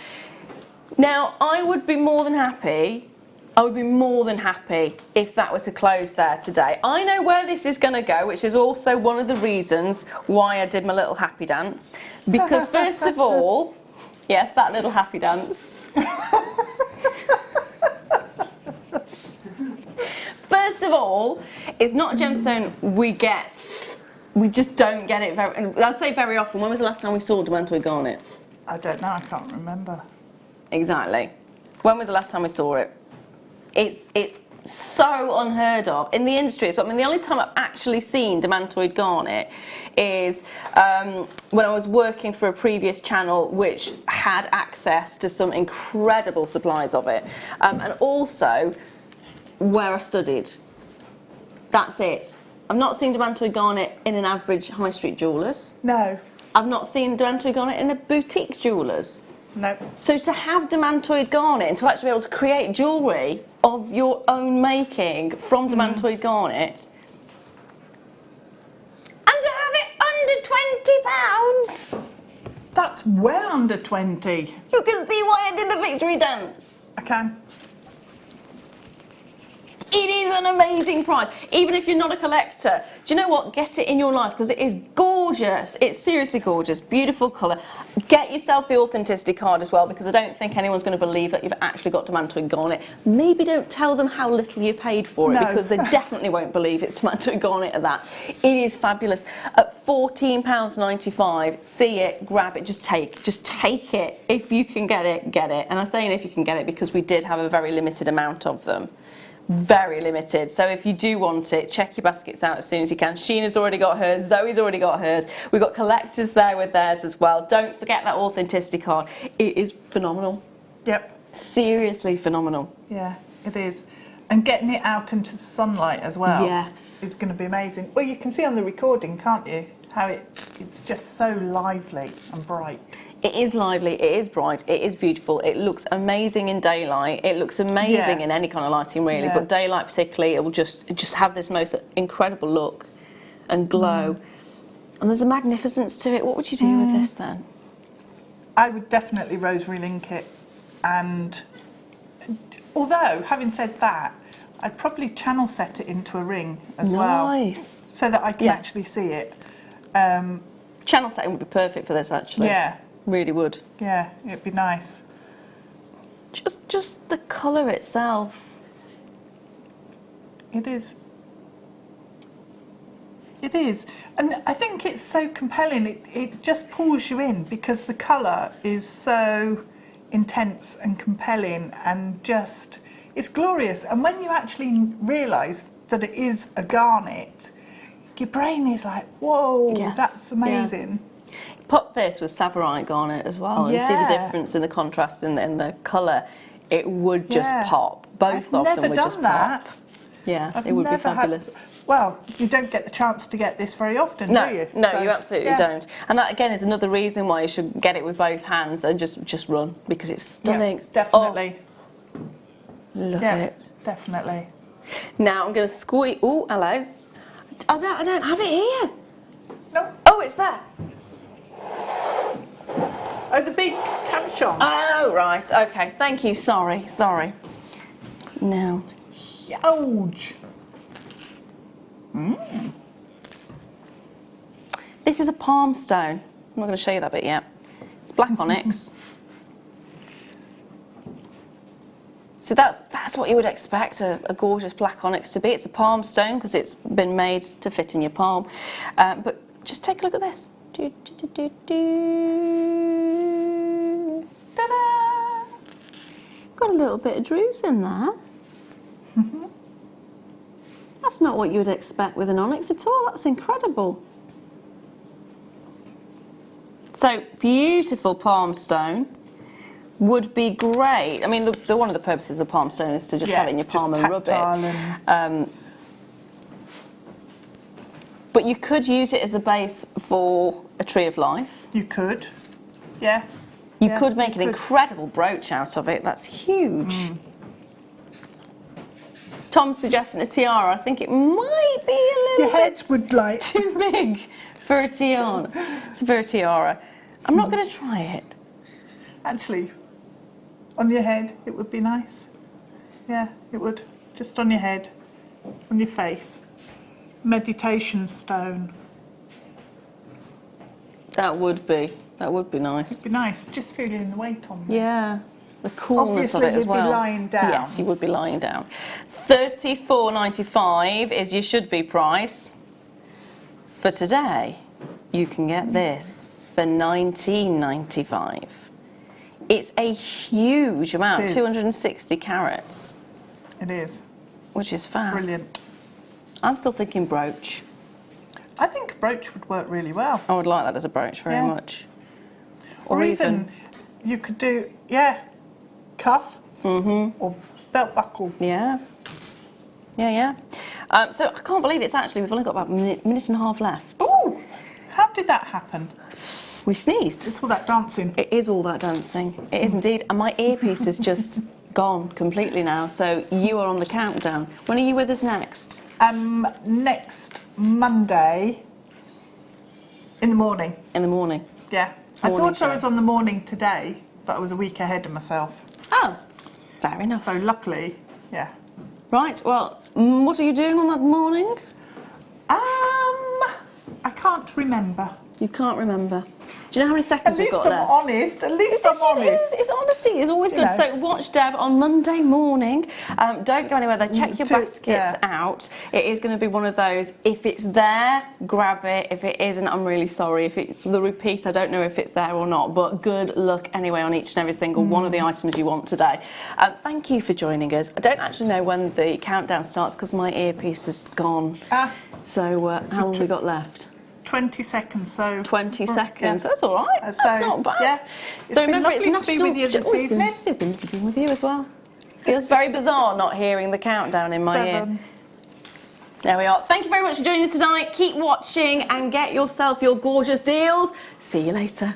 Now, I would be more than happy if that was to close there today. I know where this is going to go, which is also one of the reasons why I did my little happy dance. Because first of all, yes, that little happy dance. First of all, it's not a gemstone we just don't get it I say very often. When was the last time we saw Demantoid garnet? I don't know, I can't remember. Exactly. When was the last time we saw it? It's so unheard of in the industry. So I mean, the only time I've actually seen Demantoid garnet is when I was working for a previous channel which had access to some incredible supplies of it, and also where I studied. That's it. I've not seen Demantoid garnet in an average high street jewellers. No. I've not seen Demantoid garnet in a boutique jewellers. No. So to have Demantoid garnet and to actually be able to create jewellery of your own making from Demantoid garnet, and to have it under £20. That's well under 20. You can see why I did the victory dance. I can. It is an amazing price, even if you're not a collector. Do you know what? Get it in your life because it is gorgeous. It's seriously gorgeous, beautiful colour. Get yourself the authenticity card as well, because I don't think anyone's going to believe that you've actually got Demantoid garnet. Maybe don't tell them how little you paid for it, because they definitely won't believe it's Demantoid garnet at that. It is fabulous. At £14.95, see it, grab it, just take it. If you can get it, get it. And I'm saying if you can get it because we did have a very limited amount of them. Very limited. So if you do want it, check your baskets out as soon as you can. Sheena's already got hers, Zoe's already got hers. We've got collectors there with theirs as well. Don't forget that authenticity card. It is phenomenal. Yep. Seriously phenomenal. Yeah, it is. And getting it out into the sunlight as well. Yes. Is going to be amazing. Well, you can see on the recording, can't you, how it's just so lively and bright. It is lively, it is bright, it is beautiful, it looks amazing in daylight, it looks amazing in any kind of lighting really, but daylight particularly, it will just have this most incredible look and glow. And there's a magnificence to it. What would you do with this then? I would definitely rosary link it, and although, having said that, I'd probably channel set it into a ring as well. Nice. So that I can actually see it. Channel setting would be perfect for this actually. Yeah. Really would. Yeah, it'd be nice. Just the colour itself. It is. It is. And I think it's so compelling. It just pulls you in because the colour is so intense and compelling, and just It's glorious. And when you actually realise that it is a garnet, your brain is like, whoa, Yes. that's amazing. Pop this with Savorite garnet as well, and see the Yeah. difference in the contrast in the colour. It would just Yeah. pop. Both I've of never them would done just that. pop. Yeah, I've it would be never had- fabulous. well, you don't get the chance to get this very often, No, do you? no, So, you absolutely yeah. don't. And that again is another reason why you should get it with both hands and just run, because it's stunning. Yeah, definitely. Oh, love Yeah, it. definitely. Now I'm going to squeeze. Oh, hello. I don't have it here. No. Oh, it's there. Oh, the big cabochon. Oh, right. Okay. Thank you. Sorry. Now. Huge. This is a palm stone. I'm not going to show you that bit yet. It's black onyx. So that's what you would expect a gorgeous black onyx to be. It's a palm stone because it's been made to fit in your palm. But just take a look at this. Ta-da! Got a little bit of druze in there. That's not what you would expect with an onyx at all. That's incredible. So, beautiful palm stone. Would be great. I mean, one of the purposes of the palm stone is to just have it in your palm and rub it. But you could use it as a base for a tree of life. You could. Yeah. You Yeah, could make you an could. incredible brooch out of it. That's huge. Tom's suggesting a tiara. I think it might be a little Your head bit would like. too big for a tiara. For a tiara. I'm not going to try it. Actually, on your head, it would be nice. Yeah, it would. Just on your head, on your face. Meditation stone. That would be nice. It'd be nice. Just feeling the weight on there. Yeah, the coolness Obviously, of it as you'd well. be lying down. Yes, you would be lying down. $34.95 is your should-be price. For today, you can get this for $19.95. It's a huge amount, It is. 260 carats, It is. which is fab. Brilliant. I'm still thinking brooch. I think a brooch would work really well. I would like that as a brooch very Yeah. much. Or even, you could do, cuff or belt buckle. Yeah. So I can't believe it's actually, we've only got about a minute and a half left. Oh, how did that happen? We sneezed. It's all that dancing. It is all that dancing. It is indeed. And my earpiece is just gone completely now. So you are on the countdown. When are you with us next? Next Monday in the morning. In the morning. Yeah. Morning I thought show. I was on the morning today, but I was a week ahead of myself. Oh, fair enough. So luckily, yeah. Right, well, what are you doing on that morning? I can't remember. You can't remember. Do you know how many seconds At we've least got I'm left? honest. At least I'm honest. It's honesty is always You good. know. So watch Deb on Monday morning. Don't go anywhere there. Check your baskets out. It is going to be one of those. If it's there, grab it. If it isn't, I'm really sorry. If it's the repeat, I don't know if it's there or not. But good luck anyway on each and every single one of the items you want today. Thank you for joining us. I don't actually know when the countdown starts because my earpiece is gone. So how long have we got left? 20 seconds, so... 20 seconds. Yeah. That's all right. That's So, not bad. yeah. It's So been remember, it's lovely to be National... with you this Oh, it's been evening. lovely to be with you as well. Feels very bizarre not hearing the countdown in my ear. 7. There we are. Thank you very much for joining us tonight. Keep watching and get yourself your gorgeous deals. See you later.